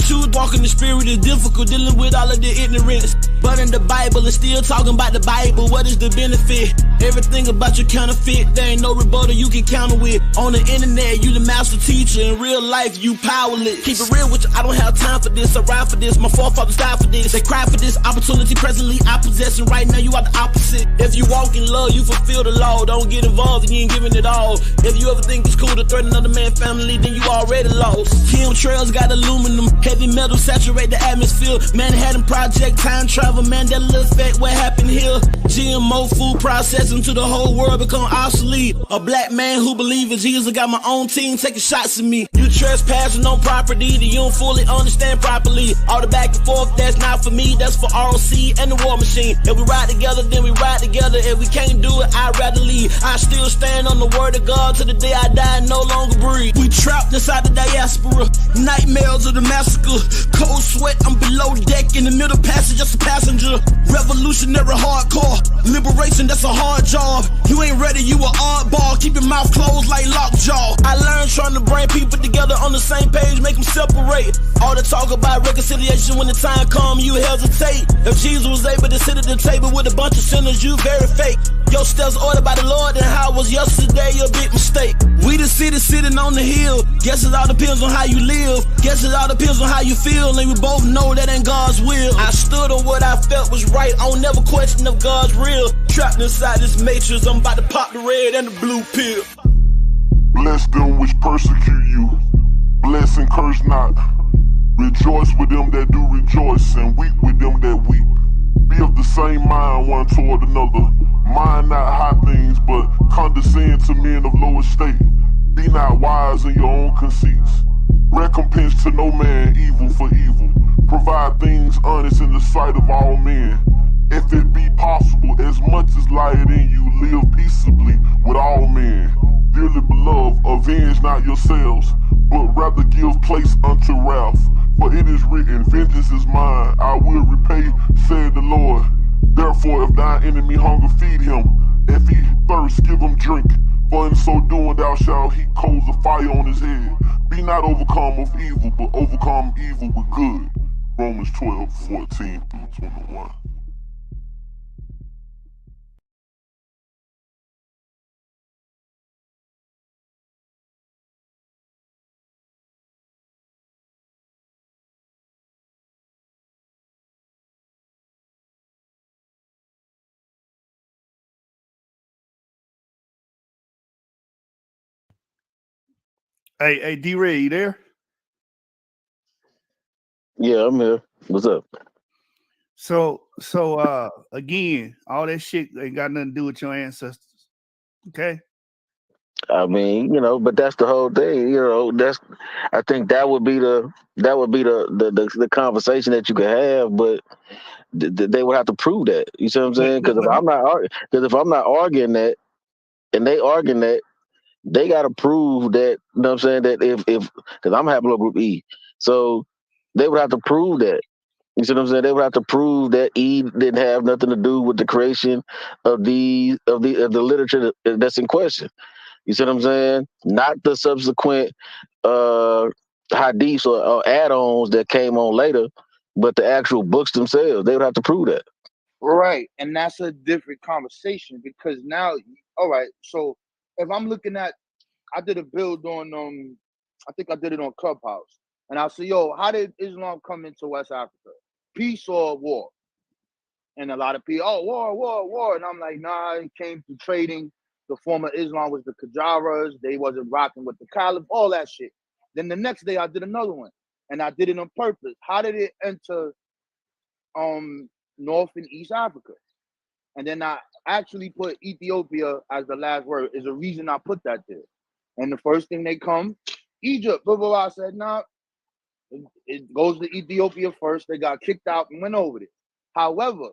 truth, walking the spirit is difficult, dealing with all of the ignorance. But in the Bible, it's still talking about the Bible. What is the benefit? Everything about you counterfeit. There ain't no rebuttal you can counter with. On the internet, you the master teacher. In real life, you powerless. Keep it real with you, I don't have time for this. I ride for this, my forefathers died for this. They cry for this opportunity presently I possess, and right now you are the opposite. If you walk in love, you fulfill the law. Don't get involved and you ain't giving it all. If you ever think it's cool to threaten another man's family, then you already lost. Chemtrails got aluminum, heavy metal saturate the atmosphere. Manhattan Project, time travel, Mandela effect, what happened here? GMO food processing to the whole world become obsolete. A black man who believes in Jesus got my own team taking shots at me. You trespassing on property that you don't fully understand properly. All the back and forth, that's not for me, that's for ROC and the War Machine. If we ride together, then we ride together. If we can't do it, I'd rather leave. I still stand on the word of God till the day I die and no longer breathe. We trapped inside the diaspora, nightmares of the massacre. Cold sweat, I'm below deck in the middle passage, just a passenger. Revolutionary hardcore, liberation, that's a hard job. You ain't ready, you an oddball. Keep your mouth closed like lockjaw. I learned trying to bring people together on the same page, make them separate. All the talk about reconciliation, when the time comes, you hesitate. If Jesus was able to sit at the table with a bunch of sinners, you very fake. Your steps ordered by the Lord, and how it was yesterday, a big mistake. We the city sitting on the hill. Guess it all depends on how you live. Guess it all depends on how you feel, and we both know that ain't God's will. I stood on what I felt was right. I don't never question if God's real. Trapped inside this matrix, I'm about to pop the red and the blue pill. Bless them which persecute you. Bless and curse not. Rejoice with them that do rejoice, and weep with them that weep. Be of the same mind one toward another. Mind not high things, but condescend to men of low estate. Be not wise in your own conceits. Recompense to no man evil for evil. Provide things honest in the sight of all men. If it be possible, as much as lieth in you, live peaceably with all men. Dearly beloved, avenge not yourselves, but rather give place unto wrath. For it is written, vengeance is mine, I will repay, said the Lord. Therefore, if thine enemy hunger, feed him. If he thirst, give him drink. For in so doing thou shalt heap coals of fire on his head. Be not overcome of evil, but overcome evil with good. Romans 12:14-21. Hey, D-Ray, you there? Yeah, I'm here. What's up? So again, all that shit ain't got nothing to do with your ancestors. Okay? I mean, but that's the whole thing. I think that would be the conversation that you could have, but they would have to prove that. You see what I'm saying? Because if I'm not arguing that, and they arguing that, they got to prove that. You know what I'm saying? That if because I'm haplogroup group E, so they would have to prove that. You see what I'm saying? They would have to prove that E didn't have nothing to do with the creation of the literature that's in question. You see what I'm saying? Not the subsequent hadiths or add-ons that came on later, but the actual books themselves. They would have to prove that. Right, and that's a different conversation because now, all right. So if I'm looking at, I did a build on I think I did it on Clubhouse, and I said, yo, how did Islam come into West Africa? Peace or war? And a lot of people, oh, war. And I'm like, nah, it came through trading. The form of Islam was the Qajaras. They wasn't rocking with the Caliph, all that shit. Then the next day I did another one, and I did it on purpose. How did it enter North and East Africa? And then I actually put Ethiopia as the last word. Is a reason I put that there. And the first thing they come, Egypt. Blah, blah, blah. I said, nah, it goes to Ethiopia first. They got kicked out and went over it. However,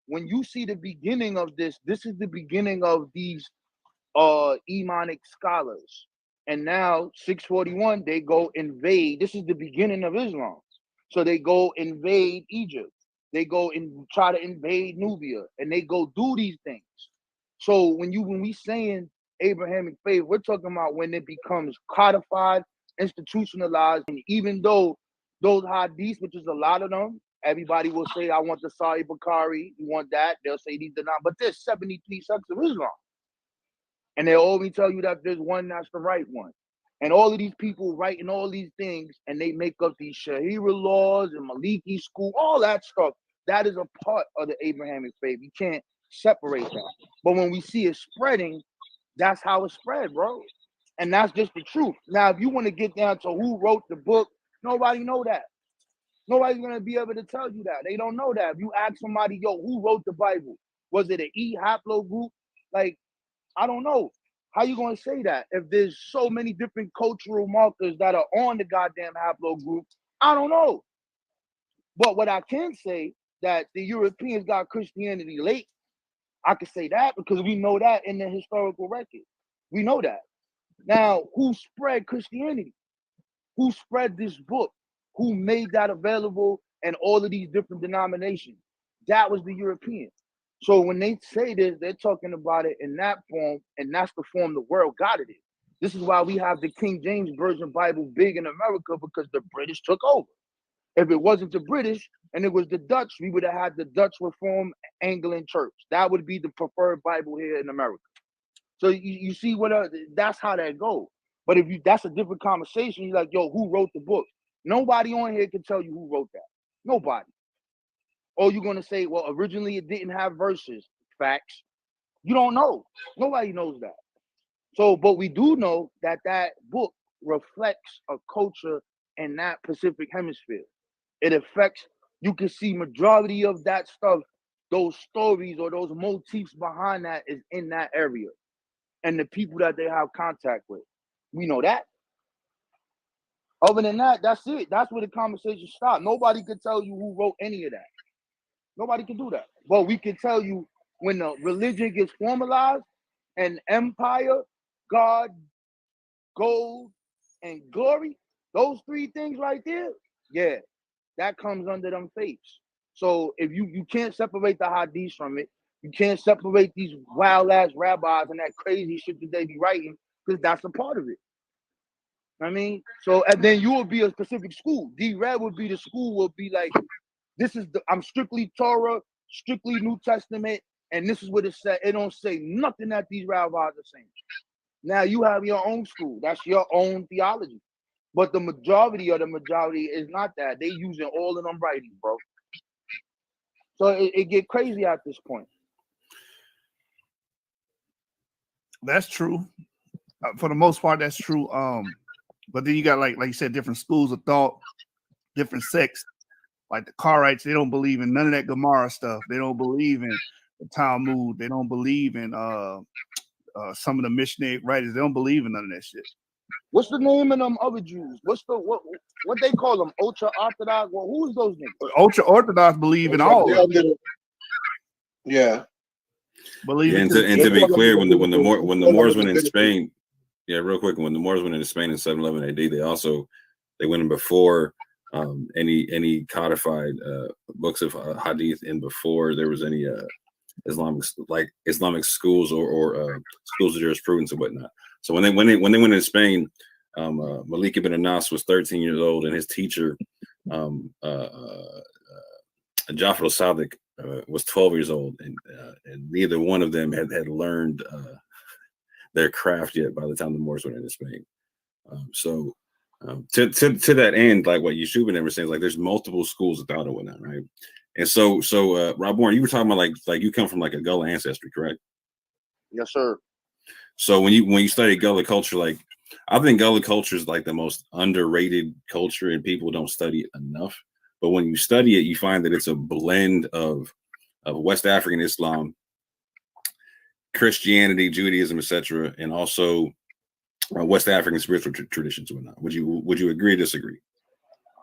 when you see the beginning of this is the beginning of these Imanic scholars. And now 641, they go invade. This is the beginning of Islam. So they go invade Egypt. They go and try to invade Nubia, and they go do these things. So when we saying Abrahamic faith, we're talking about when it becomes codified, institutionalized, and even though those hadiths, which is a lot of them, everybody will say, I want the Sahih Bukhari, you want that. They'll say these are not, but there's 73 sects of Islam. And they'll always tell you that there's one that's the right one. And all of these people writing all these things, and they make up these Shahira laws and Maliki school, all that stuff. That is a part of the Abrahamic faith. You can't separate that. But when we see it spreading, that's how it spread, bro. And that's just the truth. Now, if you want to get down to who wrote the book, nobody know that. Nobody's going to be able to tell you that. They don't know that. If you ask somebody, yo, who wrote the Bible? Was it an E haplogroup? Like, I don't know. How you going to say that if there's so many different cultural markers that are on the goddamn haplogroup? I don't know. But what I can say, that the Europeans got Christianity late, I can say that because we know that in the historical record. We know that. Now, who spread Christianity? Who spread this book? Who made that available in all of these different denominations? That was the Europeans. So when they say this, they're talking about it in that form, and that's the form the world got it in. This is why we have the King James Version Bible big in America, because the British took over. If it wasn't the British and it was the Dutch, we would have had the Dutch Reformed Anglican Church. That would be the preferred Bible here in America. So you see what that's how that goes. But if that's a different conversation. You're like, yo, who wrote the book? Nobody on here can tell you who wrote that. Nobody. Or you're gonna say, well, originally it didn't have verses. Facts. You don't know. Nobody knows that. So, but we do know that that book reflects a culture in that Pacific Hemisphere. It affects, you can see majority of that stuff, those stories or those motifs behind that is in that area. And the people that they have contact with. We know that. Other than that, that's it. That's where the conversation stopped. Nobody could tell you who wrote any of that. Nobody can do that. But we can tell you when the religion gets formalized and empire, God, gold, and glory, those three things right there, yeah, that comes under them faiths. So if you can't separate the hadiths from it, you can't separate these wild ass rabbis and that crazy shit that they be writing, because that's a part of it. I mean, so and then you will be a specific school. D-Red would be the school, will be like, this is I'm strictly Torah, strictly New Testament, and this is what it said. It don't say nothing that these rabbis are saying. Now you have your own school. That's your own theology. But the majority is not that. They using all of them writings, bro. So it get crazy at this point. That's true. For the most part, that's true. But then you got like you said, different schools of thought, different sects. Like the Karaites, they don't believe in none of that Gemara stuff. They don't believe in the Talmud. They don't believe in some of the Mishnah writers. They don't believe in none of that shit. What's the name of them other Jews? What's the what they call them? Ultra Orthodox? Well, who's those niggas? Ultra Orthodox believe in all. Yeah. Believe and to be clear, when the Moors went in Spain, yeah, real quick, when the Moors went into Spain in 711 AD, they went in before any codified books of hadith, and before there was any Islamic schools or schools of jurisprudence and whatnot. So when they went into Spain, Malik ibn Anas was 13 years old, and his teacher Jafar al-Sadiq was 12 years old, and neither one of them had learned their craft yet by the time the Moors went into Spain. To that end, like what Yeshua never says, like there's multiple schools of thought and whatnot, right? And so Rob Warren, you were talking about like you come from like a Gullah ancestry, correct? Yes, sir. So when you study Gullah culture, like I think Gullah culture is like the most underrated culture, and people don't study it enough. But when you study it, you find that it's a blend of West African Islam, Christianity, Judaism, etc., and also West African spiritual traditions and whatnot. Would you agree or disagree?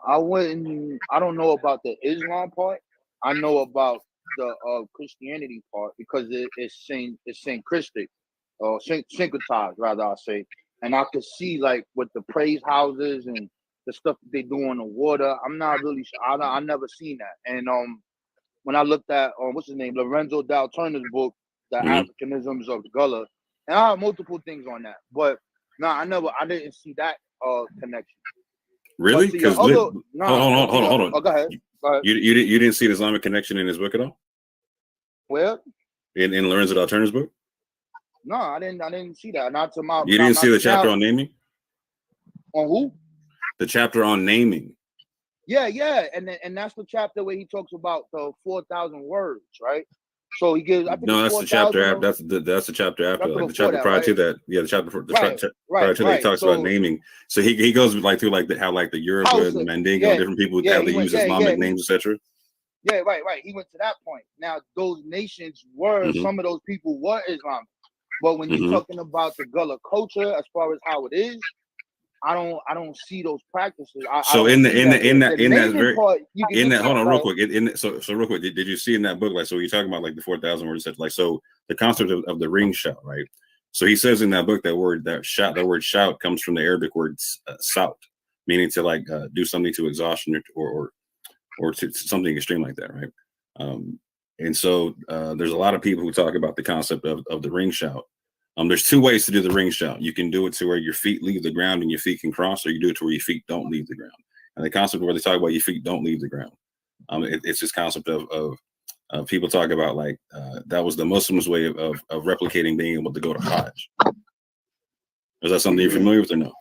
I don't know about the Islam part. I know about the Christianity part, because it's syncretic, or syncretized, rather I say. And I could see like with the praise houses and the stuff that they do on the water. I'm not really sure. I never seen that. And when I looked at what's his name, Lorenzo Dal Turner's book, The Africanisms of Gullah, and I have multiple things on that, but no, I didn't see that connection. Really? Because hold on. Oh, go ahead. You didn't see the Islamic connection in his book at all? Well, in Lorenzo Dalterna's book? No, I didn't see that. Not to my. You didn't see the chapter on naming? On who? The chapter on naming. Yeah, and that's the chapter where he talks about the 4,000 words, right? So he gives. I think that's the chapter after. That's the chapter after. Like the chapter prior to that. Yeah, the chapter prior to that. He talks about naming. So he goes like through like how the Yoruba and the Mandingo, different people how they use Islamic names, etc. Yeah, right. He went to that point. Now those nations were some of those people were Islamic, but when you're talking about the Gullah culture, as far as how it is, I don't see those practices. So hold on real quick. Real quick, did you see in that book, like, so you're talking about like the 4,000 words, like, so the concept of the ring shout, right? So he says in that book that word shout comes from the Arabic word saut, meaning to like do something to exhaustion or to something extreme like that, right? And so there's a lot of people who talk about the concept of the ring shout. There's two ways to do the ring shout. You can do it to where your feet leave the ground and your feet can cross, or you do it to where your feet don't leave the ground. And the concept where they talk about your feet don't leave the ground, it's this concept of people talk about like that was the Muslims' way of replicating being able to go to Hajj. Is that something you're familiar with or no?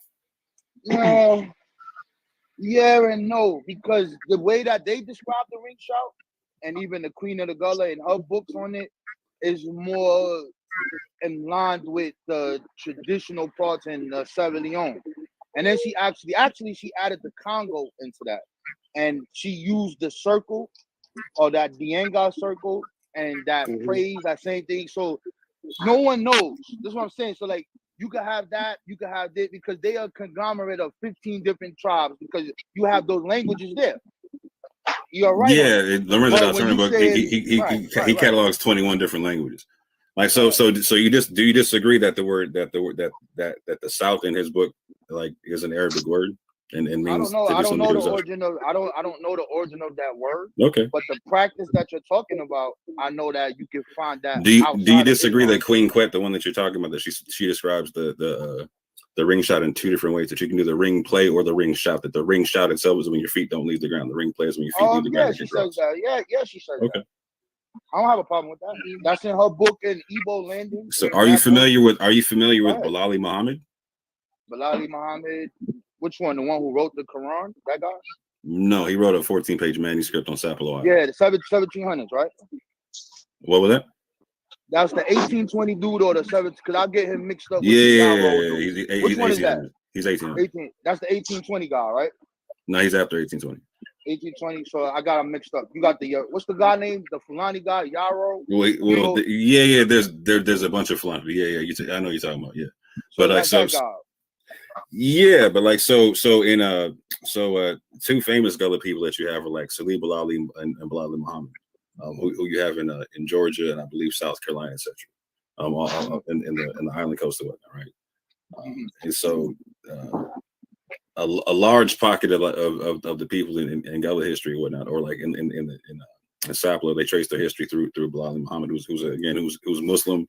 Yeah and no, because the way that they describe the ring shout, and even the Queen of the Gullah and her books on it, is more in line with the traditional parts in Sierra Leone. And then she actually she added the Congo into that. And she used the circle or that Dienga circle and that praise, that same thing. So no one knows. That's what I'm saying. So like you could have that, you could have this, because they are a conglomerate of 15 different tribes, because you have those languages there. You're right. Yeah, Lorenzo Dalterna book, he catalogs 21 different languages. Like so you disagree that the South in his book like is an Arabic word and means I don't know the origin of that word. Okay. But the practice that you're talking about, I know that you can find that. Do you disagree that Queen Quet, the one that you're talking about, that she describes the ring shout in two different ways, that you can do the ring play or the ring shout, that the ring shout itself is when your feet don't leave the ground. The ring play is when your feet leave the ground. She says that. Yeah, she says that. I don't have a problem with that. That's in her book in Igbo Landing. So are you familiar with Bilali Muhammad? Bilali Muhammad, which one? The one who wrote the Quran? That guy? No, he wrote a 14-page manuscript on Sapelo Island. Yeah, the 1700s, right? What was that? That's the 1820 dude or the 7th, because I get him mixed up with which one is that? He's 1800. That's the 1820 guy, right? No, he's after 1820. 1820, so I got them mixed up. You got the what's the guy named? The Fulani guy, Yarrow. There's a bunch of Fulani. I know you're talking about. Yeah, so but two famous Gullah people that you have are like Salih Bilali and Bilali Muhammad, who you have in Georgia and I believe South Carolina, etc. In the island coast of whatnot, right? And so. A large pocket of the people in Gullah history and whatnot, or like in Sapelo, they trace their history through Bilali Muhammad, who's Muslim.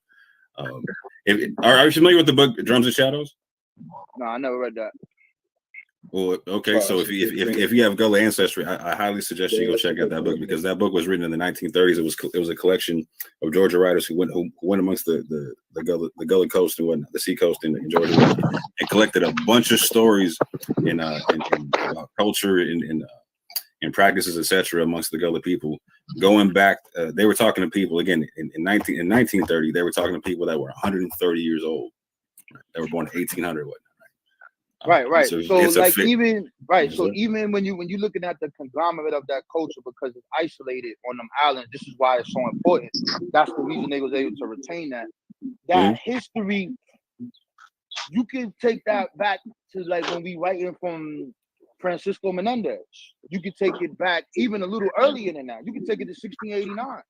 Are you familiar with the book Drums and Shadows? No, I never read that. Well, okay, so if you have Gullah ancestry, I highly suggest you go check out that book, because that book was written in the 1930s. It was a collection of Georgia writers who went amongst the Gullah coast and whatnot, the sea coast in Georgia, and collected a bunch of stories in culture and practices, etc., amongst the Gullah people. Going back, they were talking to people again in 1930. They were talking to people that were 130 years old. They were born in 1800. Right. So like even when you're looking at the conglomerate of that culture, because it's isolated on them islands, this is why it's so important. That's the reason they was able to retain that history. You can take that back to like when we writing from Francisco Menendez. You can take it back even a little earlier than that. You can take it to 1689.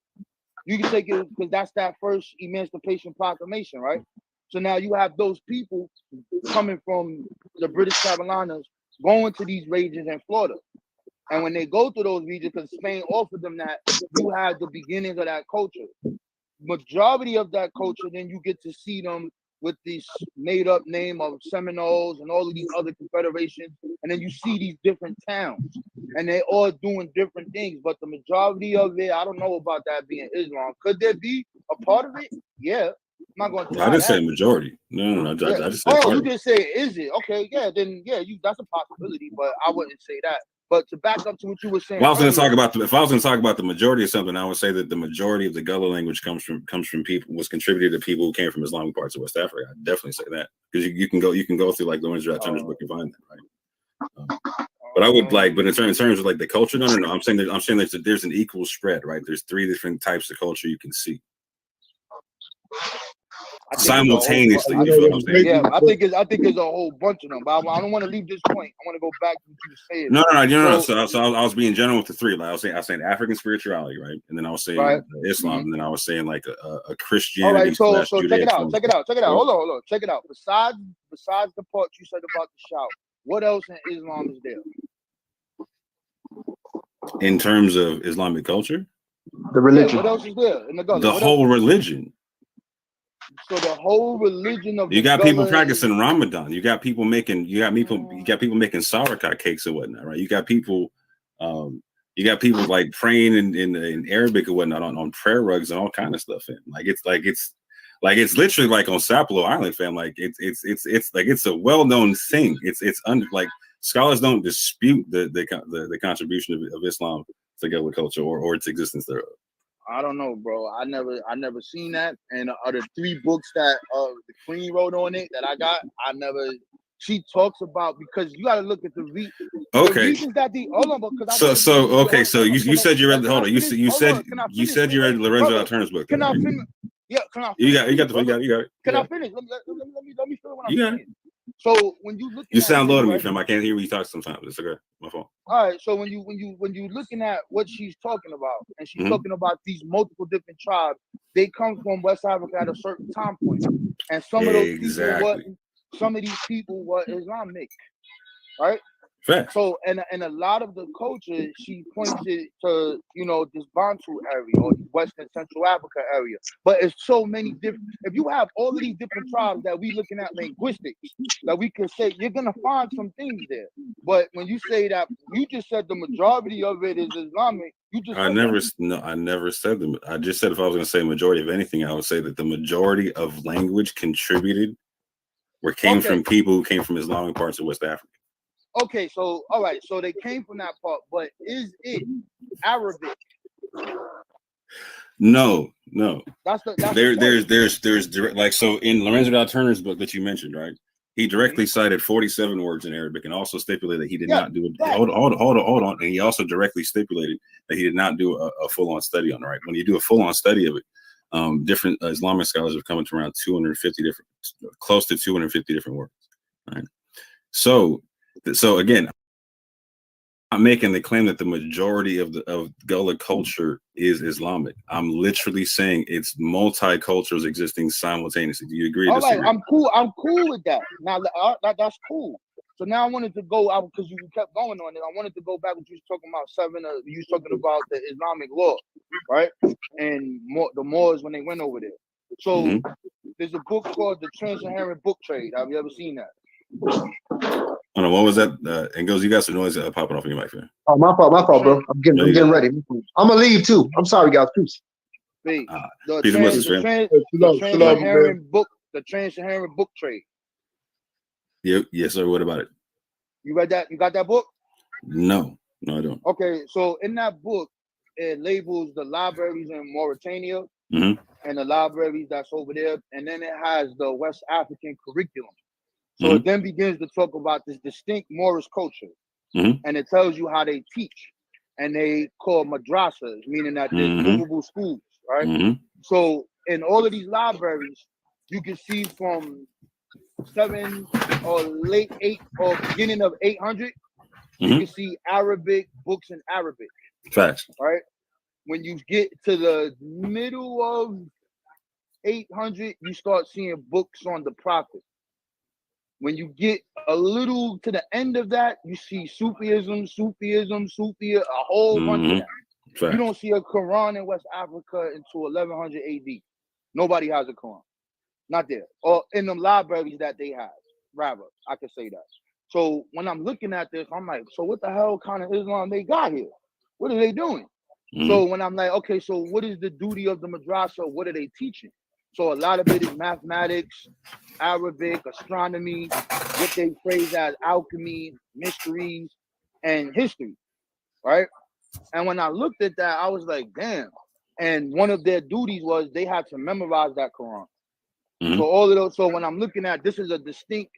You can take it because that's that first Emancipation Proclamation, right? So now you have those people coming from the British Carolinas going to these regions in Florida. And when they go to those regions, because Spain offered them that, you have the beginnings of that culture. Majority of that culture, then you get to see them with this made up name of Seminoles and all of these other confederations, and then you see these different towns, and they all doing different things. But the majority of it, I don't know about that being Islam. Could there be a part of it? Yeah, I'm not going to deny I didn't that. say majority. No. I just said. Oh, you just say is it? Okay, yeah, then yeah, that's a possibility, but I wouldn't say that. But to back up to what you were saying, Well, I was going to talk about if I was going to talk about the majority of something, I would say that the majority of the Gullah language comes from people, was contributed to people who came from Islamic parts of West Africa. I'd definitely say that, because you can go through like the Lorenzo Turner's book and find that, right? But I would like, but in terms of like the culture, no. I'm saying that there's an equal spread, right? There's 3 different types of culture you can see simultaneously. You feel what I'm saying? Yeah, I think it's a whole bunch of them. But I don't want to leave this point. I want to go back to what you were saying. No. So I was being general with the 3. Like I was saying African spirituality, right? And then I was saying Islam, and then I was saying like a Christianity. All right, so check it out. Hold on. Check it out. Besides the part you said about the shout, what else in Islam is there? In terms of Islamic culture, the religion. Yeah, what else is there in the Gullah? The whole religion. So the whole religion of you got people practicing Ramadan. You got people making sauerkraut cakes and whatnot, right? You got people like praying in Arabic and whatnot on prayer rugs and all kind of stuff. Fam. It's literally like on Sapelo Island, fam. Like it's a well-known thing. Like scholars don't dispute the contribution of Islam to Gullah culture or its existence thereof. I don't know, bro. I never seen that. And the 3 books that the Queen wrote on it that I got, she talks about, because you got to look at the reasons that So you said you read you said you read Lorenzo Turner's book. Can I finish? Yeah, can I finish? You got it. Can I finish? Let me finish what I'm saying. So when you look, you sound low to me, fam. I can't hear you talk sometimes. It's okay. My fault. All right. So when you looking at what she's talking about, and she's talking about these multiple different tribes, they come from West Africa at a certain time point, and some of these people were Islamic, right? Fact. So and a lot of the culture, she points it to, this Bantu area or Western Central Africa area. But it's so many different. If you have all of these different tribes that we looking at linguistics, that we can say, you're gonna find some things there. But when you say that, you just said the majority of it is Islamic. I never said them. I just said if I was gonna say majority of anything, I would say that the majority of language contributed came from people who came from Islamic parts of West Africa. Okay, so all right, so they came from that part, but is it Arabic? No. There's direct, like, so in Lorenzo Turner's book that you mentioned, right? He directly cited 47 words in Arabic and also stipulated that he did not do it. Hold on. And he also directly stipulated that he did not do a full-on study on it, right? When you do a full-on study of it, different Islamic scholars have come to around close to 250 different words. Right. So again, I'm making the claim that the majority of Gullah culture is Islamic. I'm literally saying it's multiculturals existing simultaneously. Do you agree? All right, I'm cool with that. Now that's cool. So now I wanted to go out because you kept going on it. I wanted to go back what you was talking about you was talking about the Islamic law, right? And the Moors when they went over there. So there's a book called The Trans-Saharan Book Trade. Have you ever seen that? I don't know, what was that? And goes, you got some noise popping off in your mic, man. Oh, my fault, bro. I'm getting ready. I'm gonna leave too. I'm sorry, guys. Peace. The Trans-Saharan Book Trade. Yes, sir. What about it? You read that? You got that book? No, I don't. Okay, so in that book, it labels the libraries in Mauritania and the libraries that's over there, and then it has the West African curriculum. So it then begins to talk about this distinct Moorish culture, and it tells you how they teach, and they call madrasas, meaning that there's movable schools, right? So in all of these libraries, you can see from 7 or late 8 or beginning of 800, you can see Arabic books in Arabic. Facts. Right? When you get to the middle of 800, you start seeing books on the Prophet. When you get a little to the end of that, you see Sufism, a whole bunch of that. Fact. You don't see a Quran in West Africa until 1100 AD. Nobody has a Quran. not there, or in them libraries that they have. Rather, I could say that. So when I'm looking at this, I'm like, so what the hell kind of Islam they got here? What are they doing? So when I'm like, okay, so what is the duty of the madrasa? What are they teaching? So a lot of it is mathematics, Arabic, astronomy, what they phrase as alchemy, mysteries, and history, right? And when I looked at that, I was like, damn. And one of their duties was they had to memorize that Quran. So all of those, so when I'm looking at this is a distinct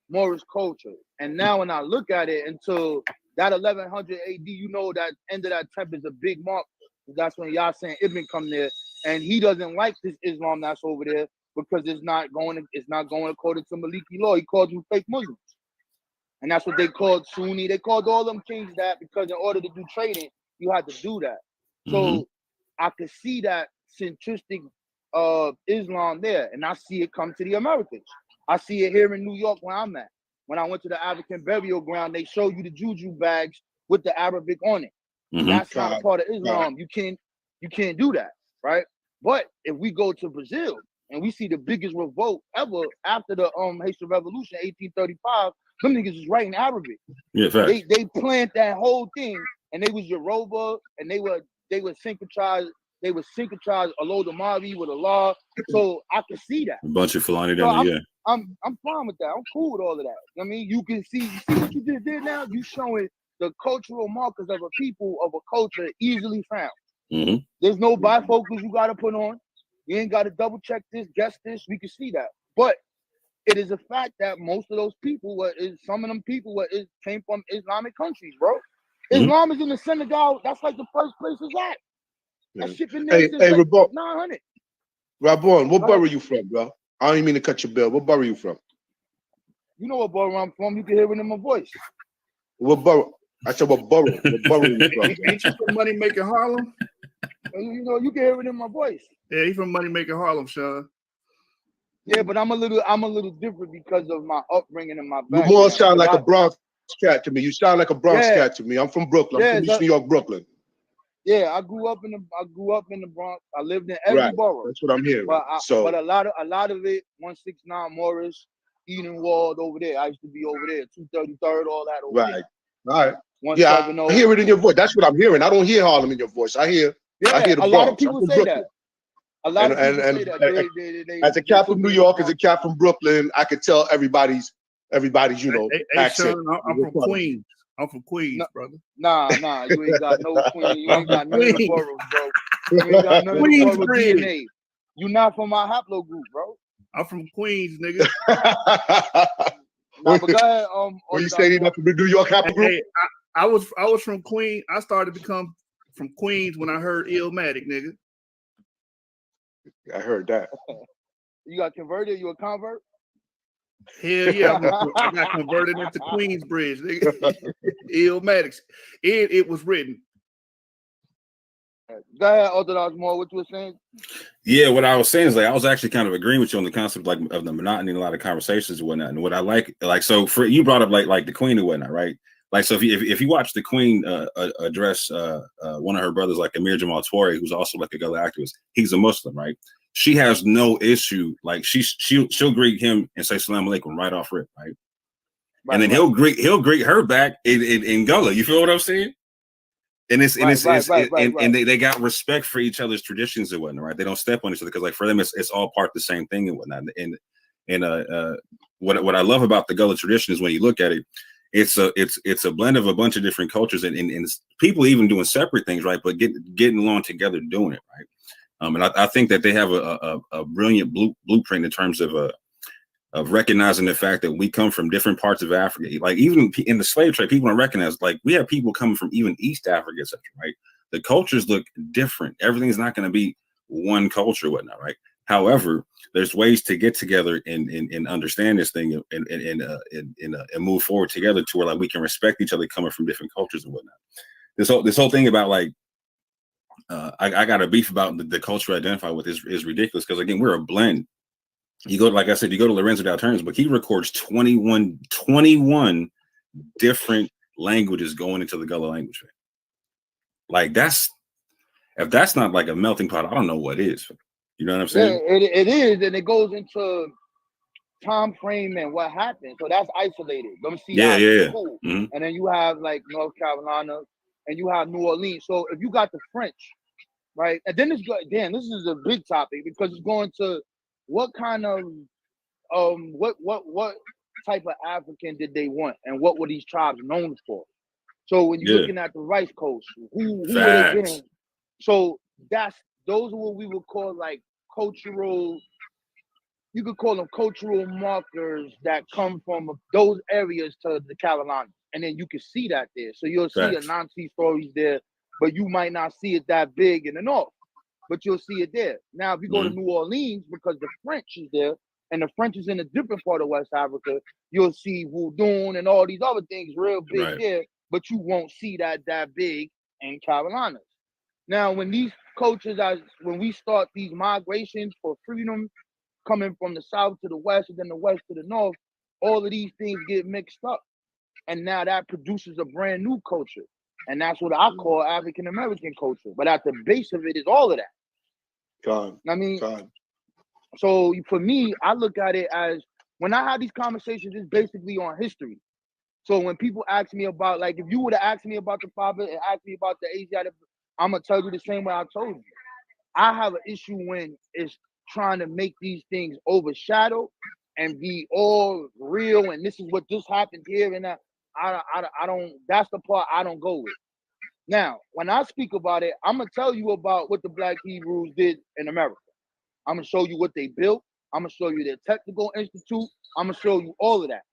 Moorish culture. And now when I look at it until that 1100 AD, you know that end of that temple is a big mark. That's when Yasin Ibn come there, and he doesn't like this Islam that's over there because it's not going according to Maliki law. He called them fake Muslims. And that's what they called Sunni. They called all them kings that because in order to do trading, you had to do that. So I could see that centristic Islam there, and I see it come to the Americans. I see it here in New York where I'm at. When I went to the African burial ground, they show you the juju bags with the Arabic on it. That's not a part of Islam. You can't do that, right? But if we go to Brazil and we see the biggest revolt ever after the Haitian Revolution, 1835, them niggas is writing Arabic. Yeah, fact. They planned that whole thing, and they was Yoruba, and they were syncretized. They were syncretized Olodumare with Allah. So I can see that. A bunch of Fulani down there, yeah. I'm fine with that. I'm cool with all of that. I mean, you can see what you just did now. You showing the cultural markers of a people, of a culture, easily found. There's no bifocals you got to put on. You ain't got to double check this, guess this. We can see that. But it is a fact that most of those people some of them people came from Islamic countries, bro. Islam is in the Senegal. That's like the first place it's at. That shit been there since like Rabon, 900. Rabon, what borough you from, bro? I don't even mean to cut your bill. What borough you from? You know what borough I'm from. You can hear it in my voice. What borough? I said, what borough? What borough you from? Ain't you from Money Making Harlem? You know, you can hear it in my voice. Yeah, he's from Money Making Harlem, Sean. Yeah, but I'm a little different because of my upbringing and my background. You more sound like a Bronx cat to me. You sound like a Bronx cat to me. I'm from Brooklyn. I'm from East New York, Brooklyn. Yeah, I grew up in the Bronx. I lived in every borough. That's what I'm hearing. But a lot of it, 169 Morris, Eden Ward over there. I used to be over there, 233rd, all that over there. All right. Yeah, I hear it in your voice. That's what I'm hearing. I don't hear Harlem in your voice. I hear the Bronx. A lot of people say that. A lot of people say that. As a cat from New York, as a cat from Brooklyn, I could tell everybody's, you know, accent. Sean, I'm from Queens. I'm from Queens, brother. Nah, you ain't got no Queens. You ain't got none of the boroughs, bro. You ain't got none of the borough DNA. You not from my haplogroup, bro. I'm from Queens, nigga. Nah, but go ahead. When you say you're not from the New York haplogroup? Hey, I was from Queens. I started to become from Queens when I heard Illmatic, nigga. I heard that. You got converted? You a convert? Hell yeah, I got converted into Queensbridge, nigga. Illmatics. It was written. Go ahead, Orthodox Moor, what you were saying? Yeah, what I was saying is like I was actually kind of agreeing with you on the concept like of the monotony in a lot of conversations and whatnot. And what I like so for you brought up like the Queen and whatnot, right? Like so if you watch the Queen address one of her brothers like Amir Jamal Toure, who's also like a Gullah activist, he's a Muslim, right? She has no issue, like she'll greet him and say Salaam Alaikum right off rip, right? And then he'll greet her back in Gullah. You feel what I'm saying? And they got respect for each other's traditions and whatnot, right? They don't step on each other because like for them it's all part of the same thing and whatnot. And what I love about the Gullah tradition is when you look at it, it's a blend of a bunch of different cultures and people even doing separate things, right? But getting along together doing it, right? And I think that they have a brilliant blueprint in terms of recognizing the fact that we come from different parts of Africa. Like even in the slave trade, people don't recognize like we have people coming from even East Africa, etc. Right? The cultures look different. Everything's not going to be one culture, whatnot, right? However, there's ways to get together and understand this thing and move forward together to where like we can respect each other coming from different cultures and whatnot. This whole thing about like I got a beef about the culture I identify with is ridiculous because again we're a blend. You go like I said, you go to Lorenzo Dalternes, but he records 21 different languages going into the Gullah language. Like if that's not like a melting pot, I don't know what is. You know what I'm saying? Yeah, it is, and it goes into time frame and what happened. So that's isolated. Let me see. Yeah. Cool. Mm-hmm. And then you have like North Carolina, and you have New Orleans. So if you got the French, right, and then this is a big topic because it's going to what kind of what type of African did they want, and what were these tribes known for? So when you're looking at the Rice Coast, who were they getting? So those are what we would call like cultural. You could call them cultural markers that come from those areas to the Carolinas, and then you can see that there. So you'll see Anansi stories there, but you might not see it that big in the north, but you'll see it there. Now, if you go to New Orleans, because the French is there, and the French is in a different part of West Africa, you'll see voodoo and all these other things real big there, but you won't see that big in Carolinas. Now, when these cultures, when we start these migrations for freedom, coming from the south to the west and then the west to the north, all of these things get mixed up. And now that produces a brand new culture. And that's what I call African American culture. But at the base of it is all of that. So for me, I look at it as when I have these conversations, it's basically on history. So when people ask me about, like, if you would have asked me about the prophet and asked me about the Asiatic, I'm going to tell you the same way I told you. I have an issue when it's trying to make these things overshadow and be all real, and this is what just happened here and that. I don't. That's the part I don't go with. Now, when I speak about it, I'm gonna tell you about what the Black Hebrews did in America. I'm gonna show you what they built. I'm gonna show you their technical institute. I'm gonna show you all of that,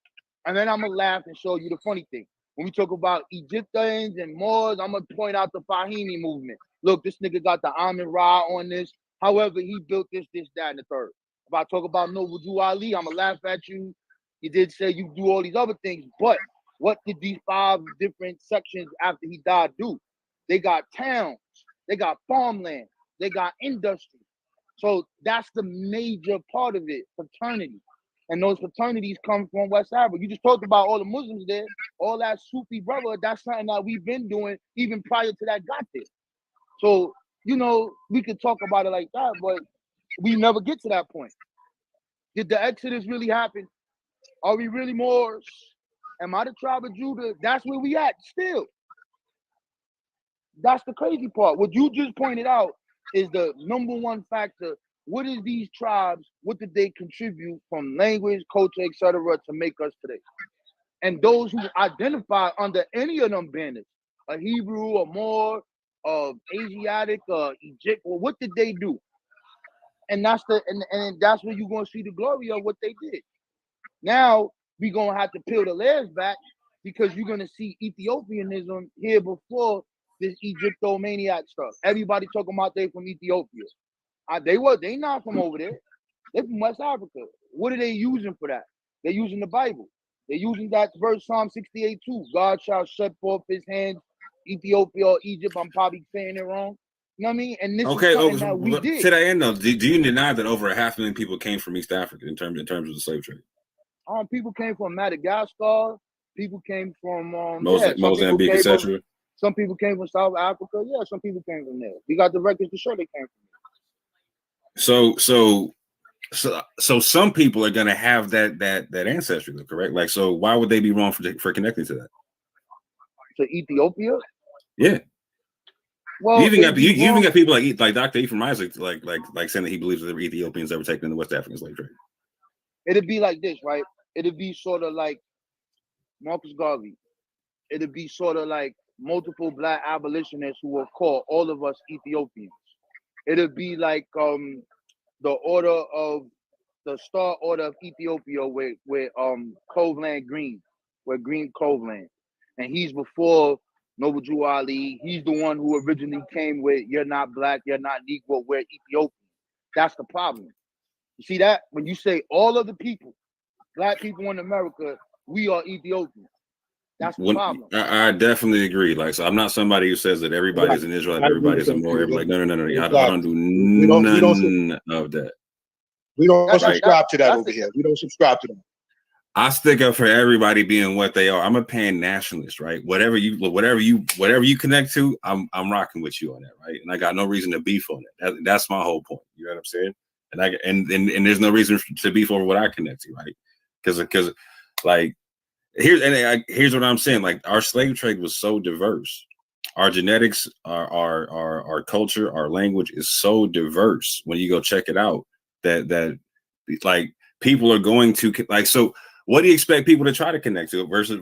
and then I'm gonna laugh and show you the funny thing. When we talk about Egyptians and Moors, I'm gonna point out the Fahimi movement. Look, this nigga got the Amun Ra on this. However, he built this, that, and the third. If I talk about Noble Jew Ali, I'm gonna laugh at you. You did say you do all these other things, but what did these 5 different sections after he died do? They got towns, they got farmland, they got industry. So that's the major part of it, fraternity. And those fraternities come from West Africa. You just talked about all the Muslims there, all that Sufi brother, that's something that we've been doing even prior to that got there. So, you know, we could talk about it like that, but we never get to that point. Did the Exodus really happen? Are we really Moors? Am I the tribe of Judah? That's where we at still. That's the crazy part. What you just pointed out is the number one factor. What is these tribes, what did they contribute from language, culture, etc. to make us today? And those who identify under any of them banners, a Hebrew, a Moor, Asiatic, Egypt, well, what did they do? And that's and that's where you're gonna see the glory of what they did. Now we're gonna have to peel the layers back because you're gonna see Ethiopianism here before this Egyptomaniac stuff. Everybody talking about they from Ethiopia. They not from over there. They're from West Africa. What are they using for that? They're using the Bible. They're using that verse Psalm 68:2. God shall set forth his hands, Ethiopia or Egypt. I'm probably saying it wrong. You know what I mean? And this is something that we did. To that end, though, do you deny that over 500,000 people came from East Africa in terms of the slave trade? People came from Madagascar. People came from Mozambique, etc. Some people came from South Africa. Yeah, some people came from there. We got the records to show they came from there. So some people are gonna have that ancestry, correct? Like, so why would they be wrong for connecting to that? To Ethiopia? Yeah. Well, you even got people like Dr. Ephraim Isaac, like saying that he believes that there were Ethiopians ever taken in the West African slave trade. It'd be like this, right? It'd be sort of like Marcus Garvey. It'd be sort of like multiple Black abolitionists who will call all of us Ethiopians. It'd be like the Star Order of Ethiopia with Cloveland Green, with Green Cloveland. And he's before Noble Jew Ali. He's the one who originally came with, you're not Black, you're not Negro, we're Ethiopian. That's the problem. You see that? When you say all of the people, Black people in America, we are Ethiopian. That's the problem. I definitely agree. Like, so I'm not somebody who says that everybody's an Israelite, everybody's a Moor. Like, no. I don't do none of that. We don't subscribe to that over here. We don't subscribe to that. I stick up for everybody being what they are. I'm a pan nationalist, right? Whatever you connect to, I'm rocking with you on that, right? And I got no reason to beef on it. That's my whole point. You know what I'm saying? And there's no reason to beef over what I connect to, right? Because like here's what I'm saying. Like our slave trade was so diverse. Our genetics, our culture, our language is so diverse. When you go check it out, that like people are going to like so. What do you expect people to try to connect to it versus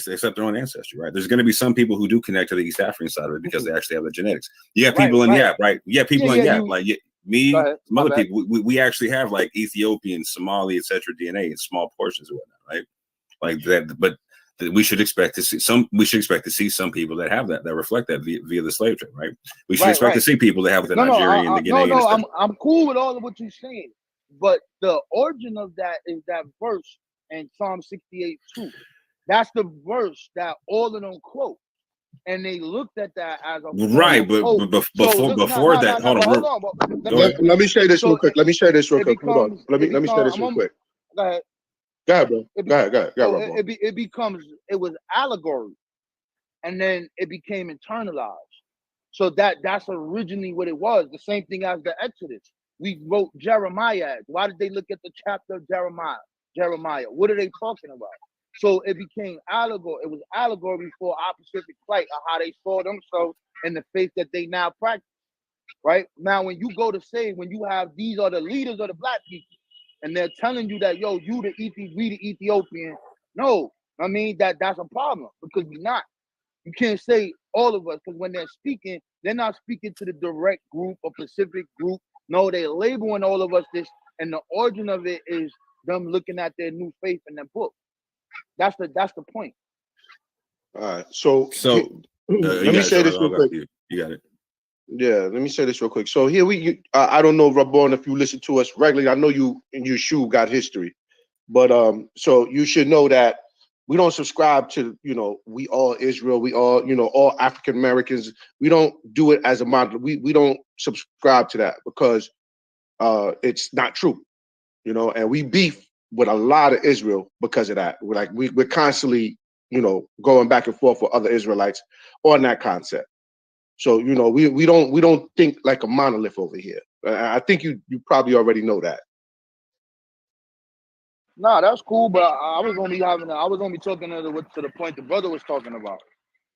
accept their own ancestry, right? There's going to be some people who do connect to the East African side of it because they actually have the genetics. You have people in Yap, right? You have people in Yap, like me, some other people. We actually have like Ethiopian, Somali, etc. DNA in small portions or whatnot, right? Like that, but we should expect to see some. We should expect to see some people that have that reflect that via the slave trade, right? We should expect to see people that have the Nigerian, the Ghanaian. I'm cool with all of what you're saying, but the origin of that is that verse. And Psalm 68:2. That's the verse that all of them quote. And they looked at that as a right, but before that, hold on. Let me say this real quick. Let me say this real quick. Hold on. Let me say this real quick. Go ahead. Go ahead, bro. Go ahead, bro. It becomes, it was allegory. And then it became internalized. So that's originally what it was. The same thing as the Exodus. We wrote Jeremiah. Why did they look at the chapter of Jeremiah? What are they talking about? So it became allegory. It was allegory for our Pacific plight of how they saw themselves and the faith that they now practice. Right now, when you go to say, when you have these are the leaders of the black people, and they're telling you that we the Ethiopian. No, I mean that's a problem because we're not. You can't say all of us because when they're speaking, they're not speaking to the direct group or Pacific group. No, they're labeling all of us this, and the origin of it is them looking at their new faith in their book. That's the point. All right. So let me say this real quick. You got it. Yeah, let me say this real quick. So here I don't know, Rabon, if you listen to us regularly. I know you in your shoe got history, but so you should know that we don't subscribe to we all Israel, we all all African Americans. We don't do it as a model. We don't subscribe to that because it's not true. And we beef with a lot of Israel because of that. We're constantly, going back and forth with other Israelites on that concept. So, we don't think like a monolith over here. I think you probably already know that. Nah, that's cool, but I was only talking to the point the brother was talking about.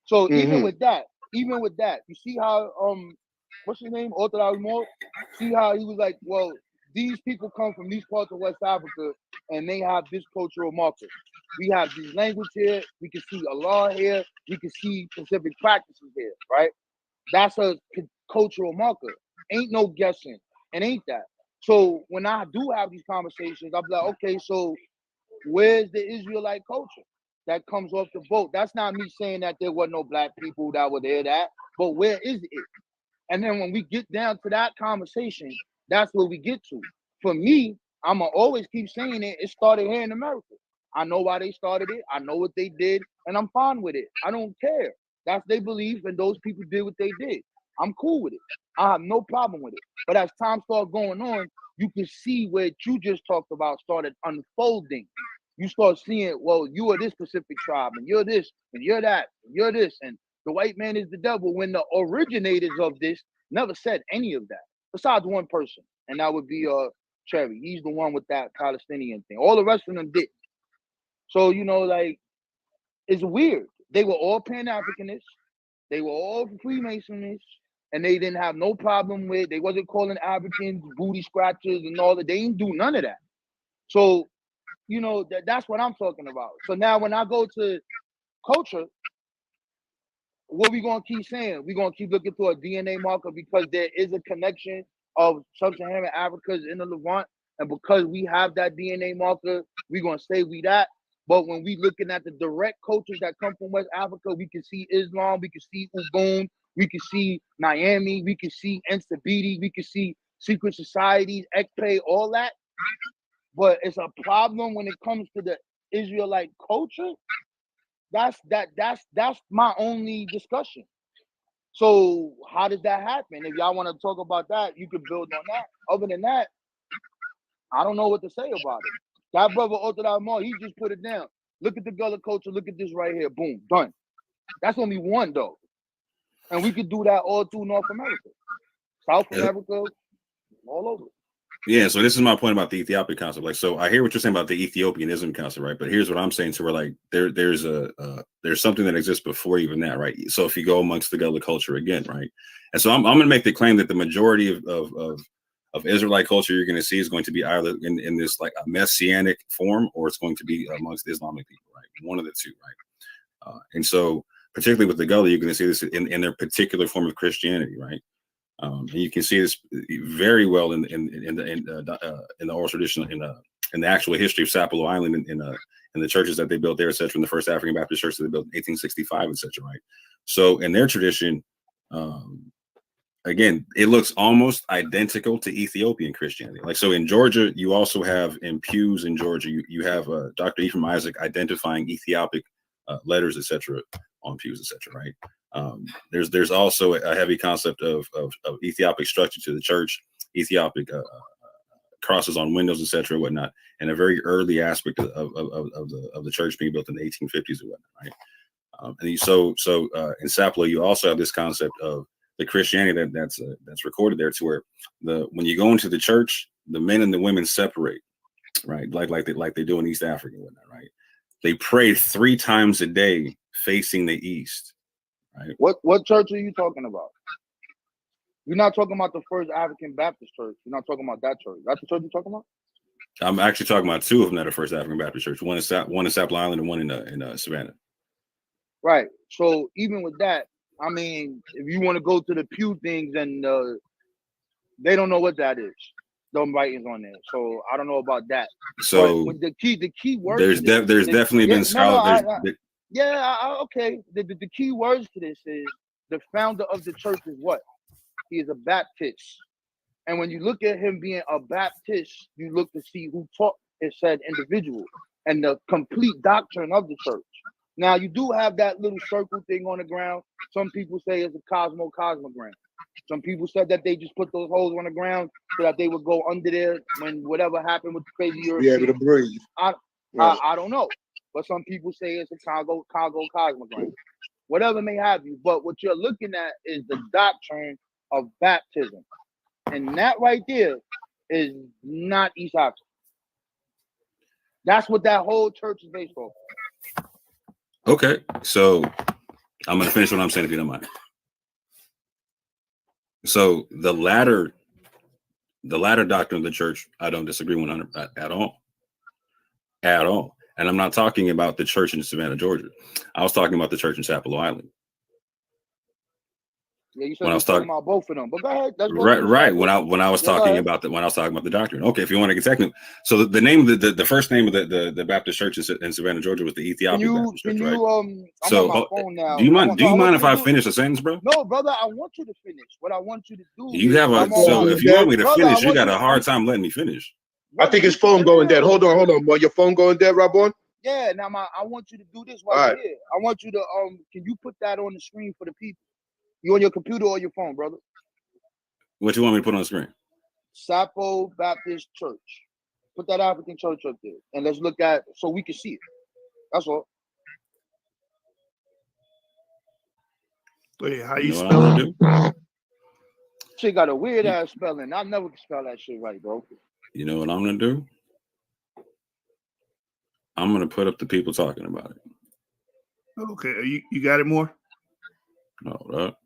So even with that, you see how what's his name? Orthodox Moor? See how he was like, well, these people come from these parts of West Africa and they have this cultural marker. We have this language here, we can see Allah here, we can see Pacific practices here, right? That's a cultural marker. Ain't no guessing. It ain't that. So when I do have these conversations, I'm like, okay, so where's the Israelite culture that comes off the boat? That's not me saying that there were no black people that were there, but where is it? And then when we get down to that conversation, that's where we get to. For me, I'ma always keep saying it started here in America. I know why they started it. I know what they did, and I'm fine with it. I don't care. That's their belief, and those people did what they did. I'm cool with it. I have no problem with it. But as time started going on, you can see where you just talked about started unfolding. You start seeing, well, you are this Pacific tribe, and you're this, and you're that, and you're this, and the white man is the devil, when the originators of this never said any of that, besides one person, and that would be Cherry. He's the one with that Palestinian thing. All the rest of them did. So, it's weird. They were all Pan-Africanists. They were all Freemasonists, and they didn't have no problem with, they wasn't calling Africans booty scratchers and all that. They didn't do none of that. So, that's what I'm talking about. So now when I go to culture, what we going to keep saying? We're going to keep looking for a DNA marker because there is a connection of sub-Saharan Africans in the Levant. And because we have that DNA marker, we're going to say we that. But when we looking at the direct cultures that come from West Africa, we can see Islam, we can see Ubuntu, we can see Miami, we can see Ensabidi, we can see secret societies, Ekpe, all that. But it's a problem when it comes to the Israelite culture. That's my only discussion. So how does that happen? If y'all want to talk about that, you could build on that. Other than that, I don't know what to say about it. That brother Orthodox Moor, he just put it down. Look at the Gullah culture. Look at this right here. Boom, done. That's only one though, and we could do that all through North America, South America, all over. Yeah, so this is my point about the Ethiopian concept. Like, so I hear what you're saying about the Ethiopianism concept, right? But here's what I'm saying to where, like, there's something that exists before even that, right? So if you go amongst the Gullah culture again, right? And so I'm going to make the claim that the majority of Israelite culture you're going to see is going to be either in this like a messianic form, or it's going to be amongst Islamic people, right? One of the two, right? And so particularly with the Gullah, you're going to see this in their particular form of Christianity, right? And you can see this very well in the oral tradition, in the actual history of Sapelo Island, in the churches that they built there, etc. In the first African Baptist church that they built in 1865, etc. Right. So in their tradition, again, it looks almost identical to Ethiopian Christianity. Like, so in Georgia, you also have in pews in Georgia, you have Dr. Ephraim Isaac identifying Ethiopic letters, etc. on pews, etc. Right. There's also a heavy concept of Ethiopic structure to the church, Ethiopic crosses on windows, etc., whatnot, and a very early aspect of the church being built in the 1850s or whatnot, right? And so in Sapelo, you also have this concept of the Christianity that's recorded there, to where when you go into the church, the men and the women separate, right? Like they do in East Africa and whatnot, right? They pray 3 times a day facing the east. Right. What church are you talking about? You're not talking about the first African Baptist church. You're not talking about that church. That's the church you're talking about? I'm actually talking about 2 of them that are First African Baptist Church. One in Sapelo Island and one in Savannah. Right. So even with that, I mean, if you want to go to the pew things, and they don't know what that is. Them writings on there. So I don't know about that. So but the key word. There's definitely been scholars. Okay. The key words to this is the founder of the church is what? He is a Baptist. And when you look at him being a Baptist, you look to see who taught it said individual and the complete doctrine of the church. Now you do have that little circle thing on the ground. Some people say it's a cosmogram. Some people said that they just put those holes on the ground so that they would go under there when whatever happened with the crazy Europeans. Be able to breathe. I don't know. But some people say it's a cosmogram. Whatever may have you. But what you're looking at is the doctrine of baptism. And that right there is not East Africa. That's what that whole church is based on. Okay, so I'm going to finish what I'm saying if you don't mind. So the latter doctrine of the church, I don't disagree 100% at all. And I'm not talking about the church in Savannah, Georgia. I was talking about the church in Sapelo Island. Yeah, you said you were talking about both of them, but go ahead. Right. When I was talking about the doctrine. Okay, if you want to get technical. So the name of the first name of the Baptist church in Savannah, Georgia was the Ethiopian Baptist Church, right? I'm on my phone now. Do you mind if I finish a sentence, bro? No, brother, I want you to finish. What I want you to do. If you want me to finish, you got a hard time letting me finish. I think his phone going dead. Hold on, boy. Your phone going dead, Rabon? Yeah. Now I want you to do this while you're here. I want you to can you put that on the screen for the people? You on your computer or your phone, brother? What you want me to put on the screen? Sapelo Baptist Church. Put that African church up there, and let's look at so we can see it. That's all. Wait, how you spell it? Shit got a weird ass spelling. I never can spell that shit right, bro. You know what I'm gonna do? I'm gonna put up the people talking about it. Okay, you got it more? Hold up.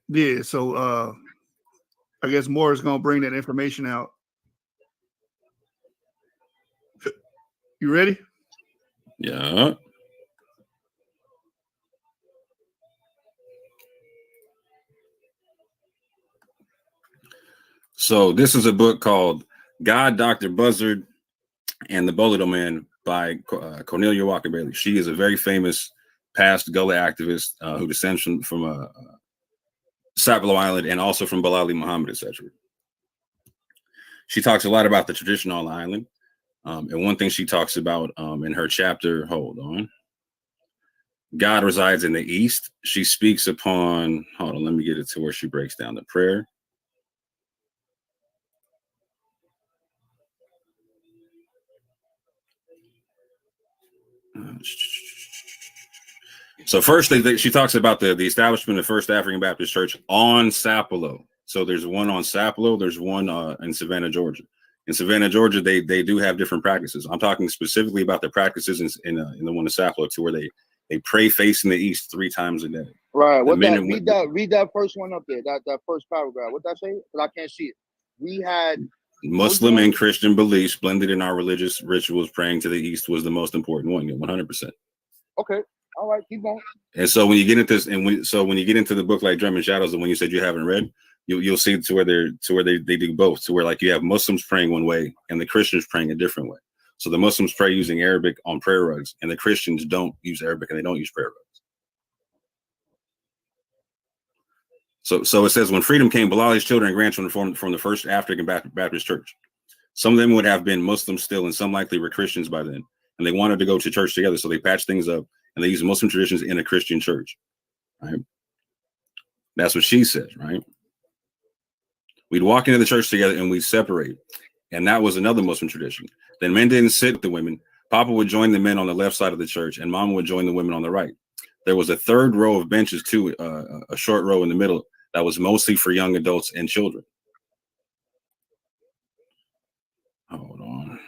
Yeah, so I guess Moore is gonna bring that information out. You ready? Yeah. So this is a book called God, Dr. Buzzard, and the Bolito Man by Cornelia Walker Bailey. She is a very famous past Gullah activist who descends from Sapelo Island and also from Bilali Muhammad, etc. She talks a lot about the tradition on the island. And one thing she talks about in her chapter, hold on. God resides in the East. She speaks upon, hold on, let me get it to where she breaks down the prayer. So first, she talks about the establishment of the First African Baptist Church on Sapelo. So there's one on Sapelo. There's one in Savannah, Georgia. In Savannah, Georgia, they do have different practices. I'm talking specifically about the practices in the one in Sapelo, to where they pray facing the east 3 times a day. Right. What that? Read that first one up there. That first paragraph. What that say? Because I can't see it. We had Muslim and Christian beliefs blended in our religious rituals. Praying to the east was the most important one. 100%. Okay. All right. Keep going. And so when you get into this, when you get into the book like Drum and Shadows, the one you said you haven't read, you'll see to where they do both. To where like you have Muslims praying one way and the Christians praying a different way. So the Muslims pray using Arabic on prayer rugs, and the Christians don't use Arabic and they don't use prayer rugs. So it says, when freedom came, Bilal's children and grandchildren from the First African Baptist Church. Some of them would have been Muslims still, and some likely were Christians by then. And they wanted to go to church together, so they patched things up and they used Muslim traditions in a Christian church. Right? That's what she says, right? We'd walk into the church together and we'd separate. And that was another Muslim tradition. Then men didn't sit with the women. Papa would join the men on the left side of the church, and Mama would join the women on the right. There was a third row of benches too, a short row in the middle that was mostly for young adults and children. Hold on.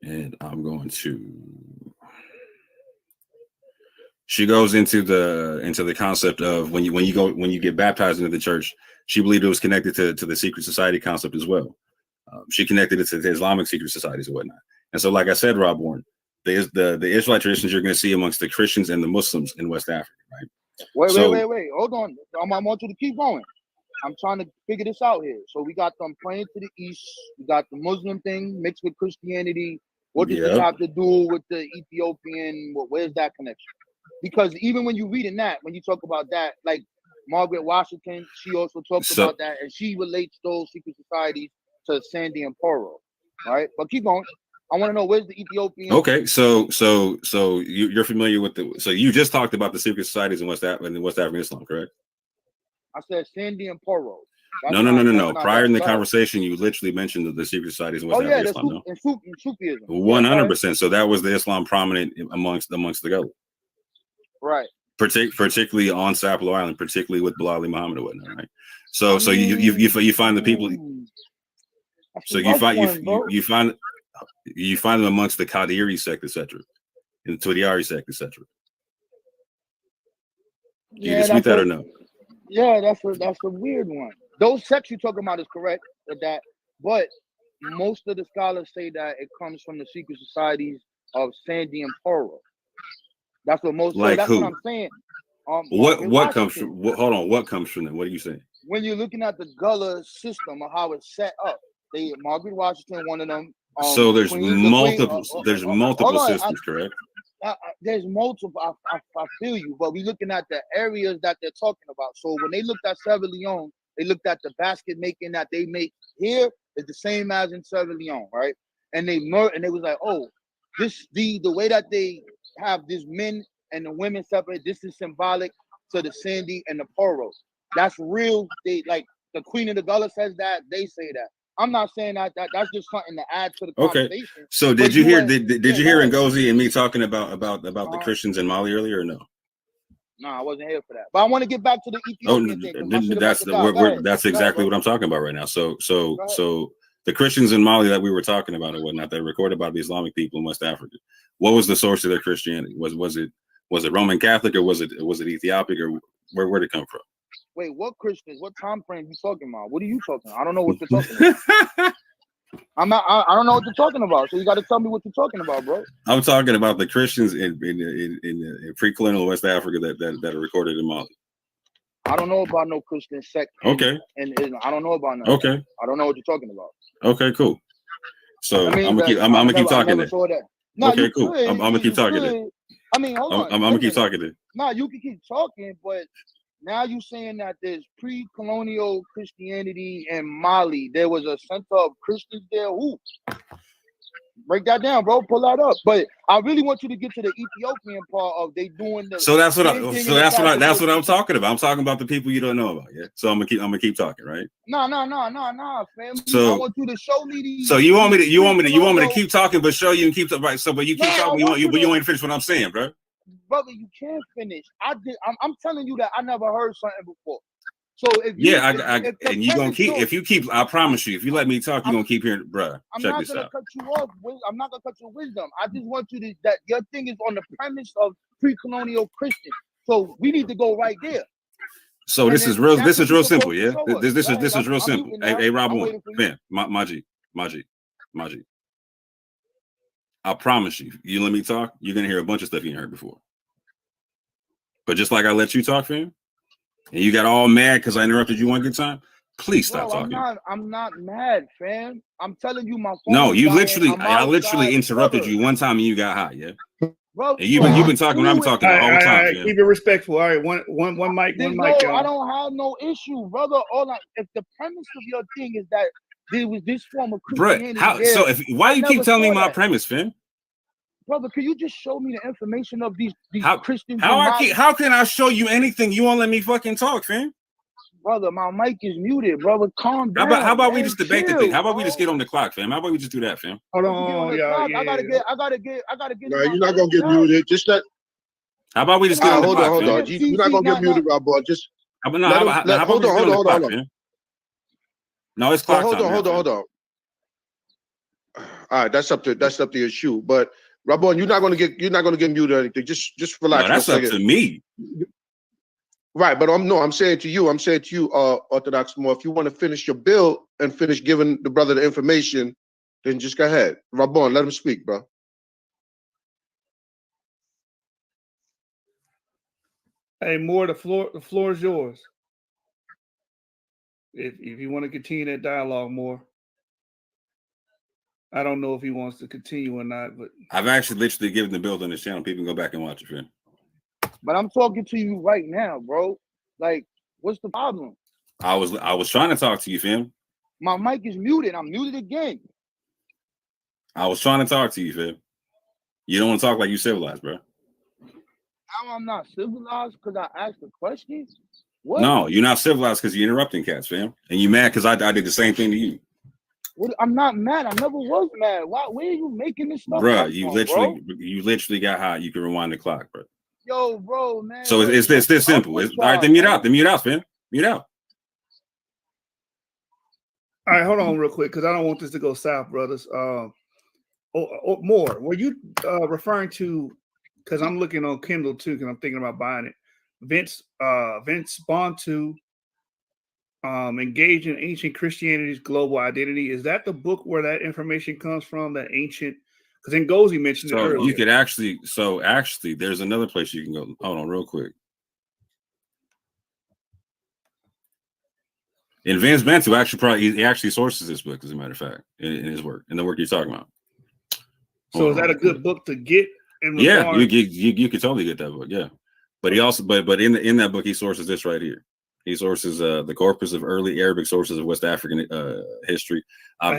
And I'm going to. She goes into the concept of when you get baptized into the church. She believed it was connected to the secret society concept as well. She connected it to the Islamic secret societies and whatnot. And so, like I said, Rob Warren, the Israelite traditions you're going to see amongst the Christians and the Muslims in West Africa, right? Wait. Hold on. I want you to keep going. I'm trying to figure this out here. So we got them praying to the east. We got the Muslim thing mixed with Christianity. What does this have to do with the Ethiopian? Where's that connection? Because even when you reading that, when you talk about that, like Margaret Washington, she also talks about that, and she relates those secret societies to Sandy and Poro, right? But keep going. I want to know, where's the Ethiopian? Okay, so you're familiar with so you just talked about the secret societies in West African Islam, correct? I said Sandy and Poro. No. Prior in the conversation, you literally mentioned the secret societies in West African Islam. No? And Sufism. 100%. So that was the Islam prominent amongst the Gullah. Right. Particularly on Sapelo Island, particularly with Bilal Muhammad and whatnot, right? So you find the people. So you find them amongst the Qadiri sect, etc., and the Tudiari sect, etc. Do you dispute that or no? Yeah, that's a weird one. Those sects you're talking about is correct with that, but most of the scholars say that it comes from the secret societies of Sandy and Poro. That's what most. Like so that's who? What I'm saying. What comes from? Hold on. What comes from them? What are you saying? When you're looking at the Gullah system of how it's set up, Margaret Washington, one of them. So there's multiple systems, correct? There's multiple. I feel you, but we're looking at the areas that they're talking about. So when they looked at Sierra Leone, they looked at the basket making that they make here is the same as in Sierra Leone, right? And they was like, oh, the way that they have these men and the women separate. This is symbolic to the Sandy and the Poro. That's real. They like the Queen of the Gullah says that. They say that. I'm not saying that that's just something to add to the conversation. Okay. So did you hear Ngozi and me talking about the Christians in Mali earlier or no? No, I wasn't here for that. But I want to get back to the Ethiopian thing. That's exactly what I'm talking about right now. So the Christians in Mali that we were talking about and whatnot, that recorded about the Islamic people in West Africa. What was the source of their Christianity? Was it Roman Catholic, or was it Ethiopic, or where did it come from? Wait, what Christians? What time frame you talking about? What are you talking about? I don't know what you're talking about. I don't know what you're talking about. So you got to tell me what you're talking about, bro. I'm talking about the Christians in pre-colonial West Africa that are recorded in Mali. I don't know about no Christian sect. Okay. And I don't know about none. Okay. I don't know what you're talking about. Okay, cool. So I'm gonna keep talking then. No, okay, cool. I'm gonna keep talking then. I mean, hold on. I'm gonna keep talking then. No, you can keep talking, but now you're saying that there's pre-colonial Christianity in Mali. There was a center of Christians there. Who? Break that down, bro. Pull that up. But I really want you to get to the Ethiopian part of they doing the. So that's what that's what I'm talking about. I'm talking about the people you don't know about. Yeah. So I'm gonna keep talking, right? No, fam. So I want you to show me these. So you want me to keep talking, but show you and keep talking, right? So, but you keep talking, but you ain't finish what I'm saying, bro. Brother, you can't finish. I'm telling you that I never heard something before. So if and you gonna keep if you keep, I promise you, if you let me talk, you're gonna keep hearing, bro. I'm Check not this gonna out. cut you off. I'm not gonna cut your wisdom. I just want you to that your thing is on the premise of pre-colonial Christian. So we need to go right there. So this is real simple, yeah. This is real simple. Hey, Rob Moore, man, Maji. I promise you, you let me talk, you're gonna hear a bunch of stuff you ain't heard before. But just like I let you talk, fam, and you got all mad because I interrupted you one good time, please stop talking. I'm not mad, fam. I'm telling you, my phone. No, I literally interrupted you one time and you got high, yeah. Bro, and you've been talking when I'm talking all the time. All right, keep it respectful. All right, one mic. I don't have no issue, brother. If the premise of your thing is that there was this form of Christianity, why you keep telling me my premise, fam? Brother, can you just show me the information of these Christians? How can I show you anything? You won't let me fucking talk, fam. Brother, my mic is muted, brother. Calm down. How about we just debate the thing? How about we just get on the clock, fam? How about we just do that, fam? Hold on, I gotta get. No, you're not gonna get muted. Just let. How about we just get on the clock? Hold on. You're not gonna get muted, Rob Boy. Just hold on. No, it's clock time. Hold on. All right, that's up to your shoe. But Rabon, you're not gonna get muted or anything. Just relax. No, that's up to me. Right, but I'm saying to you, Orthodox Moor, if you want to finish your bill and finish giving the brother the information, then just go ahead. Rabon, let him speak, bro. Hey, Moore, the floor is yours. If you want to continue that dialogue, Moore. I don't know if he wants to continue or not, but I've actually literally given the build on this channel. People can go back and watch it, fam. But I'm talking to you right now, bro. Like, what's the problem? I was trying to talk to you, fam. My mic is muted. I'm muted again. I was trying to talk to you, fam. You don't want to talk like you civilized, bro. Now I'm not civilized because I asked a question? What? No, you're not civilized because you're interrupting cats, fam. And you mad because I did the same thing to you. What? I'm not mad. I never was mad. Where are you making this stuff? Bro, you literally got high. You can rewind the clock, bro. Yo, bro, man. So it's this simple. All right, then mute out, fam. Mute out. All right, hold on real quick because I don't want this to go south, brothers. More. Were you referring to? Because I'm looking on Kindle too, because I'm thinking about buying it. Vince Bantu, Engage in Ancient Christianity's Global Identity. Is that the book where that information comes from? That ancient, because Ngozi mentioned it earlier. You could actually, there's another place you can go. Hold on, real quick. And Vince Bantu he actually sources this book, as a matter of fact, in his work, in the work you're talking about. So is that a good book to get? Yeah, you could totally get that book. Yeah, but he also, but in that book he sources this right here. He sources the corpus of early Arabic sources of West African history. I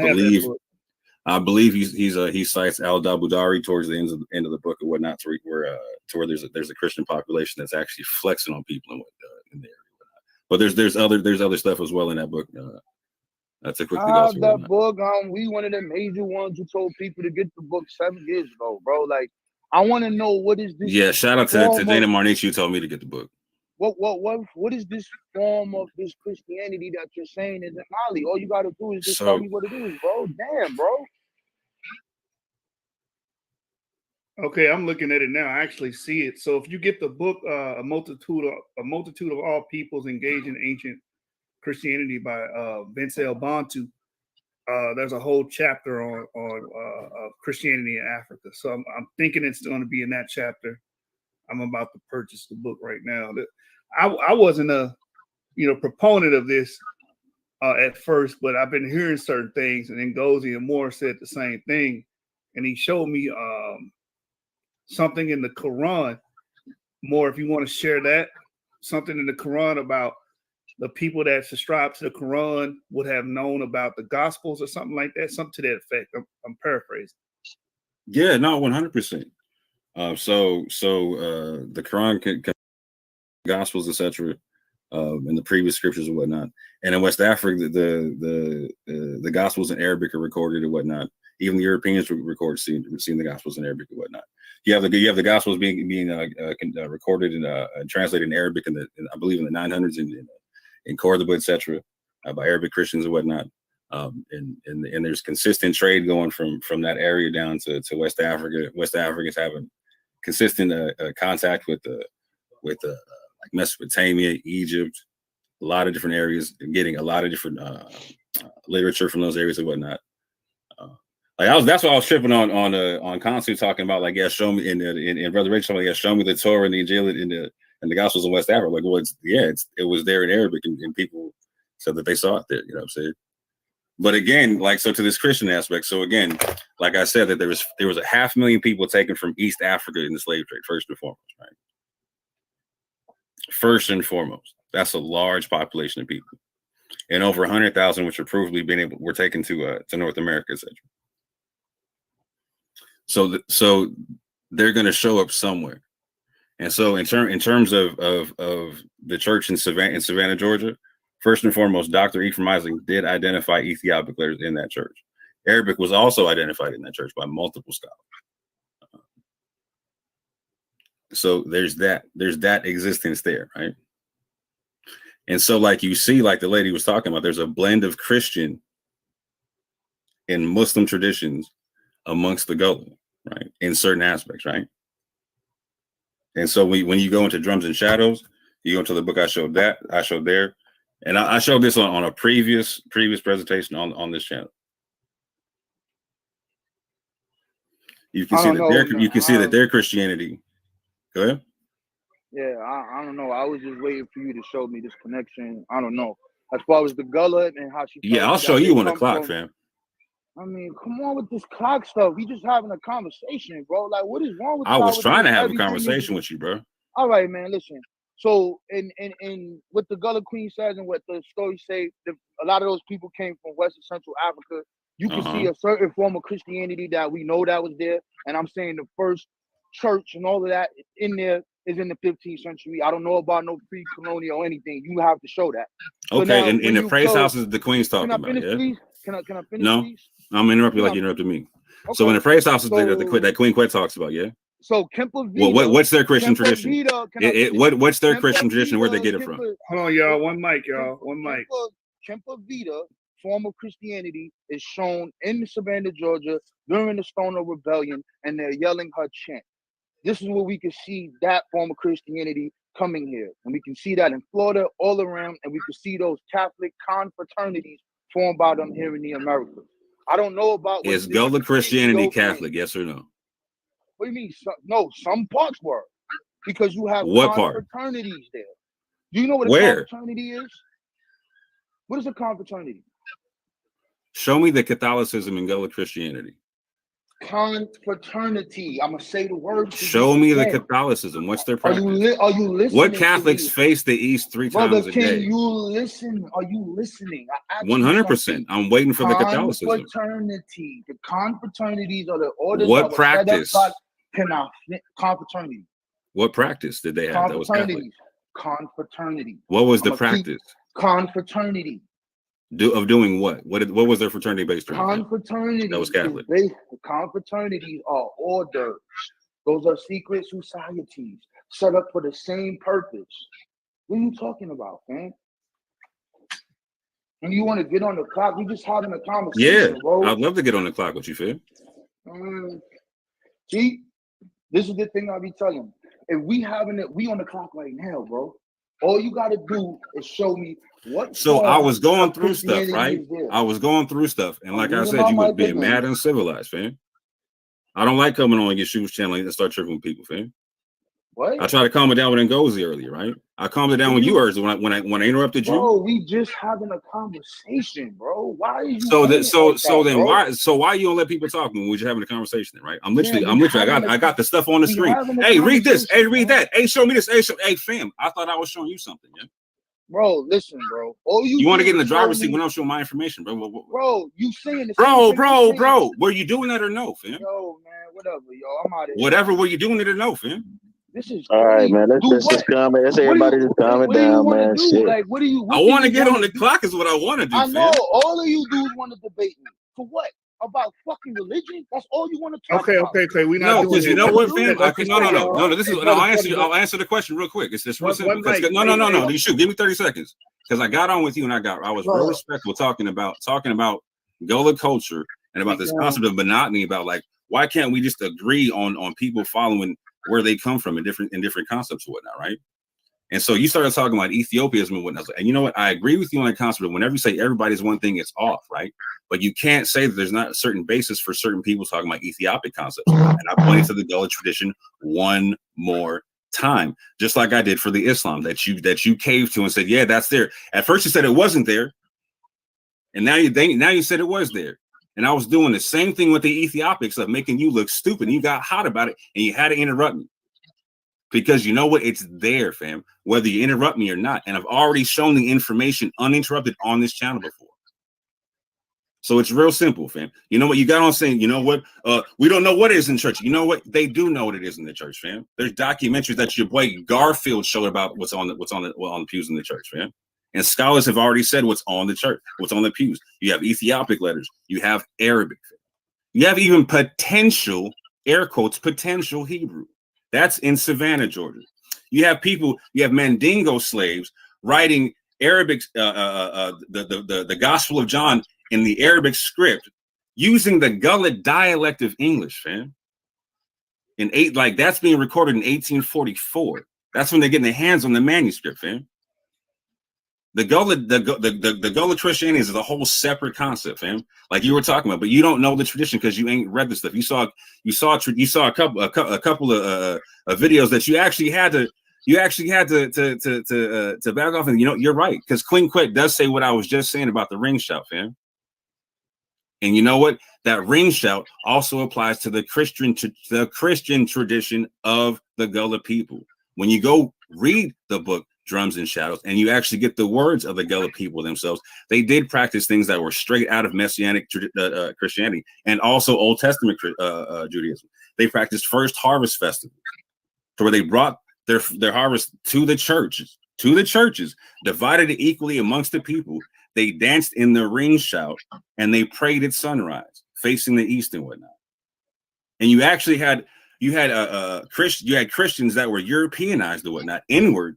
believe he cites al-Dabudari towards the end of the book and whatnot, to where there's a Christian population that's actually flexing on people and in the area. But there's other stuff as well in that book. To quickly go through that book. We one of the major ones who told people to get the book 7 years ago, bro. Like, I want to know what is this. Yeah, shout out to Dana Marnici who told me to get the book. What is this form of this Christianity that you're saying is in Mali? All you got to do is just tell me what it is, bro. Damn, bro. Okay, I'm looking at it now. I actually see it. So if you get the book, a multitude of all peoples engage in ancient Christianity by Vince Bantu, there's a whole chapter on Christianity in Africa. So I'm thinking it's going to be in that chapter. I'm about to purchase the book right now. I wasn't a proponent of this at first, but I've been hearing certain things, and then Ngozi and Moore said the same thing, and he showed me something in the Quran. More, if you want to share that, something in the Quran about the people that subscribe to the Quran would have known about the Gospels or something like that, something to that effect. I'm paraphrasing. Yeah, no, 100%. So the Quran, Gospels, etc., and the previous scriptures and whatnot. And in West Africa, the Gospels in Arabic are recorded and whatnot. Even the Europeans record seeing the Gospels in Arabic and whatnot. You have the Gospels being recorded and translated in Arabic I believe in the 900s in Cordoba, etc., by Arabic Christians and whatnot. And there's consistent trade going from that area down to West Africa. West Africans having consistent contact with like Mesopotamia, Egypt, a lot of different areas, and getting a lot of different literature from those areas and whatnot. That's what I was tripping on Constantly talking about, like, yeah, show me in Brother Rachel, like, yeah, show me the Torah and the Injil and the Gospels in West Africa. Like, well, it was there in Arabic, and people said that they saw it there. You know what I'm saying? But again, like, so to this Christian aspect, so again, like I said, that there was 500,000 people taken from East Africa in the slave trade, first and foremost, right? First and foremost, that's a large population of people, and over 100,000, which are provably were taken to North America, etc. So they're going to show up somewhere, and so in terms of the church in Savannah, Georgia, first and foremost, Dr. Ephraim Isaac did identify Ethiopic letters in that church. Arabic was also identified in that church by multiple scholars. So there's that existence there, right? And so, like, you see, like the lady was talking about, there's a blend of Christian and Muslim traditions amongst the Gullah, right? In certain aspects, right? And so when you go into Drums and Shadows, you go into the book I showed there, and I showed this on a previous presentation on this channel. You can see that their Christianity. Go ahead. Yeah, I don't know. I was just waiting for you to show me this connection. I don't know. As far as the Gullah and how she. Yeah, I'll show you on the clock, fam. I mean, come on with this clock stuff. We just having a conversation, bro. Like, what is wrong with? I was trying to have a conversation with you, bro. All right, man. Listen. So, in what the Gullah Queen says and what the stories say, a lot of those people came from West and Central Africa. You can see a certain form of Christianity that we know that was there. And I'm saying the first church and all of that in there is in the 15th century. I don't know about no pre-colonial or anything. You have to show that. Okay, so and in the praise houses the Queen's talking about, yeah? Please? Can I finish, no, please? I'm interrupting you like you interrupted me. Okay. So in the praise houses that Queen Quet talks about, yeah? So Kempa Vita, what's their Christian tradition? What's their Christian tradition? Where they get it from? Hold on, y'all. One mic, y'all. One mic. Kempa Vita form of Christianity is shown in Savannah, Georgia during the Stoner Rebellion, and they're yelling her chant. This is where we can see that form of Christianity coming here. And we can see that in Florida, all around, and we can see those Catholic confraternities formed by them here in the Americas. I don't know about... Is Gullah Christianity Catholic, yes or no? What do you mean? No, some parts were. Because you have confraternities there. Do you know what a confraternity is? What is a confraternity? Show me the Catholicism in Gullah Christianity. Confraternity. I'm gonna say the word. Show me the Catholicism. What's their practice? Are you listening? What Catholics face the East 3 times a day? Can you listen? Are you listening? 100%. I'm waiting for the Catholicism. Confraternity. The confraternities are the orders. What practice? Confraternity. What practice did they have that was Catholic? Confraternity. What was the practice? Confraternity. Of doing what? What was their fraternity based on? Confraternity. That was Catholic. Confraternities are orders. Those are secret societies set up for the same purpose. What are you talking about, man? And you want to get on the clock? We just having a conversation, bro. I'd love to get on the clock with you, Phil. See, this is the thing I be telling you. If we on the clock right now, bro. All you got to do is show me what. So I was going through stuff, right? I was going through stuff. And like I said, you were being mad and civilized, fam. I don't like coming on your shoes channel and start tripping with people, fam. What? I tried to calm it down with Ngozi earlier, right? I calmed it down with you earlier when I interrupted you. Bro, we just having a conversation, bro. Why are you why you don't let people talk when we're just having a conversation, right? I'm literally I got the stuff on the screen. Hey, read this. Hey, read that. Hey, show me this. Hey, fam. I thought I was showing you something, yeah. Bro, listen, bro. All You want to get in the do is driver's show seat me- when I'm showing my information, bro. Bro, you saying the Bro, same thing I'm saying. bro. Were you doing that or no, fam? Yo, man, whatever, yo. I'm out of here. Whatever, were you doing it or no, fam? This is All right, crazy. man. Do Let's what? just calm it. Let's What do everybody you- just calm it what do you down, wanna man. do? Shit. Like, what do you? What I do want to you get wanna on the do? clock is what I want to do, I fam. know all of you dudes want to debate me. For what? About fucking religion? That's all you want to talk Okay, about. okay. We're not No, doing because you it. know what, fam? Okay, No. This is Hey, I'll brother, answer the question real quick. It's just real One simple. mic. No. You shoot. Give me 30 seconds. Because I got on with you and I was real respectful talking about Gullah culture and about this concept of monotony, about like why can't we just agree on people following where they come from in different concepts or whatnot, right? And so you started talking about Ethiopianism and whatnot. And you know what? I agree with you on the concept of whenever you say everybody's one thing, it's off, right? But you can't say that there's not a certain basis for certain people talking about Ethiopic concepts. And I pointed to the Gullah tradition one more time, just like I did for the Islam that you caved to and said, yeah, that's there. At first you said it wasn't there, and now you said it was there. And I was doing the same thing with the Ethiopics of making you look stupid. And you got hot about it, and you had to interrupt me. Because you know what? It's there, fam, whether you interrupt me or not. And I've already shown the information uninterrupted on this channel before. So it's real simple, fam. You know what? You got on saying, you know what? We don't know what it is in church. You know what? They do know what it is in the church, fam. There's documentaries that your boy Garfield showed about what's on the pews in the church, fam. And scholars have already said what's on the church, what's on the pews. You have Ethiopic letters. You have Arabic. Fam. You have even potential, air quotes, potential Hebrew. That's in Savannah, Georgia. You have Mandingo slaves writing Arabic, the Gospel of John in the Arabic script using the Gullah dialect of English, fam. That's being recorded in 1844. That's when they're getting their hands on the manuscript, fam. The Gullah Christianity is a whole separate concept, fam. Like you were talking about, but you don't know the tradition because you ain't read the stuff. You saw a couple of videos that you actually had to back off. And you know you're right, because Queen Quet does say what I was just saying about the ring shout, fam. And you know what? That ring shout also applies to the Christian tradition of the Gullah people. When you go read the book Drums and Shadows, and you actually get the words of the Gullah people themselves, they did practice things that were straight out of Messianic Christianity and also Old Testament Judaism. They practiced first harvest festivals, to where they brought their harvest to the churches, divided it equally amongst the people. They danced in the ring shout and they prayed at sunrise, facing the east and whatnot. And you actually had Christians that were Europeanized or whatnot, inland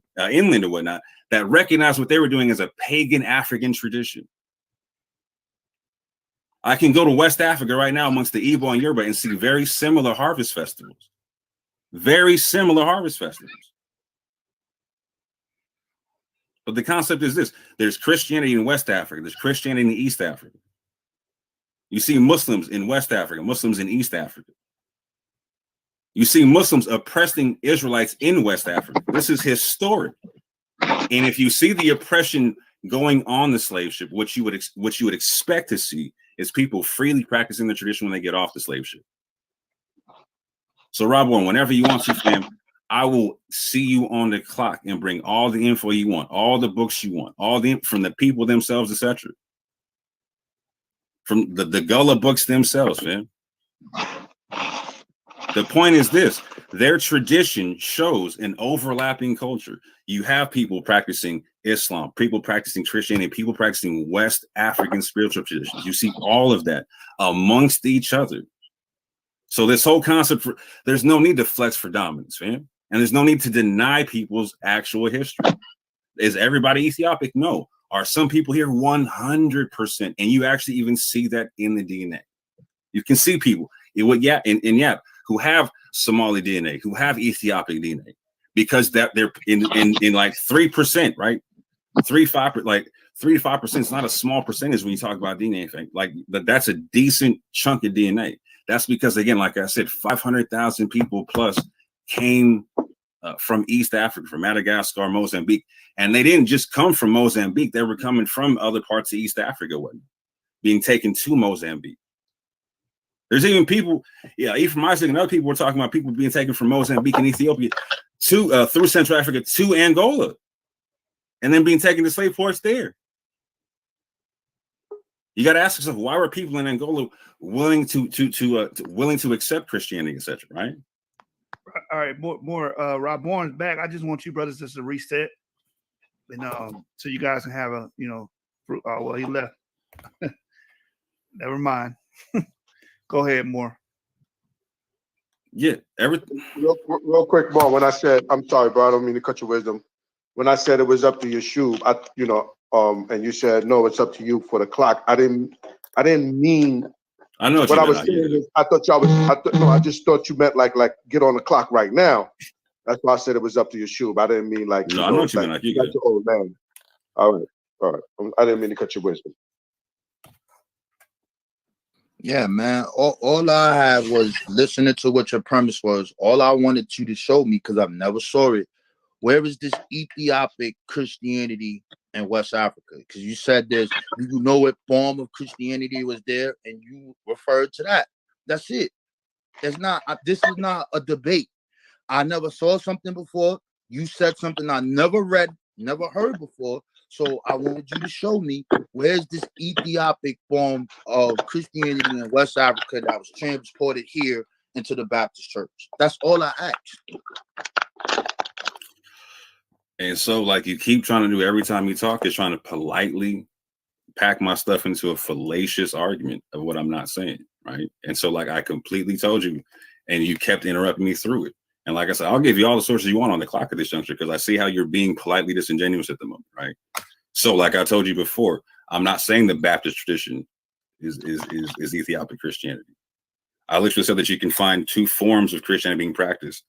or whatnot, that recognized what they were doing as a pagan African tradition. I can go to West Africa right now amongst the Igbo and Yoruba and see very similar harvest festivals. But the concept is this: there's Christianity in West Africa, there's Christianity in East Africa. You see Muslims in West Africa, Muslims in East Africa. You see Muslims oppressing Israelites in West Africa. This is historic. And if you see the oppression going on the slave ship, what you would expect to see is people freely practicing the tradition when they get off the slave ship. So Rob Warren, whenever you want to, fam, I will see you on the clock and bring all the info you want, all the books you want, from the people themselves, etc. From the Gullah books themselves, fam. The point is this: their tradition shows an overlapping culture. You have people practicing Islam, people practicing Christianity, people practicing West African spiritual traditions. You see all of that amongst each other. So this whole concept, there's no need to flex for dominance, fam. And there's no need to deny people's actual history. Is everybody Ethiopic? No. Are some people here 100%? And you actually even see that in the DNA. You can see people in Yap who have Somali DNA, who have Ethiopic DNA, because that they're in like 3%, right? 3 to 5% is not a small percentage when you talk about DNA thing. Like that's a decent chunk of DNA. That's because, again, like I said, 500,000 people plus came from East Africa, from Madagascar, Mozambique. And they didn't just come from Mozambique. They were coming from other parts of East Africa, being taken to Mozambique. There's even people, Ephraim Isaac and other people were talking about people being taken from Mozambique and Ethiopia through Central Africa to Angola. and then being taken to slave ports there. You got to ask yourself, why were people in Angola willing to accept Christianity, etc. Right? All right, more. Rob Bourne's back. I just want you brothers just to reset, and so you guys can have a well, he left. Never mind. Go ahead, Moore. Yeah, everything. Real quick, Mo. When I said, I'm sorry, bro, I don't mean to cut your wisdom. When I said it was up to Yeshua, and you said no, it's up to you for the clock. I didn't mean. I know what I was saying is, I thought y'all was. I just thought you meant like get on the clock right now. That's why I said it was up to Yeshua. I didn't mean like. No, I know what you meant. Like you got your old man. All right. I didn't mean to cut your wisdom. Yeah, man. All I had was listening to what your premise was. All I wanted you to show me, because I've never saw it. Where is this Ethiopic Christianity in West Africa? Because you said do you know what form of Christianity was there, and you referred to that. That's it. It's not. This is not a debate. I never saw something before. You said something I never read, never heard before. So I wanted you to show me where's this Ethiopic form of Christianity in West Africa that was transported here into the Baptist church. That's all I asked. And so, like, you keep trying to do every time you talk, is trying to politely pack my stuff into a fallacious argument of what I'm not saying, right? And so, like, I completely told you, and you kept interrupting me through it. And like I said, I'll give you all the sources you want on the clock at this juncture, because I see how you're being politely disingenuous at the moment, right? So, like I told you before, I'm not saying the Baptist tradition is Ethiopic Christianity. I literally said that you can find two forms of Christianity being practiced,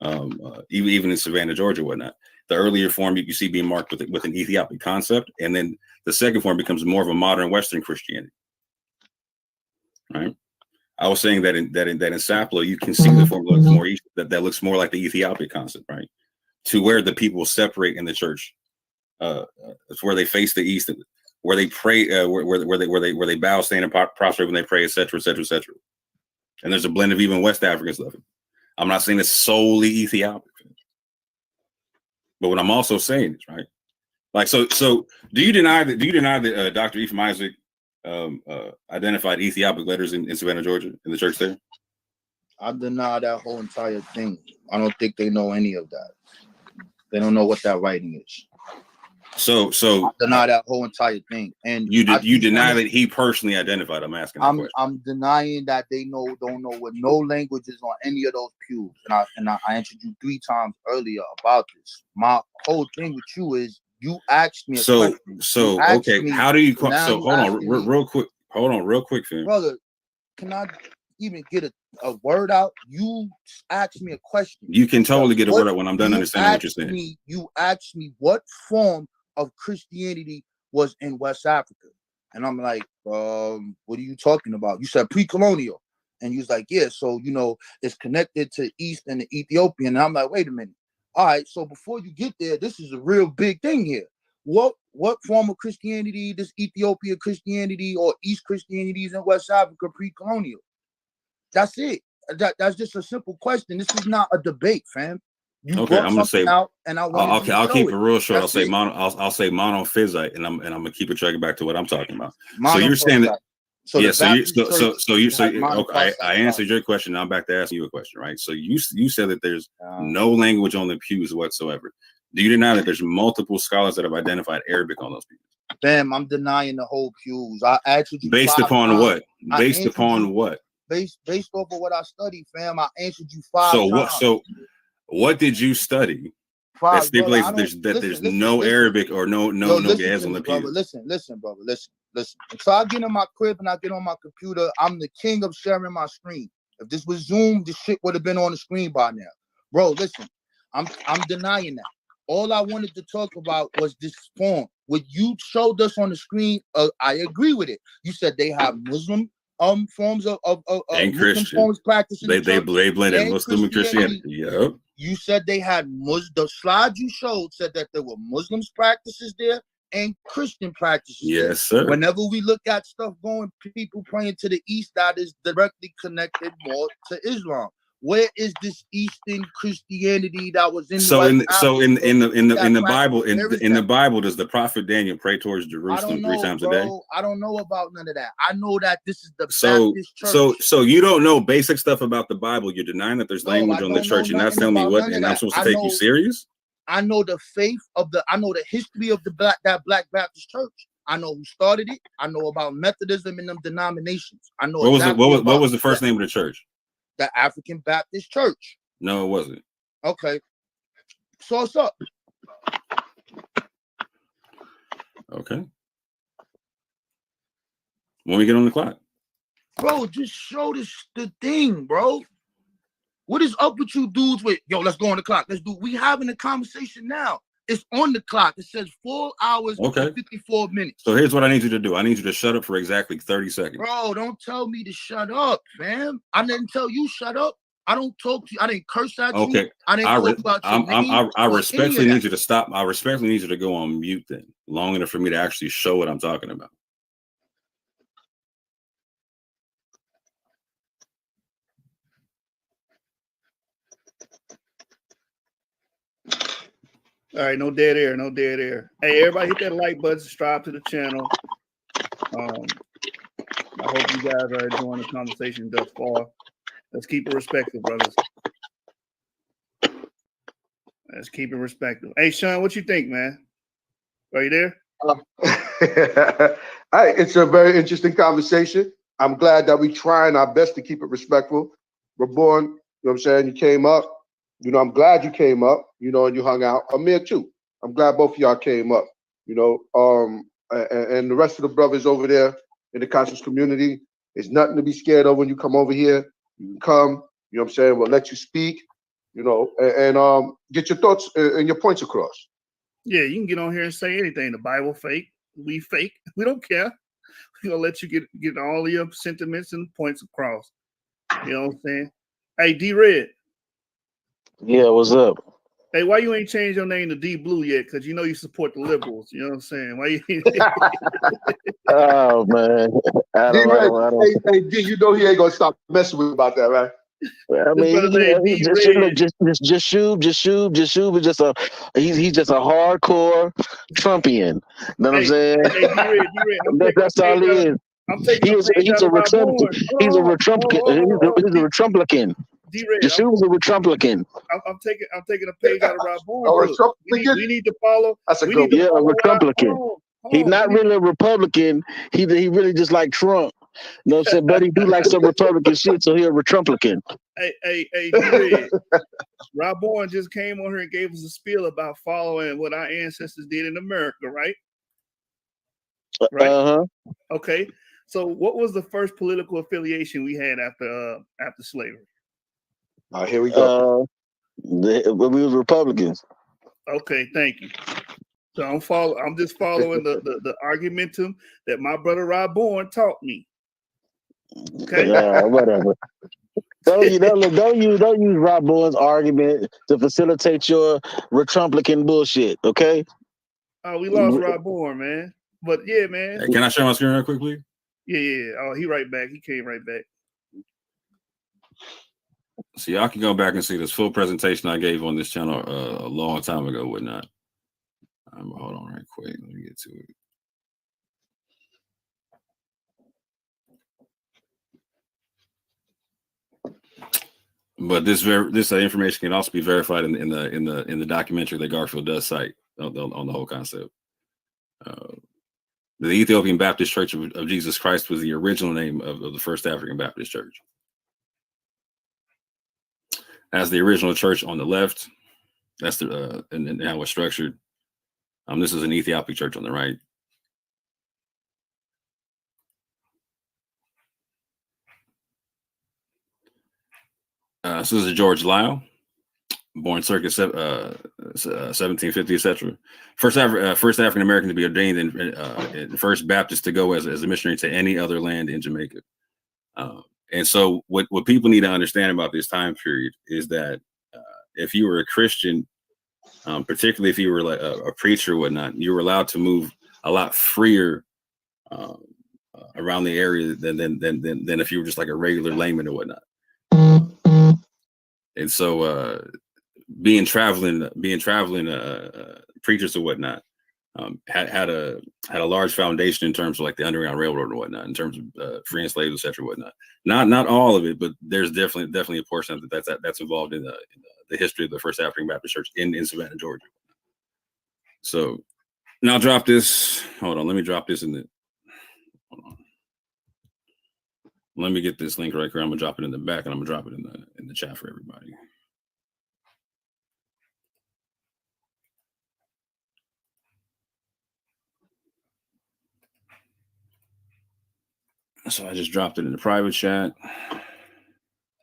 even in Savannah, Georgia, and whatnot. The earlier form you see being marked with an Ethiopic concept, and then the second form becomes more of a modern Western Christianity. Right? I was saying that in Sapelo, you can see the form looks more that looks more like the Ethiopic concept, right? To where the people separate in the church, it's where they face the east, where they pray, where they bow, stand, and prostrate when they pray, etc., etc., etc. And there's a blend of even West African stuff. I'm not saying it's solely Ethiopic. But what I'm also saying is, right, like, so do you deny that Dr. Ephraim Isaac identified Ethiopic letters in Savannah, Georgia, in the church there? I deny that whole entire thing. I don't think they know any of that. They don't know what that writing is. So I deny that whole entire thing. And you deny that he personally identified. I'm asking. I'm denying that they don't know what no languages on any of those pews. And I answered you 3 times earlier about this. My whole thing with you is you asked me a question. So okay, how do you so hold on real quick, fam. Brother, can I even get a word out? You asked me a question. You can totally get a word out when I'm done understanding what you're saying. You asked me what form of Christianity was in West Africa, and I'm like, what are you talking about? You said pre-colonial, and you was like, yeah, so it's connected to East and the Ethiopian. And I'm like, wait a minute, all right, so before you get there, this is a real big thing here. What form of Christianity, this Ethiopian Christianity or East Christianity is in West Africa pre-colonial? That's it. That's just a simple question. This is not a debate, fam. Okay, I'm gonna say out, and I'll keep it real short. I'll say monophysite, and I'm gonna keep it tracking back to what I'm talking about. So you're saying that, okay, I answered your question. Now I'm back to asking you a question, right? So you said that there's no language on the pews whatsoever. Do you deny that there's multiple scholars that have identified Arabic on those pews? Bam, I'm denying the whole pews. I asked you based upon what? Based upon what? Based off of what I studied, fam. I answered you 5 times. What did you study that stipulates that there's no Arabic or no gas on the pew? Listen, brother. So I get in my crib and I get on my computer. I'm the king of sharing my screen. If this was Zoom, this shit would have been on the screen by now. Bro, listen, I'm denying that. All I wanted to talk about was this form. What you showed us on the screen, I agree with it. You said they have Muslim forms of and Muslim forms practicing. They blended Muslim and Christianity. Yep. You said they had the slide you showed said that there were Muslims practices there and Christian practices. Yes, sir. Whenever we look at stuff going, people praying to the east, that is directly connected more to Islam. Where is this Eastern Christianity that was in So West in Africa the Bible Where is in the that? Bible, does the prophet Daniel pray towards I Jerusalem don't 3 know, times a day? bro. I don't know about none of that. I know that this is the So Baptist church. so you don't know basic stuff about the Bible. You're denying that there's No, language I on the don't know church. You're not nothing telling me about what, none of and I'm that. supposed to take you serious? I know the faith of the. I know the history of the Black Baptist church. I know who started it. I know about Methodism and them denominations. I know What was exactly what was the first name of the church? The African Baptist Church. No, it wasn't. Okay. So what's up? Okay. When we get on the clock, Bro, just show this the thing, bro. What is up with you dudes with, yo, let's go on the clock. Let's do, we having a conversation now. It's on the clock. It says 4 hours and 54 minutes. So here's what I need you to do. I need you to shut up for exactly 30 seconds. Bro, don't tell me to shut up, fam. I didn't tell you shut up. I don't talk to you. I didn't curse at you. Okay. I didn't talk about your name. I respectfully need you to stop. I respectfully need you to go on mute then, long enough for me to actually show what I'm talking about. All right, no dead air, no dead air. Hey, everybody hit that like button, subscribe to the channel. I hope you guys are enjoying the conversation thus far. Let's keep it respectful, brothers. Let's keep it respectful. Hey, Sean, what you think, man? Are you there? It's a very interesting conversation. I'm glad that we're trying our best to keep it respectful. We're born, you know what I'm saying? You came up. You know, I'm glad you came up, you know, and you hung out. Amir, too. I'm glad both of y'all came up, you know. And the rest of the brothers over there in the conscious community, there's nothing to be scared of when you come over here. You can come, you know what I'm saying? We'll let you speak, you know, and get your thoughts and your points across. Yeah, you can get on here and say anything. The Bible fake. We fake. We don't care. We're going to let you get all your sentiments and points across. You know what I'm saying? Hey, D-Red. Yeah, what's up? Hey, why you ain't changed your name to D Blue yet? Because you know you support the liberals. You know what I'm saying? Why you? Oh man, I don't. Hey, D, you know he ain't gonna stop messing with you about that, right? I mean, just Shub is just a he's just a hardcore Trumpian. You know what I'm saying? Hey, D-Red, that's all he is. He's a Republican. He's a Republican. Yeshua's a Republican. I'm taking a page out of Rob Bourne's book. We need to follow. That's a good a Republican. He's not really a Republican. He really just like Trump. You know what I'm saying? But he do like some Republican shit, so he's a Republican. Hey, D-Red. Rob Bourne just came on here and gave us a spiel about following what our ancestors did in America, right? Right. Okay. So, what was the first political affiliation we had after slavery? Here we go. We was Republicans. Okay, thank you. So I'm just following the argumentum that my brother Rob Bourne taught me. Okay. Whatever. Don't use Rob Bourne's argument to facilitate your Republican bullshit. Okay. Oh, we lost Rob Bourne, man. But yeah, man. Hey, can I share my screen real quick, please? Yeah. Oh, he right back. He came right back. So y'all can go back and see this full presentation I gave on this channel a long time ago, whatnot. Hold on right quick. Let me get to it. But this information can also be verified in the documentary that Garfield does cite on the whole concept. The Ethiopian Baptist Church of Jesus Christ was the original name of the first African Baptist church. As the original church on the left, that's the and how it's structured. This is an Ethiopic church on the right. This is a George Lyle, born circa 1750, etc. First African American to be ordained and first Baptist to go as a missionary to any other land in Jamaica. And so what people need to understand about this time period is that if you were a Christian, particularly if you were like a preacher or whatnot, you were allowed to move a lot freer around the area than if you were just like a regular layman or whatnot. And so being traveling preachers or whatnot had a large foundation in terms of like the Underground Railroad and whatnot, in terms of freeing slaves, etc. Whatnot. Not all of it, but there's definitely a portion of it that's involved in the history of the First African Baptist Church in Savannah, Georgia. So now drop this. Hold on, let me drop this in the. Hold on. Let me get this link right here. I'm gonna drop it in the back, and I'm gonna drop it in the chat for everybody. So I just dropped it in the private chat.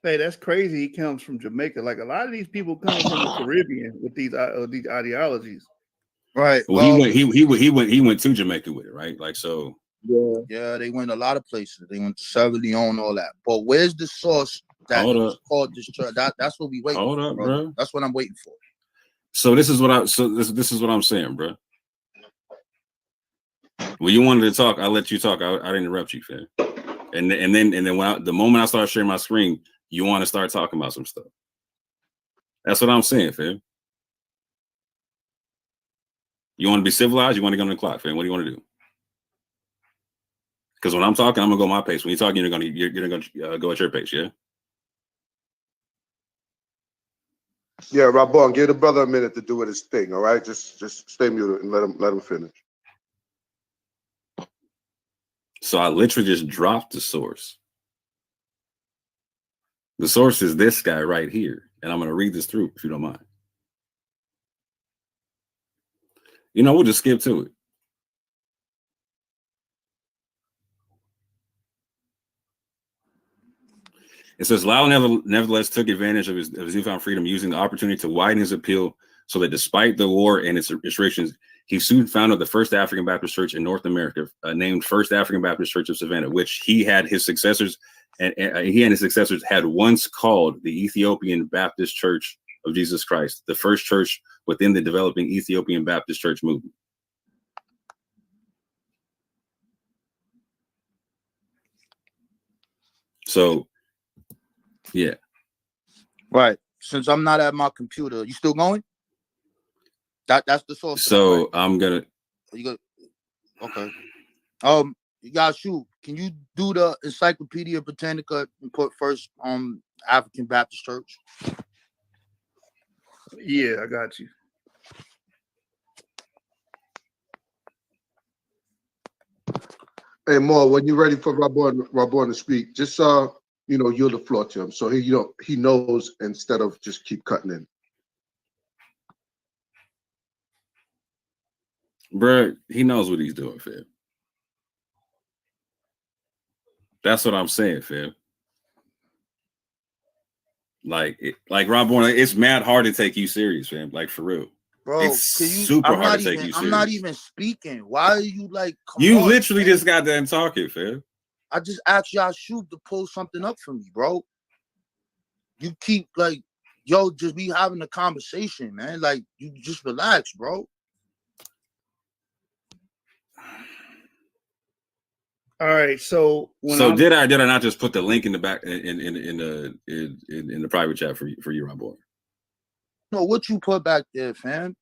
Hey, that's crazy. He comes from Jamaica. Like a lot of these people come from the Caribbean with these ideologies. Right. Well, he went to Jamaica with it, right? Like so. Yeah, they went a lot of places. They went to Sierra Leone, all that. But where's the source that is called this church? That's what we wait for. Hold up, bro. That's what I'm waiting for. So this is what I'm saying, bro. When you wanted to talk, I let you talk. I didn't interrupt you, fam. And then when the moment I started sharing my screen, you want to start talking about some stuff. That's what I'm saying, fam. You want to be civilized? You want to go on the clock, fam? What do you want to do? Because when I'm talking, I'm gonna go my pace. When you're talking, you're gonna go at your pace, yeah. Yeah, Rabon, give the brother a minute to do his thing. All right, just stay muted and let him finish. So I literally just dropped the source. The source is this guy right here, and I'm gonna read this through if you don't mind. You know, we'll just skip to it. It says Lau nevertheless took advantage of his newfound freedom, using the opportunity to widen his appeal so that despite the war and its restrictions, he soon founded the first African Baptist church in North America, named First African Baptist Church of Savannah, which he and his successors had once called the Ethiopian Baptist Church of Jesus Christ, the first church within the developing Ethiopian Baptist Church movement. So, yeah. Right. Since I'm not at my computer, you still going? That's the source. So right? I'm gonna. You go. Okay. You guys shoot. Can you do the Encyclopedia Britannica and put first African Baptist Church? Yeah, I got you. Hey, Mo, when you're ready for Rabon to speak, just yield the floor to him so he knows instead of just keep cutting in. Bruh, he knows what he's doing, fam. That's what I'm saying, fam. Like Rob Bourne, it's mad hard to take you serious, fam. Like for real. Bro, it's super hard to take you serious. I'm not even speaking. Why are you like? You literally just got done talking, fam. I just asked y'all Shoop to pull something up for me, bro. You keep like, yo, just be having a conversation, man. Like, you just relax, bro. All right, so did I not just put the link in the back in the private chat for you, Rob Boy? No, what you put back there, fam?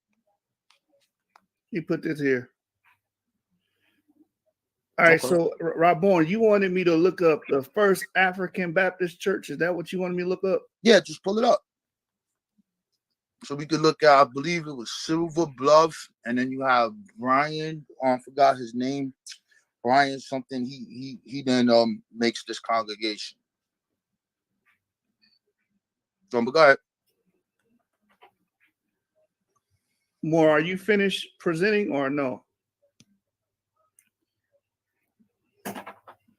You put this here. All right, so Rob Bourne, you wanted me to look up the First African Baptist Church. Is that what you wanted me to look up? Yeah, just pull it up. So we could look at, I believe it was Silver Bluff, and then you have Brian. I forgot his name. Brian something. He then makes this congregation. So go ahead. Moore, are you finished presenting or no?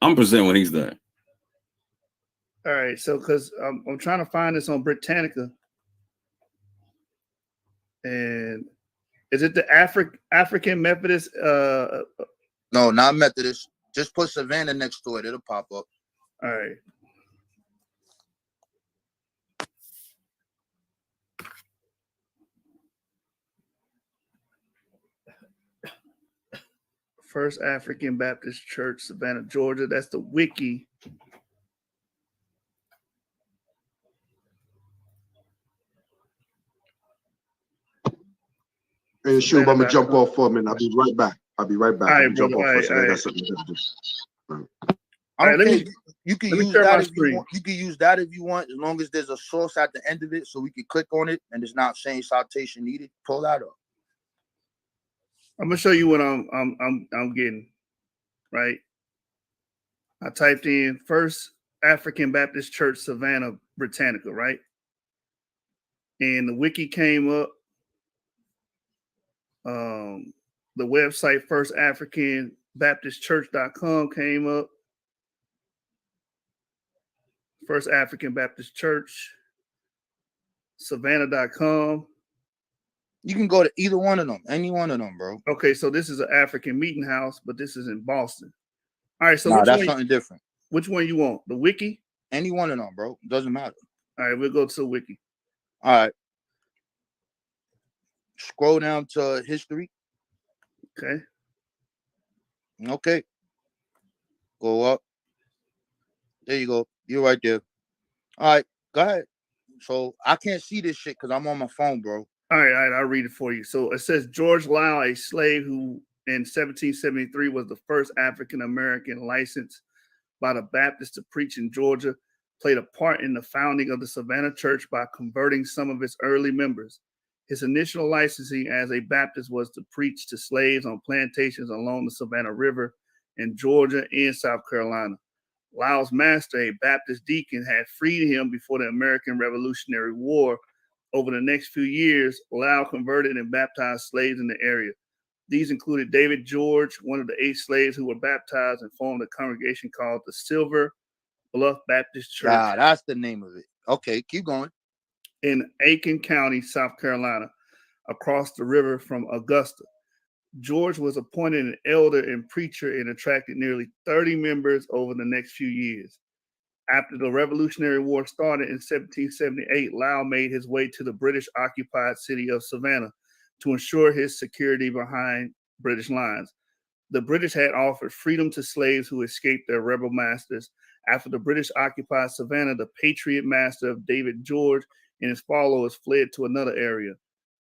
I'm presenting when he's done. All right, so because I'm trying to find this on Britannica, and is it the African Methodist? No, not Methodist. Just put Savannah next to it; it'll pop up. All right. First African Baptist Church, Savannah, Georgia. That's the wiki. Hey, Shub, I'm gonna jump off for a minute. I'll be right back. I'll be right back. All right, I'm gonna jump brother. off for a All second. I right. got something to do. I don't let care. me- You can let me use share that my if you screen. want. You can use that if you want, as long as there's a source at the end of it, so we can click on it and it's not saying citation needed. Pull that up. I'm gonna show you what I'm getting. Right. I typed in First African Baptist Church, Savannah, Britannica, right? And the wiki came up. The website First African Baptist Church.com came up. First African Baptist Church, Savannah.com. You can go to either one of them, any one of them, bro. Okay, so this is an African meeting house, but this is in Boston. All right, so Nah, that's something different. Which one you want? The wiki? Any one of them, bro. Doesn't matter. All right, we'll go to the wiki. All right. Scroll down to history. Okay. Okay. Go up. There you go. You're right there. All right. Go ahead. So I can't see this shit because I'm on my phone, bro. All right, I'll read it for you. So it says George Lau, a slave who in 1773 was the first African-American licensed by the Baptists to preach in Georgia, played a part in the founding of the Savannah Church by converting some of its early members. His initial licensing as a Baptist was to preach to slaves on plantations along the Savannah River in Georgia and South Carolina. Lau's master, a Baptist deacon, had freed him before the American Revolutionary War. Over the next few years, Lau converted and baptized slaves in the area. These included David George, one of the 8 slaves who were baptized and formed a congregation called the Silver Bluff Baptist Church. Ah, that's the name of it. Okay, keep going. In Aiken County, South Carolina, across the river from Augusta. George was appointed an elder and preacher and attracted nearly 30 members over the next few years. After the Revolutionary War started in 1778, Lau made his way to the British-occupied city of Savannah to ensure his security behind British lines. The British had offered freedom to slaves who escaped their rebel masters. After the British occupied Savannah, the Patriot master of David George and his followers fled to another area.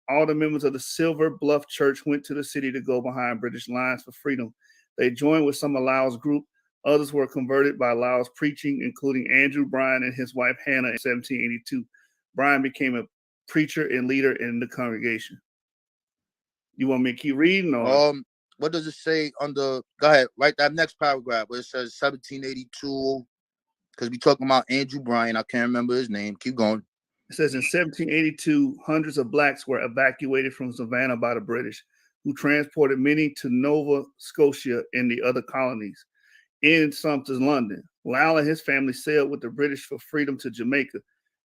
All the members of the Silver Bluff Church went to the city to go behind British lines for freedom. They joined with some of Lau's group. Others were converted by Lau's preaching, including Andrew Bryan and his wife Hannah in 1782. Bryan became a preacher and leader in the congregation. You want me to keep reading? Or? What does it say under? Go ahead, write that next paragraph where it says 1782. Because we talking about Andrew Bryan. I can't remember his name. Keep going. It says in 1782, hundreds of blacks were evacuated from Savannah by the British, who transported many to Nova Scotia and the other colonies. In some to London. Lau and his family sailed with the British for freedom to Jamaica.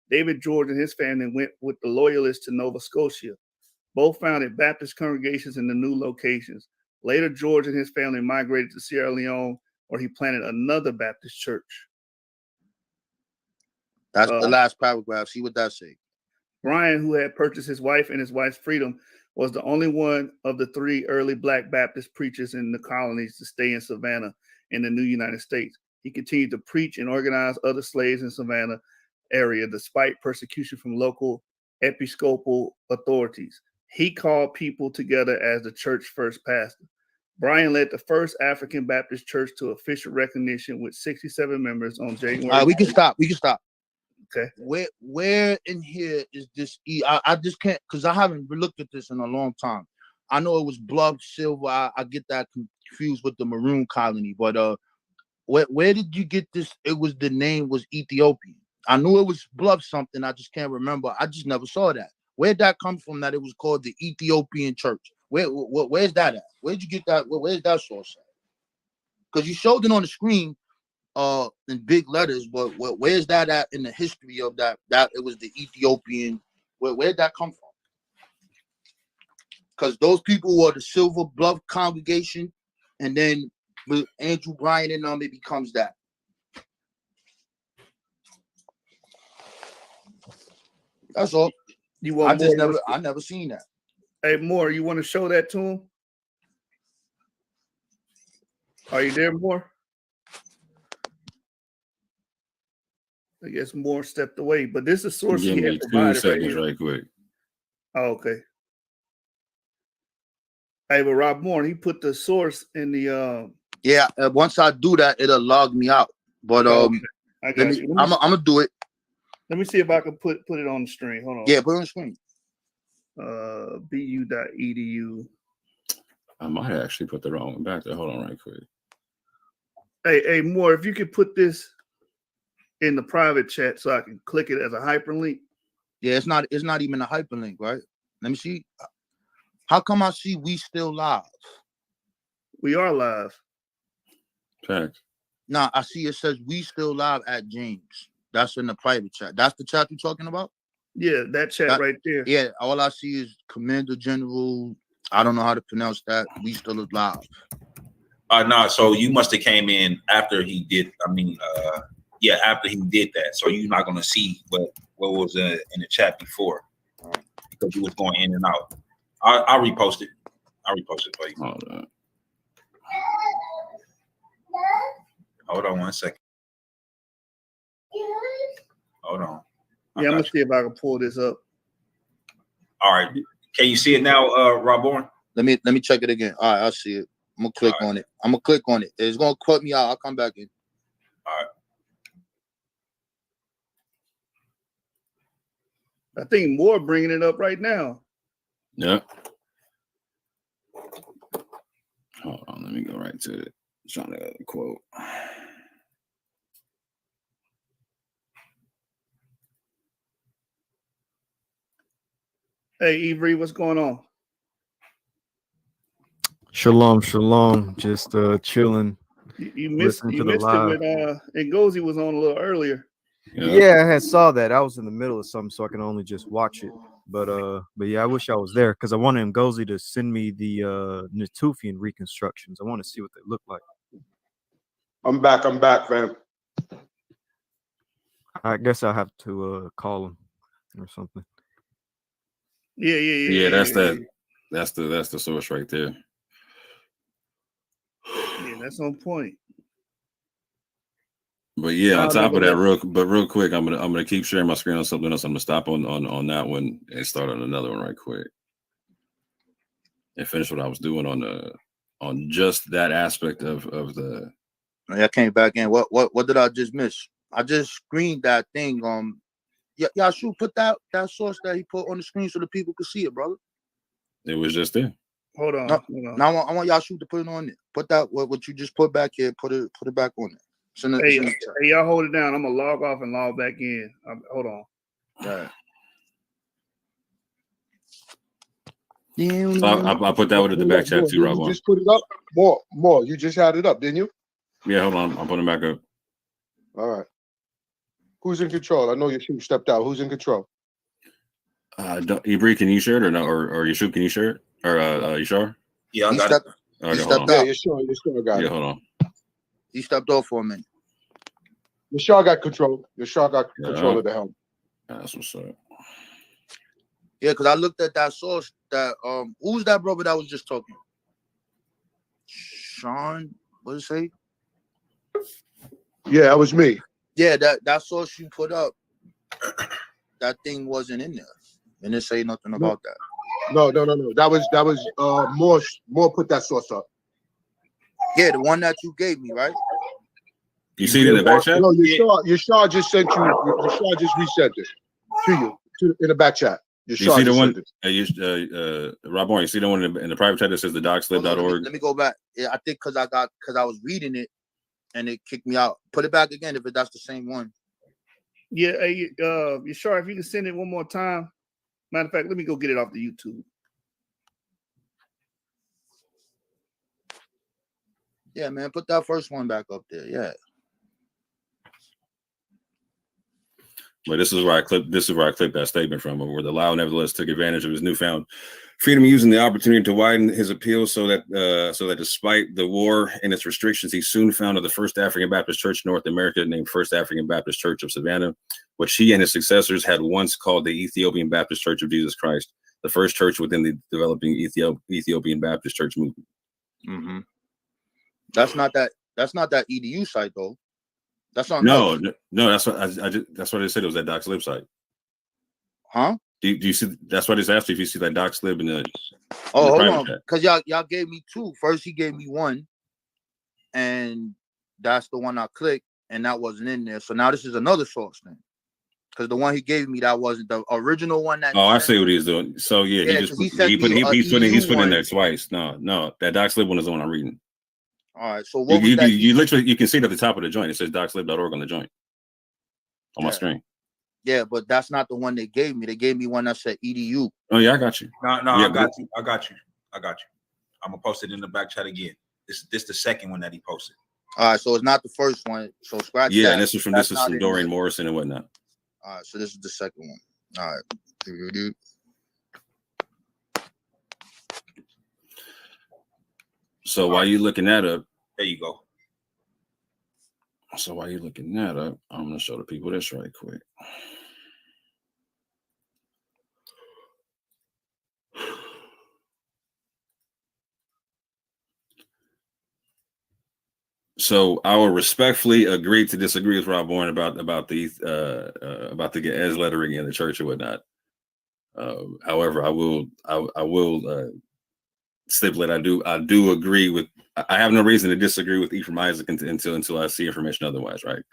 David George and his family went with the Loyalists to Nova Scotia. Both founded Baptist congregations in the new locations. Later, George and his family migrated to Sierra Leone, where he planted another Baptist church. That's the last paragraph. See what that says. Bryan, who had purchased his wife and his wife's freedom, was the only one of the 3 early Black Baptist preachers in the colonies to stay in Savannah in the new United States. He continued to preach and organize other slaves in Savannah area despite persecution from local episcopal authorities. He called people together as the church's first pastor. Bryan led the first African Baptist church to official recognition with 67 members on January. All right, we can stop. Okay. Where in here is this? I just can't, because I haven't looked at this in a long time. I know it was Bluff Silver. I get that confused with the Maroon Colony, but where did you get this? The name was Ethiopian. I knew it was Bluff something. I just can't remember. I just never saw that. Where'd that come from? That it was called the Ethiopian Church. Where's that at? Where'd you get that? Where's that source at? Because you showed it on the screen in big letters, but where's that at in the history of that it was the Ethiopian? Where'd that come from? Because those people were the Silver Bluff congregation, and then with Andrew Bryan and them, it becomes that. That's all. I never seen that. Hey, Moore, you want to show that to him? Are you there, Moore? I guess Moore stepped away, but this is a source he Give had me 2 provided seconds right right quick. Oh, okay. Hey, but Rob Moore, he put the source in the Yeah, once I do that, it'll log me out. But okay. I got you. I'm gonna do it. Let me see if I can put it on the screen. Hold on. Yeah, put it on the screen. bu.edu. I might actually put the wrong one back there. Hold on right quick. Hey, Moore, if you could put this in the private chat so I can click it as a hyperlink. Yeah, it's not even a hyperlink, right? Let me see. How come I see we still live? We are live. Fact. Nah, I see it says we still live at James. That's in the private chat. That's the chat you're talking about? Yeah, that chat right there. Yeah, all I see is Commander General. I don't know how to pronounce that. We still live. No, so you must have came in after he did. After he did that. So you're not gonna see what was in the chat before because you was going in and out. I'll repost it. I'll repost it for you. Hold on 1 second. Hold on. Yeah, I'm gonna see if I can pull this up. All right. Can you see it now, Rob Bourne? Let me check it again. All right, I'll see it. I'm gonna click on it. I'm gonna click on it. It's gonna cut me out. I'll come back in. All right. I think Moore bringing it up right now. Yeah. Hold on, let me go right to it. Trying to quote. Hey, Avery, what's going on? Shalom, shalom. Just chilling. You missed it when Ngozi was on a little earlier. Yeah, I had saw that. I was in the middle of something, so I can only just watch it. But yeah, I wish I was there because I wanted Ngozi to send me the Natufian reconstructions. I want to see what they look like. I'm back, fam. I guess I'll have to call him or something. Yeah. That's the source right there. Yeah, that's on point. But yeah, on top of that, real quick, I'm gonna keep sharing my screen on something else. I'm gonna stop on that one and start on another one right quick, and finish what I was doing on just that aspect of the. I came back in. What did I just miss? I just screened that thing. Y'all should put that source that he put on the screen so the people could see it, brother. It was just there. Hold on. Now I want y'all shoot to put it on it. Put that what you just put back here. Put it back on it. Hey, y'all hold it down. I'm gonna log off and log back in. Hold on. Right. So I put that one in the back chat too, Rob. You just put it up. More. You just had it up, didn't you? Yeah, hold on. I'm putting it back up. All right. Who's in control? I know your shoe stepped out. Who's in control? Ibri, can you share it or no? Or Yeshua, can you share it? Or you sure? Yeah, I got it. Okay, stepped out. Yeah, Yeshua got it. Yeah, hold on. He stepped off for a minute. Yeshua got control. Yeshua got control of the helm. That's what's up. Yeah, because I looked at that source. That who's that brother that was just talking? Sean, what did it say? Yeah, that was me. Yeah, that source you put up, that thing wasn't in there. And it say nothing about that. No. That was more put that source up. Yeah, the one that you gave me, right? You see it in the back chat? No, Yeshua just sent you. Yeshua just resent it to you in the back chat. You see the one, Rob Bourne, you see the one in the private chat that says the docslib.org? Let me go back. Yeah, I think because I was reading it and it kicked me out. Put it back again if that's the same one. Yeah, you sure if you can send it one more time? Matter of fact, let me go get it off the YouTube. Yeah, man, put that first one back up there. Yeah. But this is where I clipped that statement from, where the Lao nevertheless took advantage of his newfound freedom, using the opportunity to widen his appeal so that despite the war and its restrictions, he soon founded the first African Baptist church in North America, named First African Baptist Church of Savannah, which he and his successors had once called the Ethiopian Baptist Church of Jesus Christ, the first church within the developing Ethiopian Baptist Church movement. Mm-hmm. That's not that EDU site though. That's on. No. That's what that's what I said. It was that docslib site. Huh? Do you see? That's what I just asked you. If you see that docslib in the Oh, hold private on, chat. because y'all gave me two. First, he gave me one, and that's the one I clicked, and that wasn't in there. So now this is another source thing, because the one he gave me, that wasn't the original one that. Oh, I see what he's doing. So yeah, Yeah, he just 'cause he sent me a he's EU put in there one. twice. No, that docslib one is the one I'm reading. All right, so what was that? You literally you can see it at the top of the joint. It says docslib.org on the joint on my screen. Yeah, but that's not the one they gave me. They gave me one that said EDU. Oh yeah, I got you. No, Yeah, I got you. I'm gonna post it in the back chat again. This the second one that he posted. All right, so it's not the first one. So scratch that. Yeah, and this is from That's not in Dorian there. Morrison and whatnot. All right, so this is the second one. All right. So while you looking that up, there you go. So while you're looking that up, I'm gonna show the people this right quick. So I will respectfully agree to disagree with Rob Bourne about the Ge'ez lettering in the church or whatnot. However, I will stipulate I do agree with. I have no reason to disagree with Ephraim Isaac until I see information otherwise, right?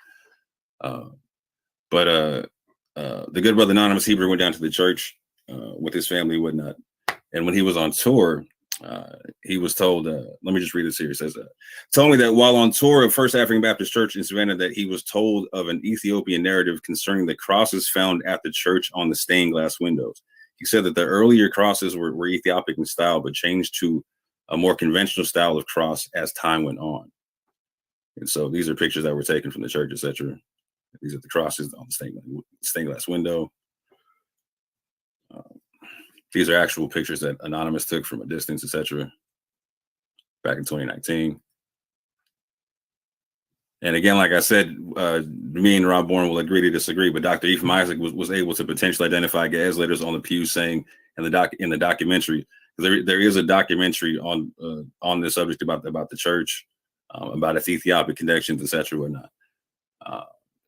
But the good brother Anonymous Hebrew went down to the church with his family and whatnot, and when he was on tour, he was told, let me just read this here. It says, told me that while on tour of First African Baptist Church in Savannah, that he was told of an Ethiopian narrative concerning the crosses found at the church on the stained glass windows. He said that the earlier crosses were Ethiopic in style, but changed to a more conventional style of cross as time went on. And so these are pictures that were taken from the church, etc. These are the crosses on the stained glass window. These are actual pictures that Anonymous took from a distance, etc. back in 2019. And again, like I said, me and Rob Bourne will agree to disagree, but Dr. Ephraim Isaac was able to potentially identify Ge'ez letters on the pews saying in the documentary. There is a documentary on this subject about the church, about its Ethiopic connections, etc. whatnot.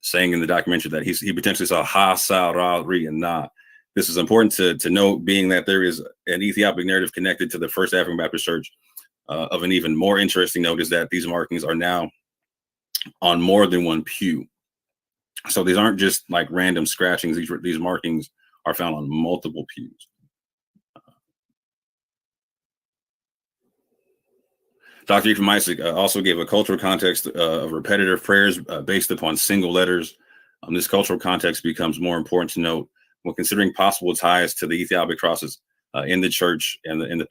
Saying in the documentary that he potentially saw Ha, Sa, Ra, Ri, and Na. This is important to note, being that there is an Ethiopic narrative connected to the First African Baptist Church. Of an even more interesting note is that these markings are now on more than one pew. So these aren't just like random scratchings. These markings are found on multiple pews. Dr. Ephraim Isaac also gave a cultural context of repetitive prayers based upon single letters. This cultural context becomes more important to note when considering possible ties to the Ethiopic crosses in the church and the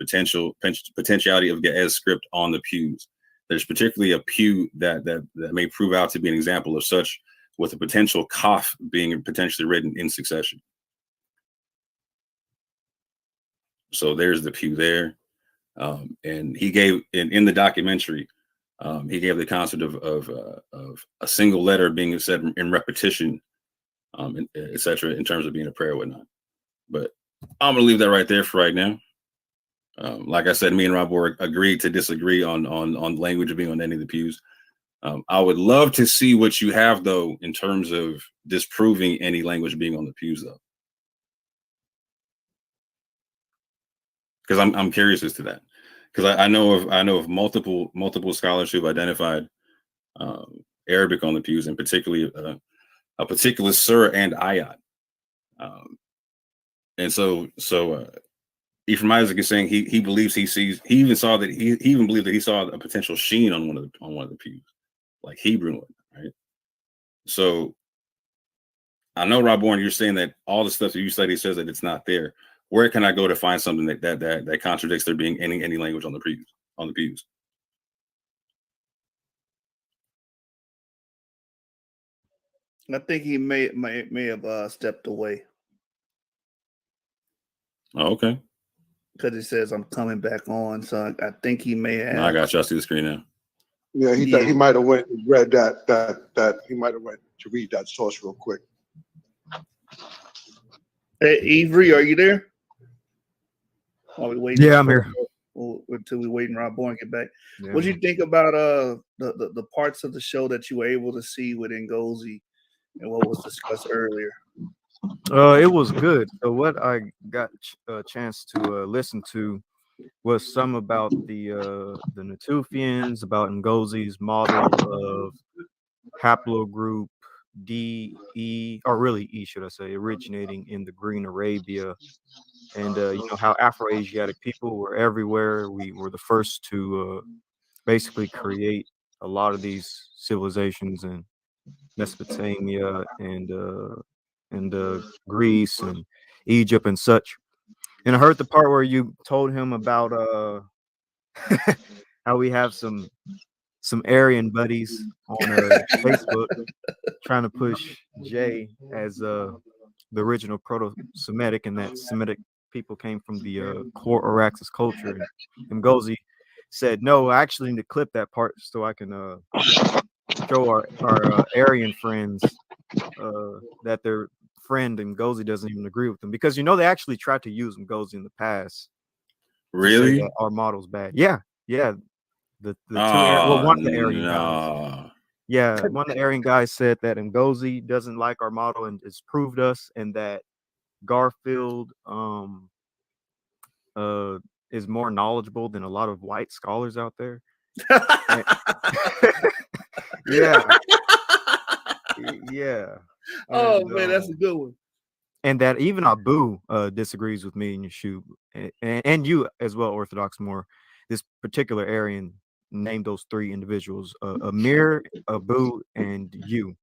potentiality of Ge'ez script on the pews. There's particularly a pew that may prove out to be an example of such, with a potential kaf being potentially written in succession. So there's the pew there. And he gave in the documentary, he gave the concept of a single letter being said in repetition, etc., in terms of being a prayer or whatnot. But I'm gonna leave that right there for right now. Like I said, me and Rob Bourne agreed to disagree on language being on any of the pews. I would love to see what you have though in terms of disproving any language being on the pews though, because I'm curious as to that. Because I know of multiple scholars who've identified Arabic on the pews, and particularly a particular surah and ayat. And so Ephraim Isaac is saying he believes he even believed that he saw a potential sheen on one of the pews, like Hebrew one, right? So I know, Rob Bourne, you're saying that all the stuff that you study says that it's not there. Where can I go to find something that contradicts there being any language on the pews? I think he may have stepped away. Oh, okay. Because it says I'm coming back on, so I think he may have. No, I got you. I see the screen now. Yeah, he might have went and read that he might have went to read that source real quick. Hey, Avery, are you there? While we waiting, yeah, I'm here. Until we waiting Rob Bourne get back. Yeah, What do you think about the parts of the show that you were able to see with Ngozi and what was discussed earlier? It was good. So what I got a chance to listen to was some about the Natufians, about Ngozi's model of haplogroup D, E, or really E, should I say, originating in the Green Arabia, and how Afro-Asiatic people were everywhere. We were the first to basically create a lot of these civilizations in Mesopotamia and Greece and Egypt and such. And I heard the part where you told him about how we have some Aryan buddies on Facebook trying to push Jay as the original Proto-Semitic, and that Semitic people came from the core Araxes culture. And Ngozi said, "No, I actually need to clip that part so I can show our Aryan friends that their friend Ngozi doesn't even agree with them, because they actually tried to use Ngozi in the past. Really? That our model's bad. Yeah. The two one of the Aryan guys. Yeah, one of the Aryan guys said that Ngozi doesn't like our model and has proved us, and that Garfield is more knowledgeable than a lot of white scholars out there. Yeah. Oh man, that's a good one. And that even Abu disagrees with me and Yeshua, and you as well, Orthodox Moor. This particular Aryan named those three individuals: Amir, Abu, and you.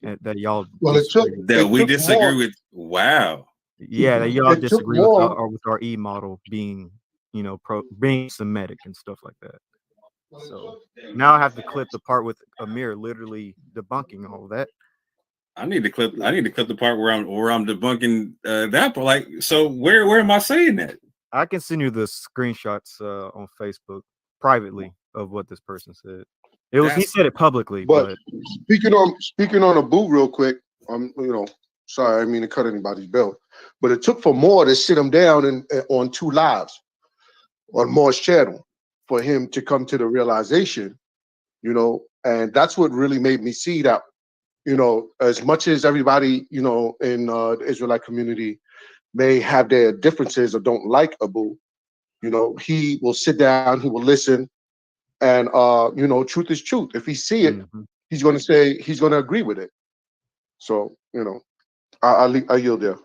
That y'all disagree with. Wow. Yeah, that y'all disagree with our E model being, being Semitic and stuff like that. So now I have to clip the part with Amir literally debunking all of that. I need to clip the part where I'm debunking that part. Like, so where am I saying that? I can send you the screenshots on Facebook privately of what this person said. He said it publicly, but speaking on Abu real quick, sorry, I didn't mean to cut anybody's belt, but it took for Moore to sit him down on 2 lives on Moore's channel for him to come to the realization, and that's what really made me see that, as much as everybody, in the Israelite community may have their differences or don't like Abu, he will sit down, he will listen, and truth is truth. If he see it, he's going to agree with it. So, I yield there.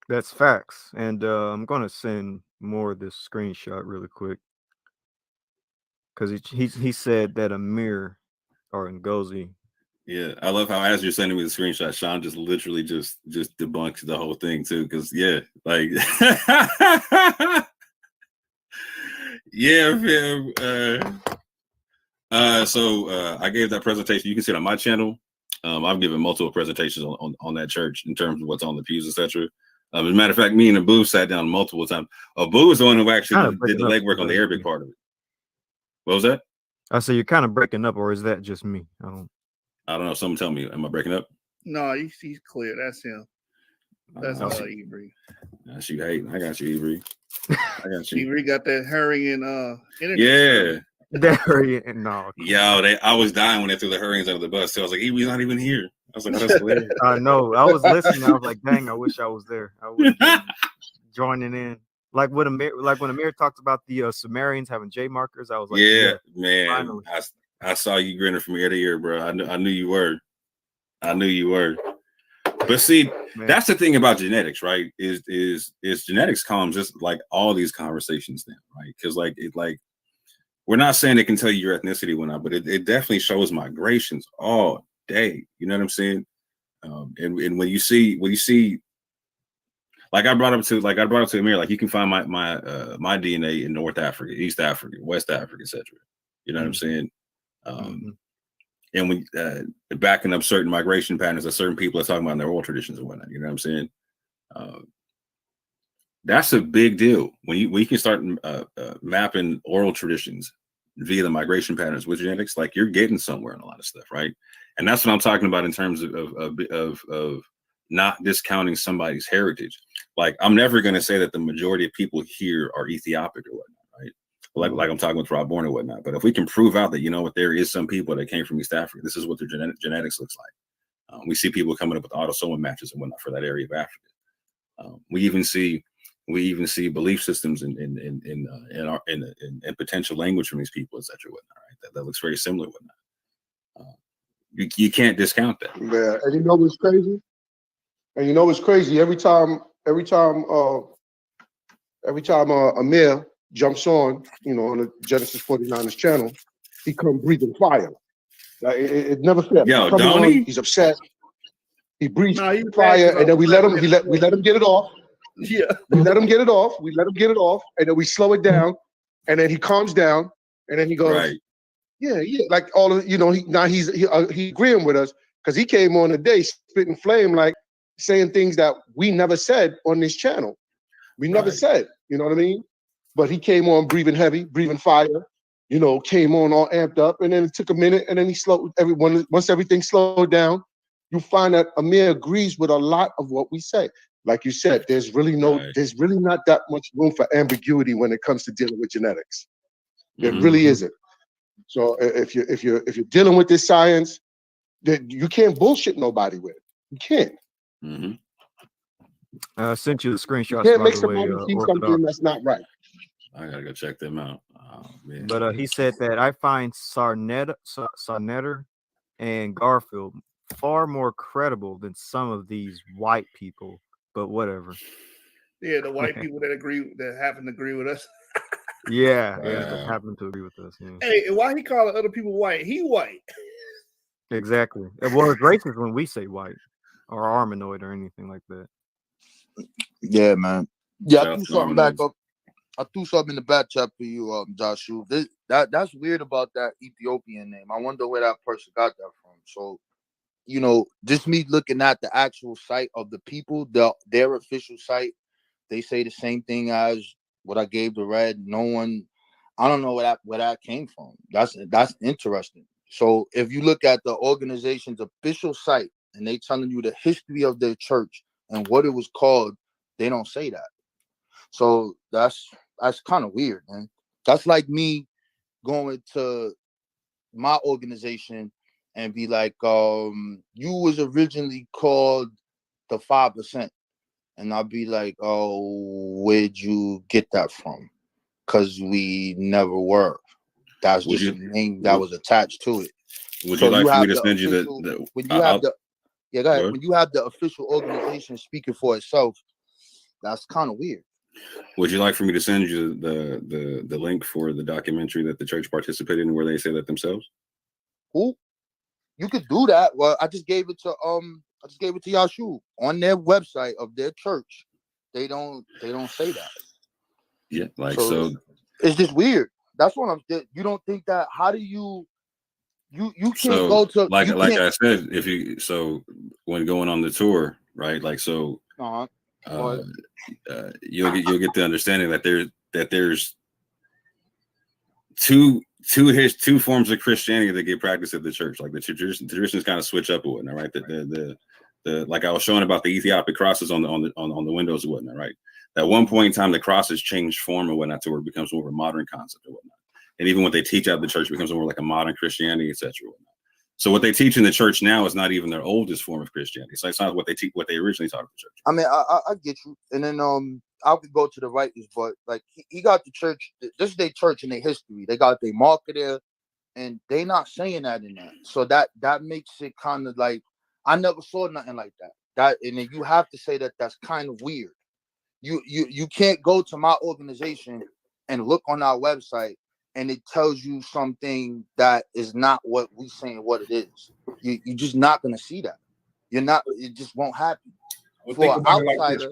That's facts. And I'm going to send more of this screenshot really quick, because he said that Amir or Ngozi. Yeah, I love how as you're sending me the screenshot, Sean just literally just debunks the whole thing too. Because like so I gave that presentation. You can see it on my channel. I've given multiple presentations on that church in terms of what's on the pews, etc. As a matter of fact, me and Abu sat down multiple times. Abu was the one who actually did the legwork on the Arabic part of it. What was that? I say you're kind of breaking up, or is that just me? I don't know. Someone tell me, am I breaking up? No, he's clear. That's him. That's Ivory. That's you hating. I got you, Ivory. I got you. Ivory got that Hurricane energy. Yeah. That Hurricane. No. Yo, I was dying when they threw the Hurricanes under the bus. So I was like, Ivory's not even here. I was like, oh, that's hilarious. I know. I was listening. I was like, dang, I wish I was there. I was joining in. Like when Amir talked about the Sumerians having J markers, I was like, yeah man. Finally. I saw you grinning from ear to ear, bro. I knew you were. But see, that's the thing about genetics, right? Is genetics calms just like all these conversations now, right? Because we're not saying it can tell you your ethnicity when but it definitely shows migrations all day. You know what I'm saying? And when you see, like I brought up to Amir, like you can find my DNA in North Africa, East Africa, West Africa, etc. You know what I'm saying? And when backing up certain migration patterns that certain people are talking about in their oral traditions and whatnot, you know what I'm saying? That's a big deal when you can start mapping oral traditions via the migration patterns with genetics. Like you're getting somewhere in a lot of stuff, right? And that's what I'm talking about in terms of not discounting somebody's heritage. Like I'm never going to say that the majority of people here are Ethiopic or whatnot, right? Like I'm talking with Rob Bourne and whatnot. But if we can prove out that, there is some people that came from East Africa, this is what their genetics looks like. We see people coming up with autosomal matches and whatnot for that area of Africa. We even see We even see belief systems in potential language from these people, etc. Whatnot, right? That looks very similar. Whatnot. You can't discount that. Yeah, and you know what's crazy? And you know what's crazy? Every time Amir jumps on, on the Genesis 49ers channel, he come breathing fire. Like, it never fails. Yo, don't he? He's upset. He breathes fire, and then we let him get it off. Yeah. We let him get it off. And then we slow it down, and then he calms down, and then he goes, right. Yeah, like all of he agreeing with us because he came on today spitting flame, like saying things that we never said on this channel. We never said, you know what I mean? But he came on breathing heavy, breathing fire, came on all amped up, and then it took a minute, and then he slowed everyone. Once everything slowed down, you find that Amir agrees with a lot of what we say. Like you said, there's really not that much room for ambiguity when it comes to dealing with genetics. There really isn't. So if you're dealing with this science, that you can't bullshit nobody with. You can't. I sent you the screenshots. You can't make somebody see something that's not right. I gotta go check them out. Oh, man. But he said that I find Sarnetter and Garfield far more credible than some of these white people. But whatever. Yeah, the white people that happen to agree with us. Yeah, that happen to agree with us. Yeah. Hey, why he calling other people white? He white. Exactly. Well, it's racist when we say white or armanoid or anything like that. Yeah, man. Yeah, I threw something back up. I threw something in the back chat for you, Joshua. That's weird about that Ethiopian name. I wonder where that person got that from. So, just me looking at the actual site of the people, their official site, they say the same thing as what I gave the red. I don't know where that came from. That's interesting. So if you look at the organization's official site and they telling you the history of their church and what it was called, they don't say that. So that's kind of weird, man. That's like me going to my organization and be like, you was originally called the 5%. And I'll be like, oh, where'd you get that from? Because we never were. That's just a name that was attached to it. Would you like for me to send you the when you have go ahead. When you have the official organization speaking for itself, that's kind of weird. Would you like for me to send you the link for the documentary that the church participated in where they say that themselves? Who? You could do that. Well, I just gave it to Yashu on their website of their church. They don't say that. Yeah, so it's just weird. That's what you don't think that. How do you can't go to like I said, when going on the tour, right? You'll get the understanding that there's two forms of Christianity that get practiced at the church. Like the traditions kind of switch up and whatnot, right? The like I was showing about the Ethiopic crosses on the windows and whatnot, right? At one point in time, the crosses changed form and whatnot to where it becomes more of a modern concept and whatnot. And even what they teach out of the church becomes more like a modern Christianity, etc. So what they teach in the church now is not even their oldest form of Christianity. So it's not what they originally taught at the church. I mean, I get you. And then I could go to the writers, but like he got the church. This is their church and their history. They got their marker there, and they not saying that in that. So that makes it kind of like I never saw nothing like that. And then you have to say that that's kind of weird. You can't go to my organization and look on our website and it tells you something that is not what we saying what it is. You're just not gonna see that. You're not. It just won't happen. For an outsider,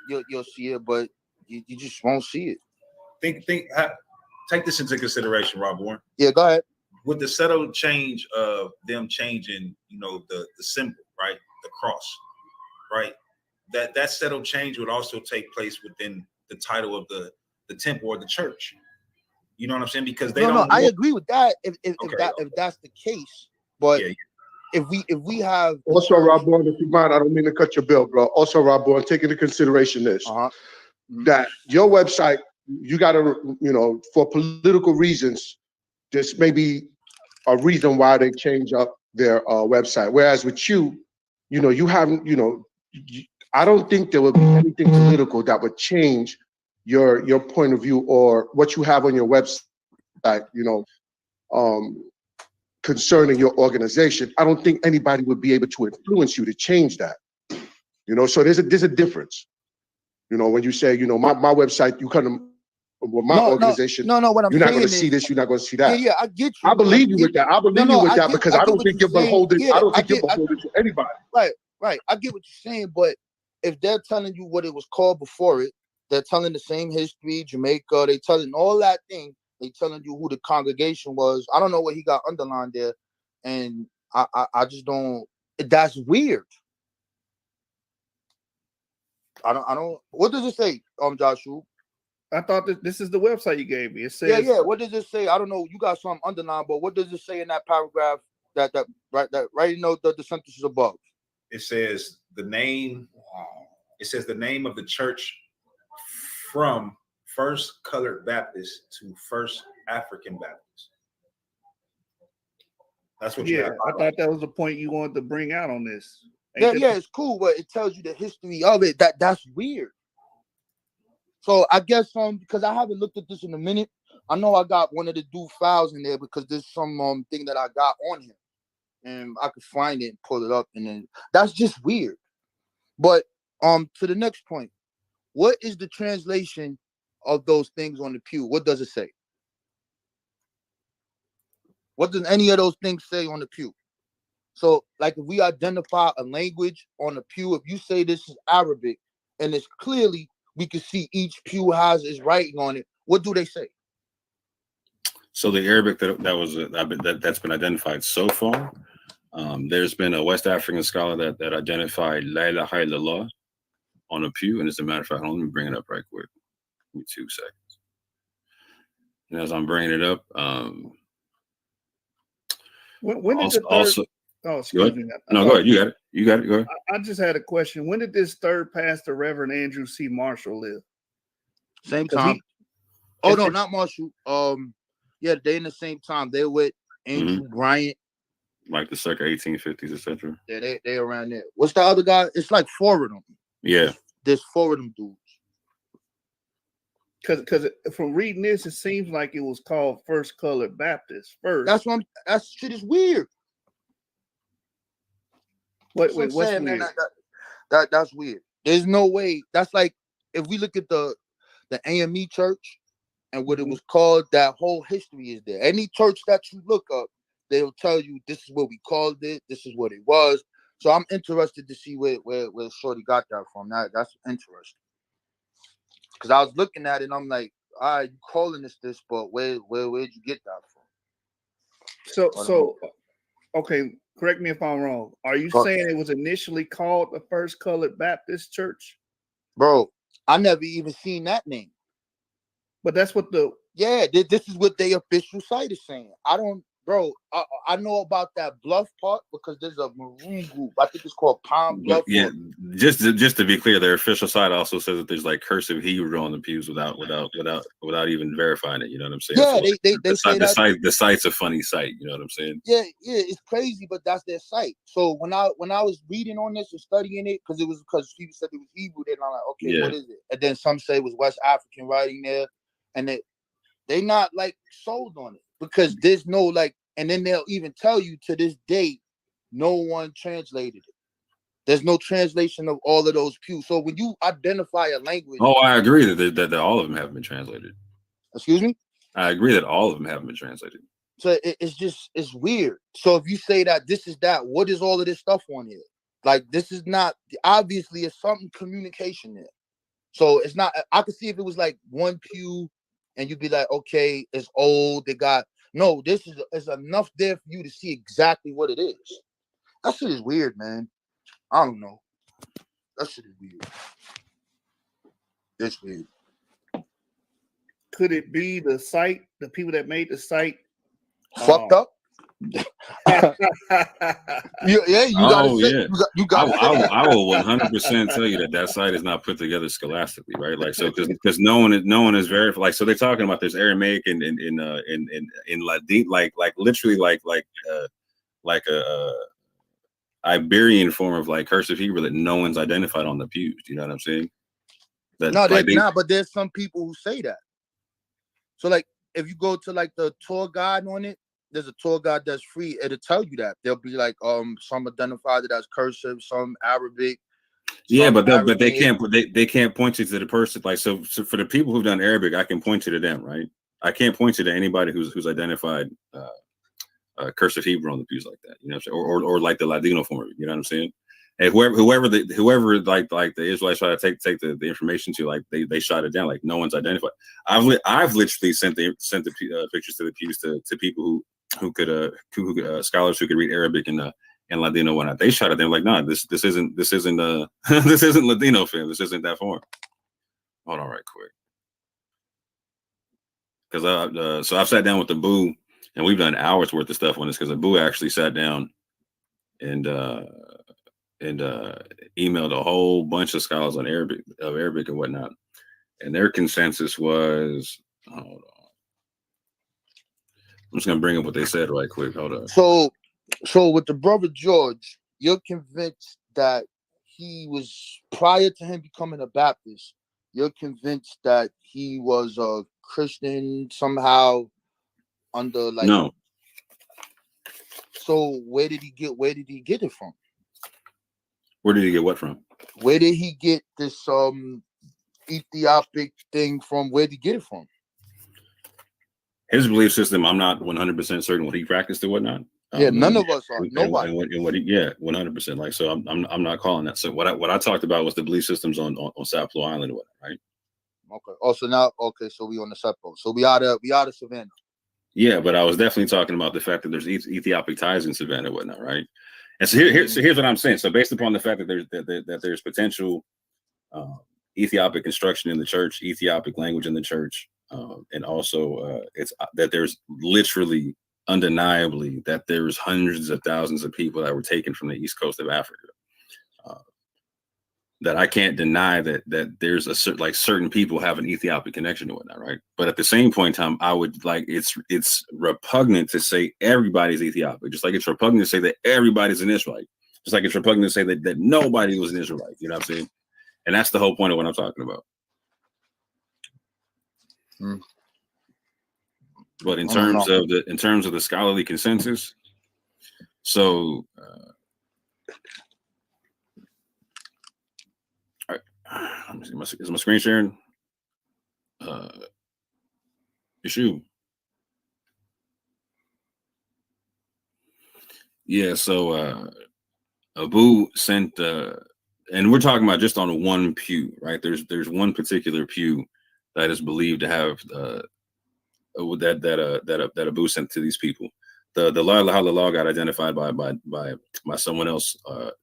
you'll see it, but you just won't see it. Take this into consideration, Rob Warren. Yeah, go ahead. With the subtle change of them changing, the symbol, right, the cross, right. That subtle change would also take place within the title of the temple or the church. You know what I'm saying? Because they don't. I agree with that. If that's the case, but if we have also Rob Bourne, if you mind, I don't mean to cut your bill, bro. Also, Rob Bourne, take into consideration this that your website, you got to, for political reasons, this may be a reason why they change up their website. Whereas with you, you haven't, I don't think there would be anything political that would change your point of view or what you have on your website, concerning your organization. I don't think anybody would be able to influence you to change that. So there's a difference. When you say, my website, you come to my organization. No. What I'm you're not saying going to is, see this. You're not going to see that. Yeah, I get you. I believe you with that. I believe you with that because I don't think you're beholden. I don't think you're beholden to anybody. Right. I get what you're saying, but if they're telling you what it was called before it, they're telling the same history, Jamaica, they telling all that thing, they telling you who the congregation was. I don't know what he got underlined there, and I just don't. That's weird. I don't. What does it say, Joshua? I thought that this is the website you gave me. It says, yeah. What does it say? I don't know. You got something underlined, but what does it say in that paragraph? That right the sentences above. It says the name. It says the name of the church from First Colored Baptist to First African Baptist. That's what you have. I thought that was the point you wanted to bring out on this. Yeah, it's cool, but it tells you the history of it. That's weird. So I guess because I haven't looked at this in a minute, I know I got one of the dude files in there because there's some thing that I got on here, and I could find it and pull it up, and then that's just weird. But to the next point, what is the translation of those things on the pew? What does it say? What does any of those things say on the pew? So, like, if we identify a language on the pew, if you say this is Arabic, and it's clearly we can see each pew has its writing on it, what do they say? So the Arabic that's been identified so far, there's been a West African scholar that identified La ilaha illallah on a pew, and as a matter of fact, let me bring it up right quick. Give me 2 seconds. And as I'm bringing it up, when did oh, excuse me. No, go ahead. You got it. Go ahead. I just had a question. When did this third pastor, Reverend Andrew C. Marshall, live? Same time. No, not Marshall. Yeah, they in the same time. They're with Andrew Bryant. Like the circa 1850s, etc. Yeah, they around there. What's the other guy? It's like 4 of them. Yeah. There's 4 of them dudes. Because from reading this, it seems like it was called First Colored Baptist first. That shit is weird. What's weird? Man, that's weird. There's no way. That's like if we look at the AME church and what it was called, that whole history is there. Any church that you look up, they'll tell you this is what we called it, this is what it was. So I'm interested to see where Shorty got that from. That's interesting. Because I was looking at it and I'm like, all right, you calling this, but where'd you get that from? So okay, correct me if I'm wrong. Are you saying it was initially called the First Colored Baptist Church? Bro, I never even seen that name. But that's what this is what the official site is saying. I know about that Bluff part because there's a Maroon group. I think it's called Palm Bluff. Yeah, just to be clear, their official site also says that there's like cursive Hebrew on the pews without even verifying it. You know what I'm saying? Yeah, so they say that. The site's a funny site. You know what I'm saying? Yeah, it's crazy, but that's their site. So when I was reading on this and studying it, because people said it was Hebrew, then I'm like, okay, What is it? And then some say it was West African writing there, and they not like sold on it because there's no like. And then they'll even tell you to this day, no one translated it. There's no translation of all of those pews. So when you identify a language, I agree that all of them haven't been translated. Excuse me? I agree that all of them haven't been translated. So it's weird. So if you say that this is that, what is all of this stuff on here? Like this is not obviously it's something communication there. So it's not. I could see if it was like one pew, and you'd be like, okay, it's old. They got. No, this is enough there for you to see exactly what it is. That shit is weird, man. I don't know. That shit is weird. It's weird. Could it be the site, the people that made the site fucked up? You got. I will 100% tell you that site is not put together scholastically, right? Like so, because no one is very like. So they're talking about there's Aramaic and in Ladin, like literally like a Iberian form of like cursive Hebrew that no one's identified on the pews. You know what I'm saying? That No, like they're not. But there's some people who say that. So like, if you go to like the tour guide on it, there's a tour guide that's free. It'll tell you that. They'll be like, some identified it as cursive, some Arabic. Yeah, but they can't point you to the person. Like so for the people who've done Arabic, I can point you to them, right? I can't point you to anybody who's identified cursive Hebrew on the pews like that, you know what I'm saying? Or like the Ladino form of it, you know what I'm saying? And whoever like the Israelites try to take the information to, like they shot it down, like no one's identified. I've literally sent the pictures to the pews to people who could scholars who could read Arabic and Ladino whatnot. They shot it down like, nah, this isn't this isn't Ladino film. This isn't that form. Hold on right quick. Because so I've sat down with the Boo and we've done hours worth of stuff on this because the Boo actually sat down and emailed a whole bunch of scholars on Arabic and whatnot, and their consensus was, hold on, I'm just gonna bring up what they said right quick. Hold on. So with the brother George, you're convinced that he was, prior to him becoming a Baptist, you're convinced that he was a Christian somehow under like. No. So where did he get it from? Where did he get what from? Where did he get this Ethiopic thing from? Where did he get it from? His belief system, I'm not 100% certain what he practiced or whatnot. Yeah, none of us are. Nobody. And what he, yeah, 100%. Like, so I'm not calling that. So what I talked about was the belief systems on Sapelo Island or whatnot, right? Okay. Oh, so now, okay, so we on the Sapelo. So we out of Savannah. Yeah, but I was definitely talking about the fact that there's Ethiopic ties in Savannah and whatnot, right? And so here's what I'm saying. So based upon the fact that there's potential Ethiopic instruction in the church, Ethiopic language in the church, and also it's that there's literally, undeniably, that there's hundreds of thousands of people that were taken from the east coast of Africa. That I can't deny that there's certain people have an Ethiopic connection to whatnot, right? But at the same point in time, I would like it's repugnant to say everybody's Ethiopic, just like it's repugnant to say that everybody's an Israelite, just like it's repugnant to say that nobody was an Israelite. You know what I'm saying? And that's the whole point of what I'm talking about. But in terms of the scholarly consensus, so. Let me see. Is my screen sharing? Issue. Yeah. So Abu sent, and we're talking about just on one pew, right? There's one particular pew that is believed to have that Abu sent to these people. The law got identified by someone else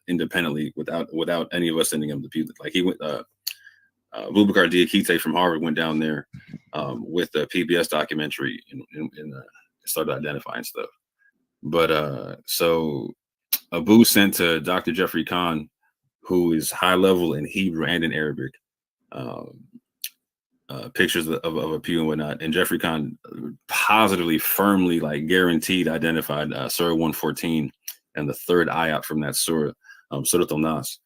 independently without any of us sending him the pew. Like he went, Boubacar Diakite from Harvard went down there with a PBS documentary and started identifying stuff. But so Abu sent to Dr. Jeffrey Kahn, who is high level in Hebrew and in Arabic, pictures of a pew and whatnot, and Jeffrey Kahn positively, firmly, like guaranteed, identified Surah 114 and the third ayat from that surah, Surah Al-Nas,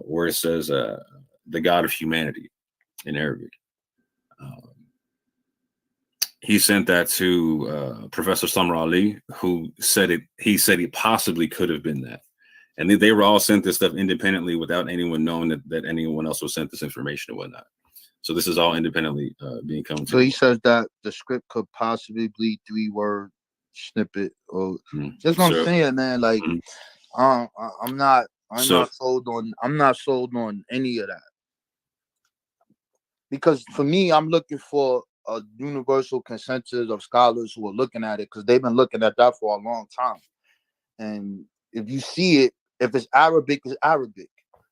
where it says the God of humanity in Arabic. He sent that to Professor Samra Ali, who said it. He said he possibly could have been that, and they were all sent this stuff independently without anyone knowing that anyone else was sent this information and whatnot. So this is all independently being come to. So he says that the script could possibly be 3-word snippet, or that's what I'm saying, man. Like, I'm not sold on any of that, because for me, I'm looking for a universal consensus of scholars who are looking at it, because they've been looking at that for a long time. And if you see it, if it's Arabic, it's Arabic.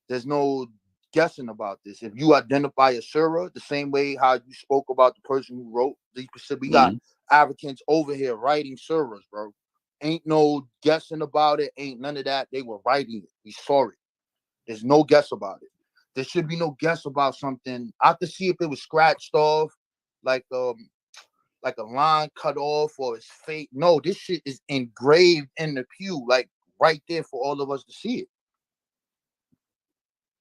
There's no guessing about this. If you identify a surah the same way how you spoke about the person who wrote these, we got Africans over here writing surahs, bro. Ain't no guessing about it. Ain't none of that. They were writing it. We saw it. There's no guess about it. There should be no guess about something. I have to see if it was scratched off, like a line cut off, or it's fake. No, this shit is engraved in the pew. Like, right there for all of us to see it.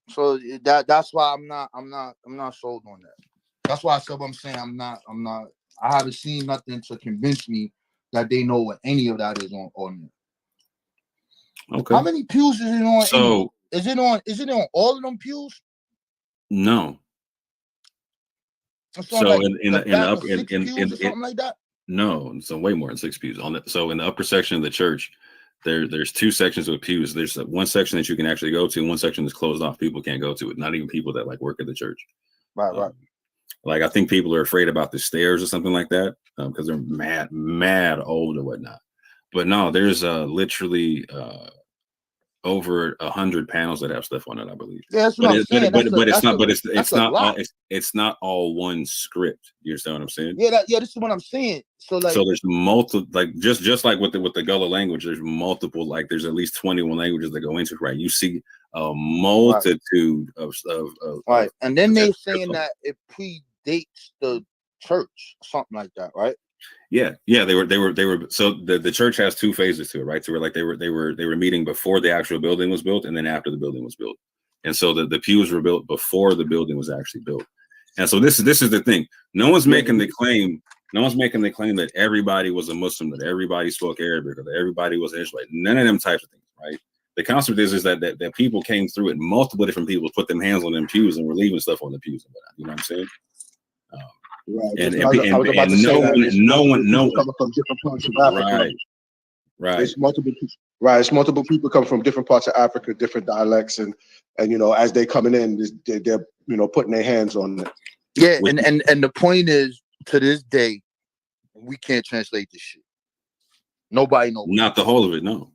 So that's why I'm not sold on that. That's why I said what I'm saying. I haven't seen nothing to convince me that they know what any of that is on there. Okay. How many pews is it on? So is it on all of them pews? No. So like in the upper something like that. No, so way more than 6 pews. So in the upper section of the church, there's 2 sections of pews. There's one section that you can actually go to, and one section is closed off. People can't go to it. Not even people that like work at the church. Right. Like I think people are afraid about the stairs or something like that because they're mad old or whatnot. But no, there's literally over 100 panels that have stuff on it, I believe. Yeah, that's what I'm saying. It's not all one script. You understand what I'm saying? Yeah, this is what I'm saying. So there's multiple, like just like with the Gullah language, there's multiple, like there's at least 21 languages that go into it, right? You see a multitude of right, and then they're saying that it predates the church, something like that, right? Yeah, they were. So the church has 2 phases to it, right? So we're like they were meeting before the actual building was built, and then after the building was built. And so the pews were built before the building was actually built. And so this is the thing. No one's making the claim that everybody was a Muslim, that everybody spoke Arabic, or that everybody was an Israelite. None of them types of things, right? The concept is that people came through it. Multiple different people put them hands on them pews and were leaving stuff on the pews and whatnot. You know what I'm saying? Right. And no one coming from different parts of Africa. Right. It's multiple people. Right. It's multiple people come from different parts of Africa, different dialects, and as they coming in, they're putting their hands on it. Yeah, and the point is, to this day, we can't translate this shit. Nobody knows. Not the whole of it, no.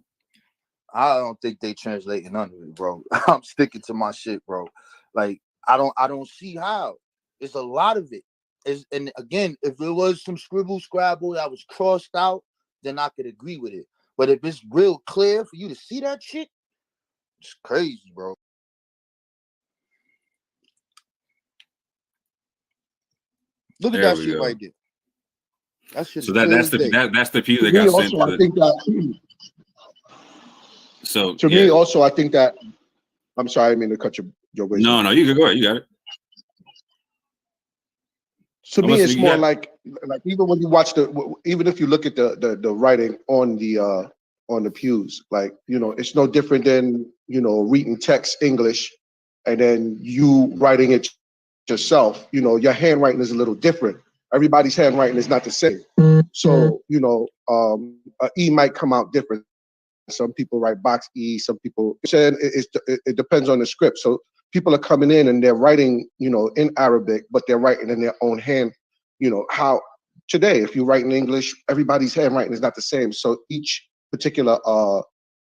I don't think they translating none of it, bro. I'm sticking to my shit, bro. Like I don't see how. It's a lot of it. And again, if it was some scribble scrabble that was crossed out, then I could agree with it. But if it's real clear for you to see that shit, it's crazy, bro. Look at that shit right there. That shit. So that's the pew that got sent. I think that. So to me, also, I think that. I'm sorry, I didn't mean to cut your way. No, you can go ahead. You got it. To me, it's more like even when you watch even if you look at the writing on the pews, like it's no different than reading text English, and then you writing it yourself. Your handwriting is a little different. Everybody's handwriting is not the same. So a E might come out different. Some people write box E. Some people saying it depends on the script. So people are coming in and they're writing, in Arabic, but they're writing in their own hand. How today, if you write in English, everybody's handwriting is not the same. So each particular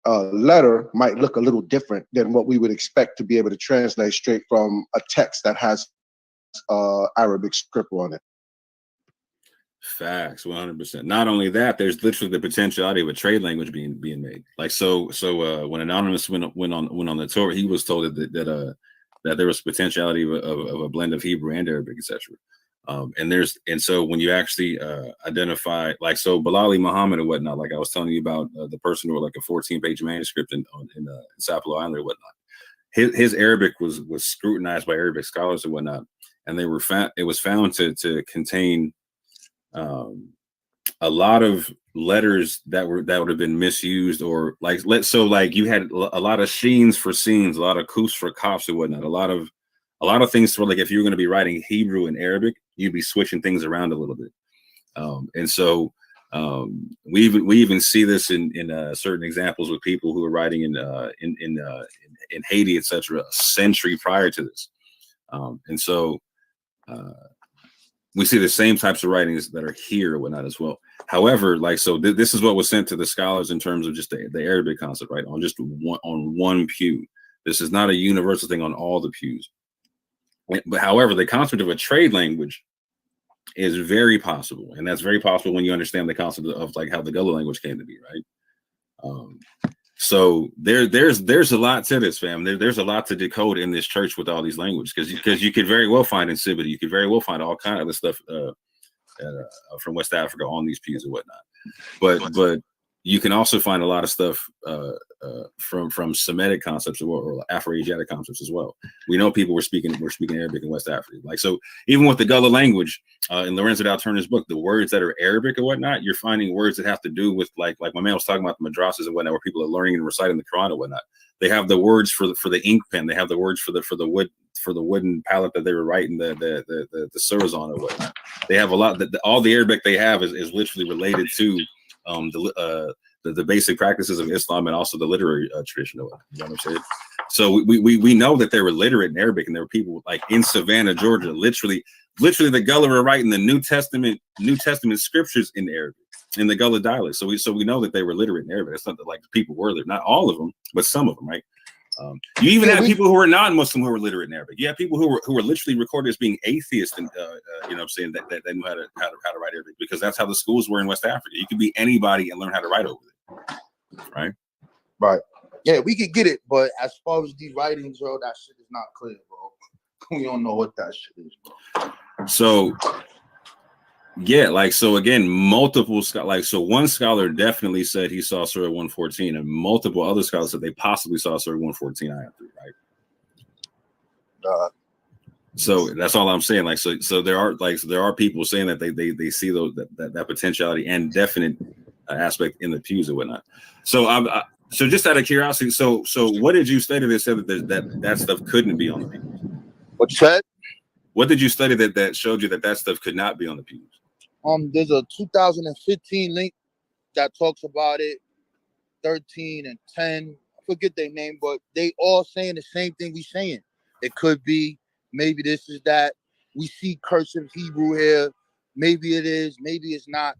letter might look a little different than what we would expect to be able to translate straight from a text that has Arabic script on it. Facts, 100%. Not only that, there's literally the potentiality of a trade language being made. Like so when Anonymous went on the tour, he was told that there was potentiality of a blend of Hebrew and Arabic, etc. And so when you actually identify, like, so Bilali Muhammad and whatnot, like I was telling you about the person who wrote like a 14-page manuscript in Sapelo Island or whatnot, his Arabic was scrutinized by Arabic scholars and whatnot, and it was found to contain a lot of letters that would have been misused, or like you had a lot of sheens for scenes, a lot of kufs for kafs and whatnot, a lot of things for, like, if you were going to be writing Hebrew and Arabic, you'd be switching things around a little bit. And so we even see this in certain examples with people who are writing in Haiti, etc., a century prior to this. And so we see the same types of writings that are here or whatnot as well. However, this is what was sent to the scholars in terms of just the Arabic concept, right? On just one pew. This is not a universal thing on all the pews. But however, the concept of a trade language is very possible, and that's very possible when you understand the concept of like how the Gullah language came to be, right? So there's a lot to this, fam. There's a lot to decode in this church with all these languages, because you could very well find in Sibity, you could very well find all kind of stuff from West Africa on these pews and whatnot. But you can also find a lot of stuff from Semitic concepts or Afro-Asiatic concepts as well. We know people were speaking Arabic in West Africa. Like, so even with the Gullah language in Lorenzo Dow Turner's book, the words that are Arabic or whatnot, you're finding words that have to do with like my man was talking about the madrasas and whatnot, where people are learning and reciting the Quran and whatnot. They have the words for the ink pen. They have the words for the wooden palette that they were writing the surahs on or whatnot. They have a lot. All the Arabic they have is literally related to the basic practices of Islam and also the literary tradition. You know what I'm saying? So we know that they were literate in Arabic, and there were people like in Savannah, Georgia, literally the Gullah were writing the New Testament scriptures in Arabic, in the Gullah dialect. So we know that they were literate in Arabic. It's not that like people were literate, not all of them, but some of them, right? You even have people who are non-Muslim who are literate in Arabic. You have people who were literally recorded as being atheists, and you know what I'm saying, that knew how to write Arabic, because that's how the schools were in West Africa. You could be anybody and learn how to write over there, right? Right. Yeah, we could get it, but as far as the writings, bro, that shit is not clear, bro. We don't know what that shit is, bro. So yeah, like, so again, multiple so one scholar definitely said he saw Surah 114, and multiple other scholars said they possibly saw Surah 114 ayat 3, right? So that's all I'm saying. Like, so there are people saying that they see that potentiality and definite aspect in the pews and whatnot. So so just out of curiosity, so what did you study that said that stuff couldn't be on the pews? What you said? What did you study that showed you that stuff could not be on the pews? There's a 2015 link that talks about it. 13 and 10, I forget their name, but they all saying the same thing we saying. It could be, maybe this is that. We see cursive Hebrew here. Maybe it is, maybe it's not.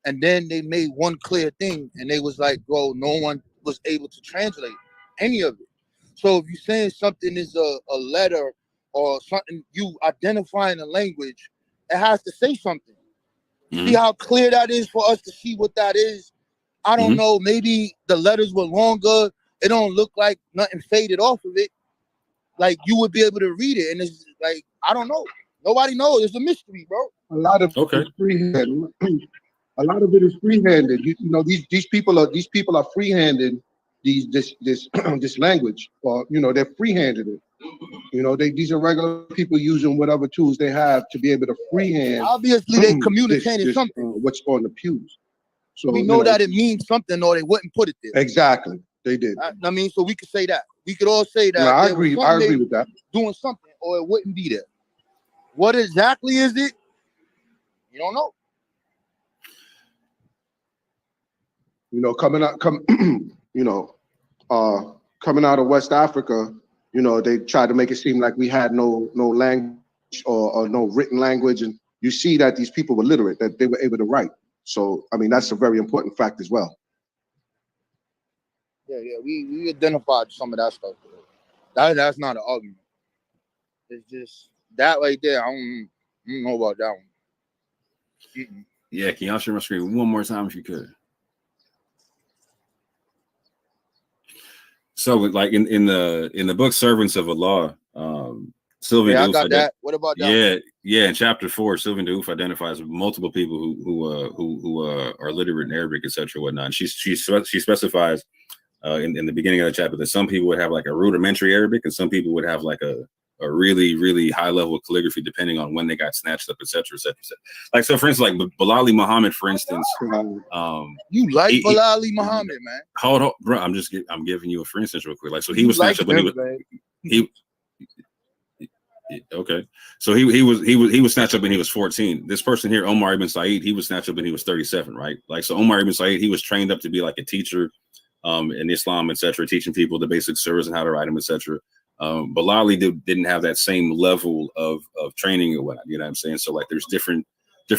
And then they made one clear thing, and they was like, bro, no one was able to translate any of it. So if you're saying something is a letter or something, you identifying a language, it has to say something. See how clear that is for us to see what that is? I don't know. Maybe the letters were longer. It don't look like nothing faded off of it. Like, you would be able to read it. And it's like, I don't know. Nobody knows. It's a mystery, bro. A lot of it is freehand. A lot of it is freehanded. You know, these people are freehanding this language, or you know, they're freehanded it. You know, these are regular people using whatever tools they have to be able to freehand. Obviously, they communicated something. What's on the pews. So we know that it means something, or they wouldn't put it there. Exactly, they did. I mean, so we could say that. We could all say that. No, I agree with that. Doing something, or it wouldn't be there. What exactly is it? You don't know. You know, coming out of West Africa, you know, they tried to make it seem like we had no language or no written language, and you see that these people were literate, that they were able to write. So, I mean, that's a very important fact as well. Yeah, we identified some of that stuff. That's not an argument. It's just that right there. I don't know about that one. Yeah, can y'all share my screen one more time if you could? So, like in the book "Servants of Allah," Sylvian I got that. What about that? Yeah. In chapter 4, Sylvian Diouf identifies multiple people who are literate in Arabic, etc., whatnot. And she specifies in the beginning of the chapter that some people would have like a rudimentary Arabic, and some people would have like a really, really high level of calligraphy, depending on when they got snatched up, etc., etc. Like, so for instance, like Bilali Muhammad, for instance. You like Bilali Muhammad, man? Hold on, bro. I'm giving you a for instance real quick. Like, so he was snatched up when okay. So he was snatched up when he was 14. This person here, Omar ibn Said, he was snatched up when he was 37, right? Like, so Omar ibn Said, he was trained up to be like a teacher in Islam, etc., teaching people the basic surahs and how to write them, etc. Bilali didn't have that same level of training or whatnot. You know what I'm saying? So like, there's different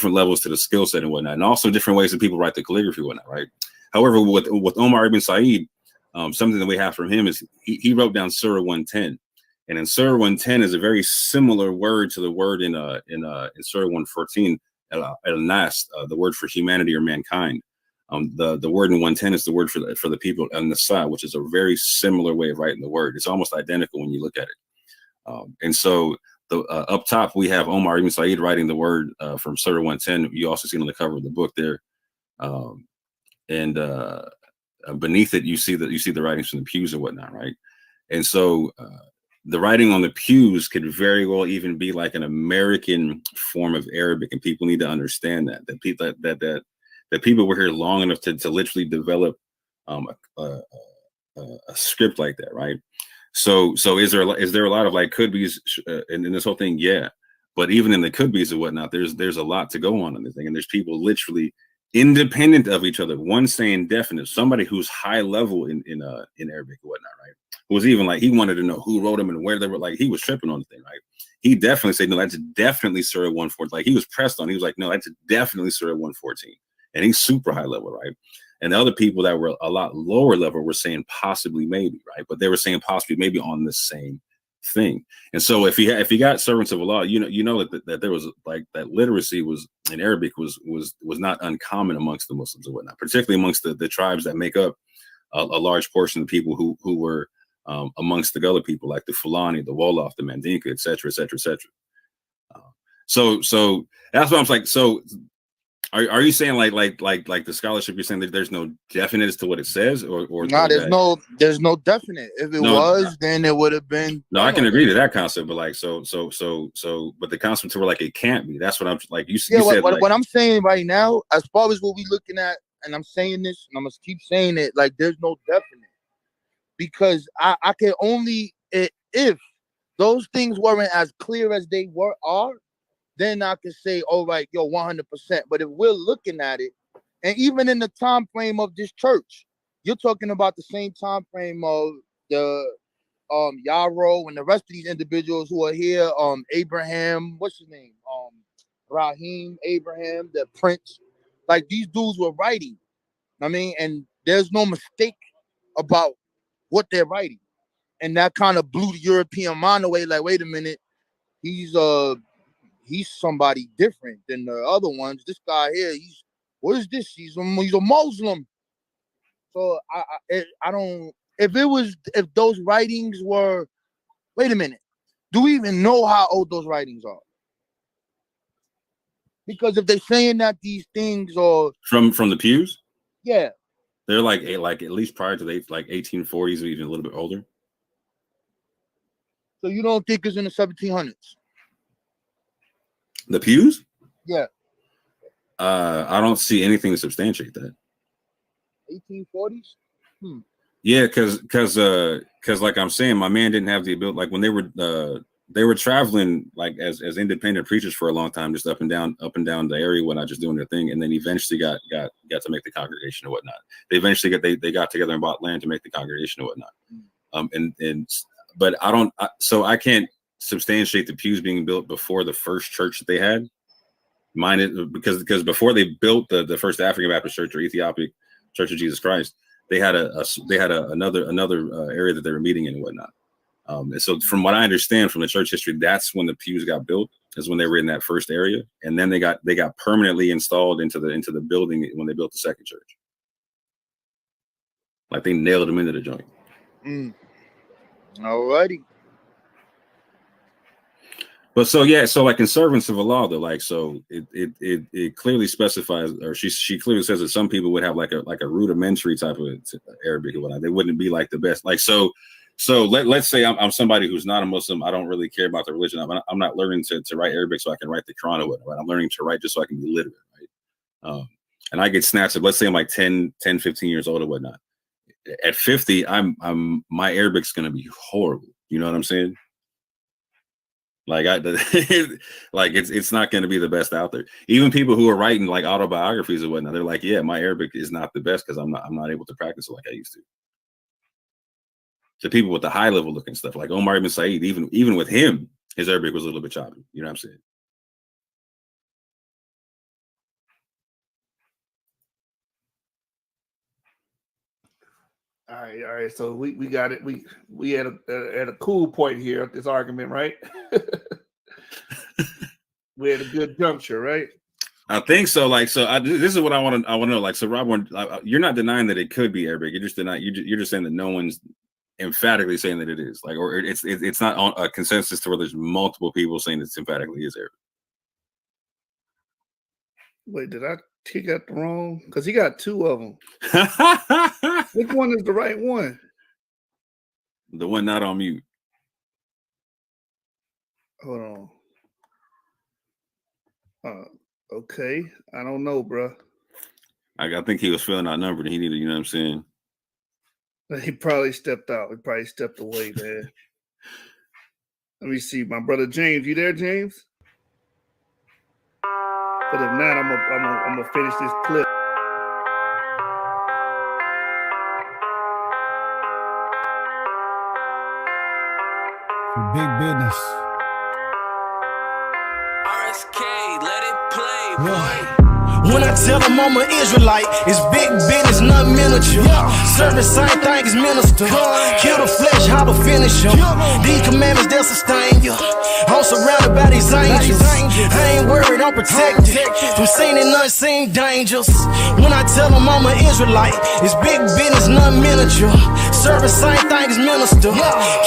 levels to the skill set and whatnot, and also different ways that people write the calligraphy and whatnot, right? However, with Omar ibn Said, something that we have from him is he wrote down Surah 110, and in Surah 110 is a very similar word to the word in Surah 114, al-nas, the word for humanity or mankind. The word in 110 is the word for the people, al-nasa, which is a very similar way of writing the word. It's almost identical when you look at it. And so up top, we have Omar ibn Said writing the word from Surah 110. You also see it on the cover of the book there. beneath it you see the writings from the pews and whatnot, right? And so the writing on the pews could very well even be like an American form of Arabic, and people need to understand that people that people were here long enough to literally develop a script like that, right? So is there a lot of like could be's in this whole thing? Yeah, but even in the could be's and whatnot, there's a lot to go on in the thing, and there's people literally independent of each other. One saying definite, somebody who's high level in Arabic and whatnot, right? Who was even like he wanted to know who wrote them and where they were. Like he was tripping on the thing, right? He definitely said no, that's definitely Surah 114. Like he was pressed on. He was like, no, that's definitely Surah 114, and he's super high level, right? And the other people that were a lot lower level were saying possibly maybe, right? But they were saying possibly maybe on the same thing. And so if you got servants of Allah, you know that there was like that literacy was in Arabic was not uncommon amongst the Muslims and whatnot, particularly amongst the tribes that make up a large portion of the people who were amongst the Gullah people, like the Fulani, the Wolof, the Mandinka, et cetera, et cetera, et cetera. So that's what I'm like. So are you saying like the scholarship? You're saying that there's no definite as to what it says, or nah, there's no definite. If it was, then it would have been. No, I can agree to that concept, but like but the concept to where like it can't be. That's what I'm like. You said what I'm saying right now, as far as what we looking at, and I'm saying this, and I'm gonna keep saying it. Like there's no definite, because I can only if those things weren't as clear as they are. Then I could say, all right, yo, 100%. But if we're looking at it, and even in the time frame of this church, you're talking about the same time frame of the Yarrow and the rest of these individuals who are here. Abraham, what's his name? Raheem Abraham, the prince. Like these dudes were writing. I mean, and there's no mistake about what they're writing. And that kind of blew the European mind away. Like, wait a minute, he's somebody different than the other ones. This guy here, what is this? He's a Muslim. So I don't. If those writings were, wait a minute, do we even know how old those writings are? Because if they're saying that these things are from the pews, yeah, they're like at least prior to the 1840s or even a little bit older. So you don't think it's in the 1700s? The pews? Yeah. I don't see anything to substantiate that. 1840s? Yeah, because like I'm saying, my man didn't have the ability. Like when they were traveling like as independent preachers for a long time, just up and down the area, whatnot, just doing their thing, and then eventually got to make the congregation and whatnot. They eventually they got together and bought land to make the congregation and whatnot. But I can't substantiate the pews being built before the first church that they had. Mine is because before they built the first African Baptist church or Ethiopic Church of Jesus Christ, they had another area that they were meeting in and whatnot. And so from what I understand from the church history, that's when the pews got built, is when they were in that first area, and then they got permanently installed into the building when they built the second church. Like they nailed them into the joint. Alrighty. But so like in servants of Allah, though, like so it clearly specifies, or she clearly says that some people would have like a rudimentary type of Arabic or whatnot. They wouldn't be like the best. Like so let's say I'm somebody who's not a Muslim. I don't really care about the religion. I'm not learning to write Arabic so I can write the Quran or whatnot. I'm learning to write just so I can be literate, right? And I get snatched up. Let's say I'm like 10, 15 years old or whatnot. At 50, my Arabic's gonna be horrible. You know what I'm saying? Like it's not going to be the best out there. Even people who are writing like autobiographies or whatnot, they're like, yeah, my Arabic is not the best because I'm not able to practice it like I used to. The people with the high level looking stuff, like Omar ibn Said, even with him, his Arabic was a little bit choppy. You know what I'm saying? All right. So we got it. We at a cool point here of this argument, right? We're at a good juncture, right? I think so. Like, this is what I want to know. Like, so Rob, you're not denying that it could be Arabic. You're just saying that no one's emphatically saying that it is. Like, or it's not on a consensus to where there's multiple people saying it's emphatically is Arabic. Wait, did I kick out the wrong? Because he got two of them. Which one is the right one? The one not on mute. Hold on. Okay. I don't know, bro. I think he was feeling outnumbered. He needed, you know what I'm saying? He probably stepped out. He probably stepped away, man. Let me see. My brother James, you there, James? But if not, I'm gonna finish this clip. For big business. RSK, let it play, boy. When I tell them I'm an Israelite, it's big business, not miniature. Serving same thing as minister. Kill the flesh, how to finish them. These commandments, they'll sustain you. I'm surrounded by these angels. I ain't worried, I'm protected from seen and unseen dangers. When I tell them I'm an Israelite, it's big business, not miniature. Serving same thing as minister.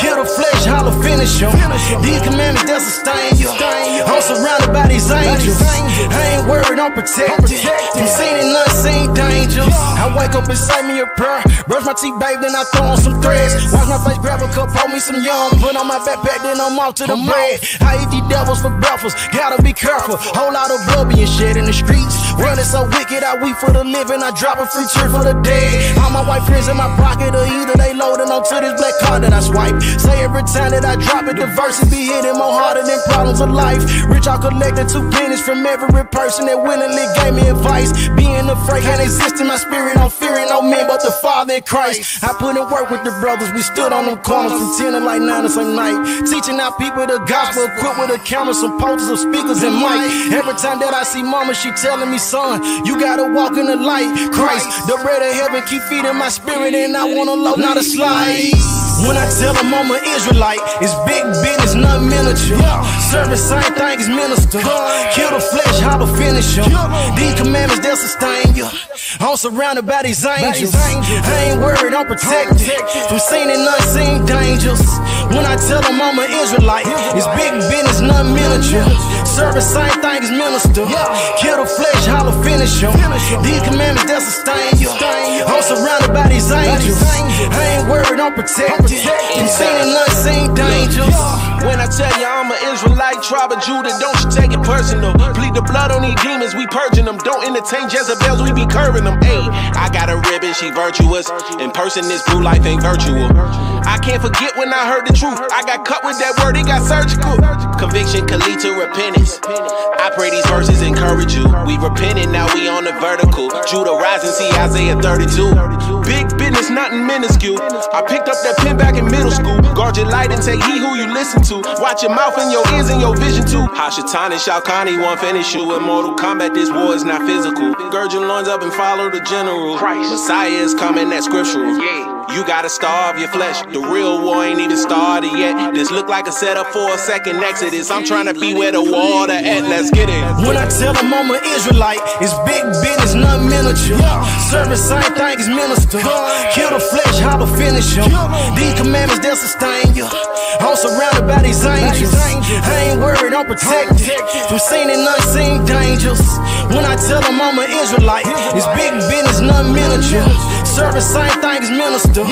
Kill the flesh, how to finish them. These commandments, they'll sustain you. I'm surrounded by these angels. I ain't worried, I'm protected from seen and unseen dangers. I wake up and say me a prayer. Brush my teeth, babe, then I throw on some threads. Wash my face, grab a cup, pour me some yum. Put on my backpack, then I'm off to the bread. I eat these devils for breakfast, gotta be careful. Whole lot of blood being shed in the streets. Running so wicked, I weep for the living. I drop a free tear for the dead. All my white friends in my pocket, or either they loading onto this black card that I swipe. Say every time that I drop it, the verses be hitting more harder than problems of life. Rich, I collected 2 pennies from every person that willingly gave me advice. Being afraid can't exist in my spirit. I'm fearing no man but the Father in Christ. I put in work with the brothers. We stood on them corners from 10 to like 9 the same night, teaching our people the gospel, equipped with a camera, some posters, some speakers, and mic. Every time that I see mama, she telling me, son, you gotta walk in the light. Christ, the bread of heaven, keep feeding my spirit, and I want a low, not a slide. When I tell them I'm an Israelite, it's big business, not miniature. Serving same thing as minister. Kill the flesh, how to finish them. These commandments, they'll sustain you. I'm surrounded by these angels. I ain't worried, I'm protected from seen and unseen dangers. When I tell them I'm an Israelite, it's big business, not miniature. Serving same thing as minister. Kill the flesh, how to finish them. These commandments, they'll sustain you. I'm surrounded by these angels. I ain't worried, I'm protected from seen and unseen dangers. When I tell you I'm an Israelite, tribe of Judah, don't you take it personal. Bleed the blood on these demons, we purging them. Don't entertain Jezebels, we be curving them. Ayy, I got a ribbon, she virtuous. In person, this blue life ain't virtual. I can't forget when I heard the truth. I got cut with that word, it got surgical. Conviction can lead to repentance. I pray these verses encourage you. We repented, now we on the vertical. Judah rising, see Isaiah 32. Big business, nothing minuscule. I picked up that pen back in middle school. Guard your light and take heed who you listen to. Watch your mouth and your ears and your vision too. Hashatan and Shalkani won't finish you. In Mortal Kombat, this war is not physical. Gird your loins up and follow the general. Messiah is coming, that's scriptural. You gotta starve your flesh. The real war ain't even started yet. This look like a setup for a second exodus. I'm trying to be where the water at. Let's get it. When I tell them I'm an Israelite, it's big business, not miniature. Serving same thing as minister. Kill the flesh, how to finish them. These commandments, they'll sustain you. I'm surrounded by these angels. I ain't worried, I'm protected from seen and unseen dangers. When I tell them I'm an Israelite, it's big business, not miniature. Serving same thing as minister.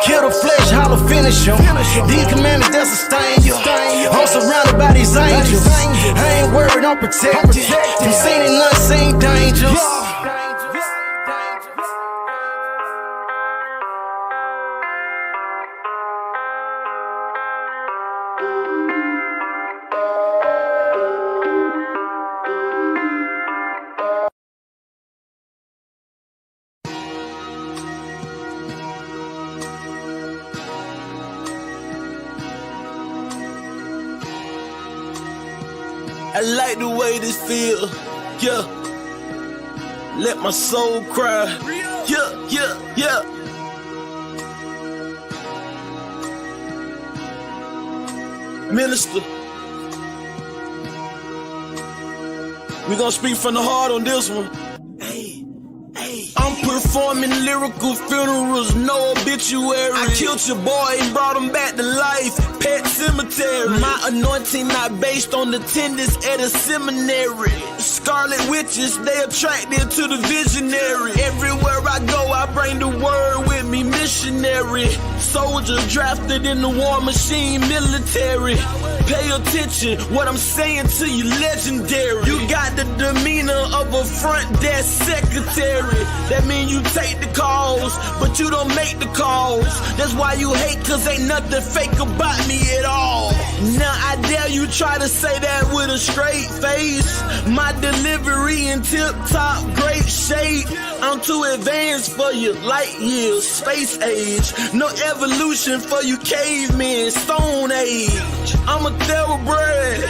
Kill the flesh, how to finish them. These commandments, they'll sustain you. I'm surrounded by these angels. I ain't worried, I'm protected from seen and unseen dangers. I like the way this feel, yeah. Let my soul cry, yeah. Minister, we gonna speak from the heart on this one. Hey. I'm performing lyrical funerals, no obituary. I killed your boy and brought him back to life. Pet cemetery. My anointing not based on attendance at a seminary. Scarlet witches, they attracted to the visionary. Everywhere I go, I bring the word with me, missionary. Soldiers drafted in the war machine, military. Pay attention, what I'm saying to you, legendary. You got the demeanor of a front desk secretary. That mean you take the calls, but you don't make the calls. That's why you hate, cause ain't nothing fake about me at all. Now I dare you try to say that with a straight face. My delivery in tip-top great shape. I'm too advanced for you, light years, space age. No evolution for you cavemen, stone age. I'm a thoroughbred,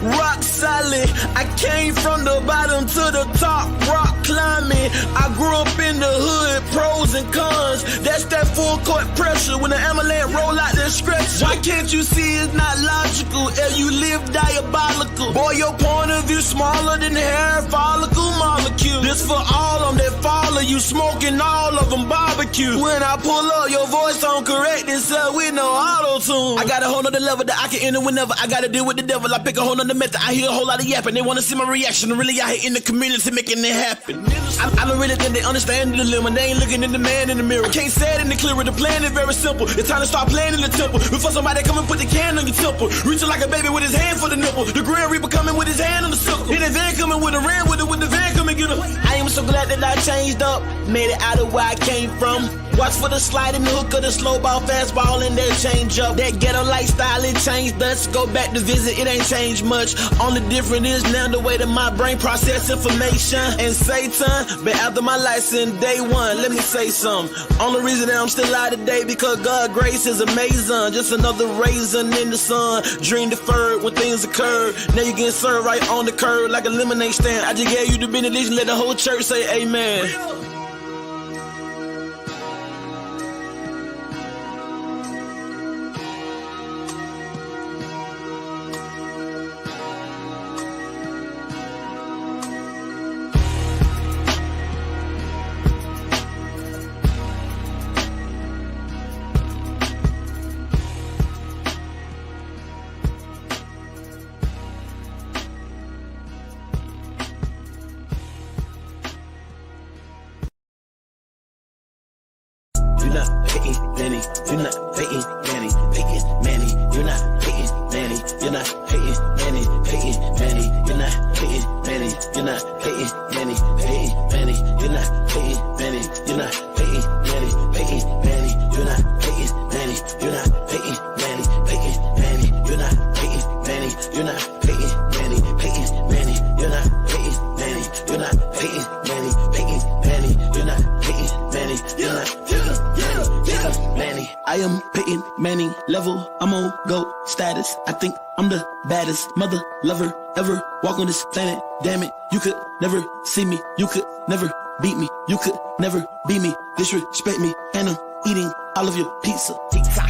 rock solid. I came from the bottom to the top, rock climbing. I grew up in the hood, pros and cons. That's that full court pressure when the ambulance roll out the stretch. Why can't you see it's not logical? And you live diabolical. Boy, your point of view smaller than the hair follicle molecule. This for all of them that follow you, smoking all of them barbecue. When I pull up, your voice on correct itself with no auto-tune. I got a whole nother level that I can enter whenever I gotta deal with the devil. I pick a whole nother method. I hear a whole lot of yapping. They wanna see my reaction. I'm really out here in the community making it happen. I don't really think they understand the dilemma. They ain't looking in the man in the mirror. Can't say it in the clearer. The plan is very simple. It's time to start playing in the temple. Before somebody come and put the can on your temple. Reaching like a baby with his hand for the nipple. The Grand Reaper coming with his hand on the circle. In the van coming with a ram with the van coming get him. I am so glad that I changed up. Made it out of where I came from. Watch for the slide and the hook of the slow ball, fastball, and that change up. That ghetto lifestyle, it changed us. Go back to visit, it ain't changed much. Only difference is now the way that my brain process information. And Satan, been after my license day one. Let me say something. Only reason that I'm still out today because God's grace is amazing. Just another raisin in the sun. Dream deferred when things occurred. Now you getting served right on the curb like a lemonade stand. I just gave you the benediction, let the whole church say amen. You're not Peyton Manning, Peyton Manning. You're not Peyton Manning. You're not Peyton Manning, Peyton Manning. You're not Peyton Manning. You're not Peyton Manning, Peyton Manning. You're not Peyton Manning. You're not Peyton Manning, Peyton Manning. You're not Peyton Manning. You're not Peyton Manning, Peyton Manning. You're not Peyton Manning. You're not Peyton Manning, Peyton Manning. You're not Peyton Manning. You're not Peyton Manning, Peyton Manning. You're not Peyton Manning. You're not Peyton Manning. I am Peyton Manning level. I'm on GOAT status. I think I'm the baddest mother lover ever walk on this planet. Damn it, you could never see me. You could never beat me. You could never be me. Disrespect me, and I'm eating all of your pizza.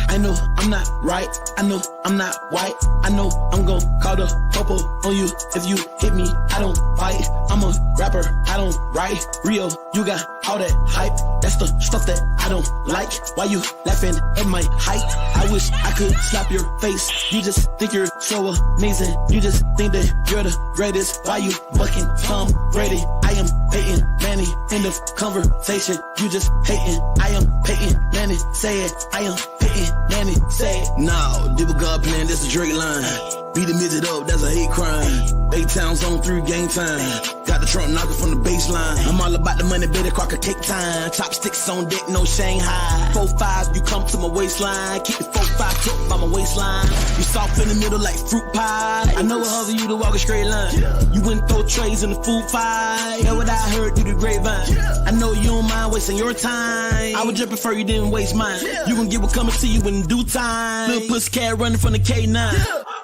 I know I'm not right. I know I'm not white. I know I'm gon' call the popo on you if you hit me. I don't fight. I'm a rapper. I don't write. Rio, you got all that hype. That's the stuff that I don't like. Why you laughing at my height? I wish I could slap your face. You just think you're so amazing. You just think that you're the greatest. Why you fucking Tom Brady? I am Peyton Manning. End of conversation. You just hating. I am Peyton Manning. Say it. I am Peyton Manning. Say it. No, Dibble God plan. That's a Drake line. Beat the midget up. That's a hate crime. 8 towns on 3 game time. Got the trunk knocking from the baseline. I'm all about the money, baby, crocker cake time. Chopsticks on deck, no Shanghai. 4-5, you come to my waistline. Keep the 4-5 tucked by my waistline. You soft in the middle like fruit pie. I know it hard for you to walk a straight line. You wouldn't throw trays in the food fight. That what I heard through the grapevine. I know you don't mind wasting your time. I would just prefer you didn't waste mine. You gon' get what coming to you in due time. Little pussycat running from the K9.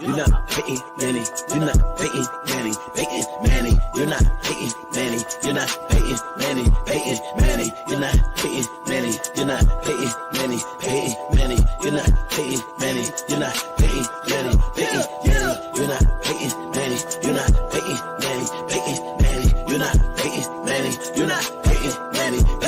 You're not Peyton Manning. You're not Peyton Manning. Peyton Manning. You're not Peyton Manning. You're not Peyton Manning. Peyton Manning. You're not Peyton Manning. You're not Peyton Manning. Peyton Manning. You're not Peyton Manning. You're not Peyton Manning. Peyton Manning. You're not Peyton Manning. You're not Peyton Manning. Peyton Manning. You're not Peyton Manning. You're not Peyton Manning.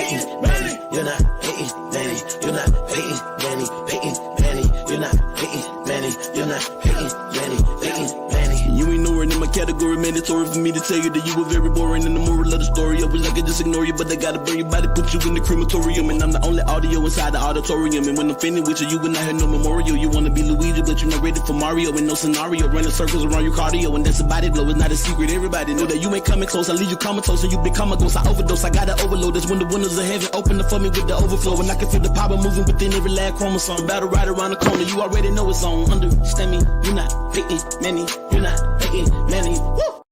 story. I wish I could just ignore you, but I gotta burn your body, put you in the crematorium. And I'm the only audio inside the auditorium. And when I'm finished with you, you will not have no memorial. You wanna be Luigi, but you're not ready for Mario. And no scenario, running circles around your cardio. And that's a body blow, it's not a secret. Everybody know that you ain't coming close. I leave you comatose, and you become a ghost. I overdose, I gotta overload. That's when the windows of heaven open up for me with the overflow. And I can feel the power moving within every last chromosome. Battle right around the corner, you already know it's on. Understand me, you're not hating, Manny. You're not hating, Manny. Woo!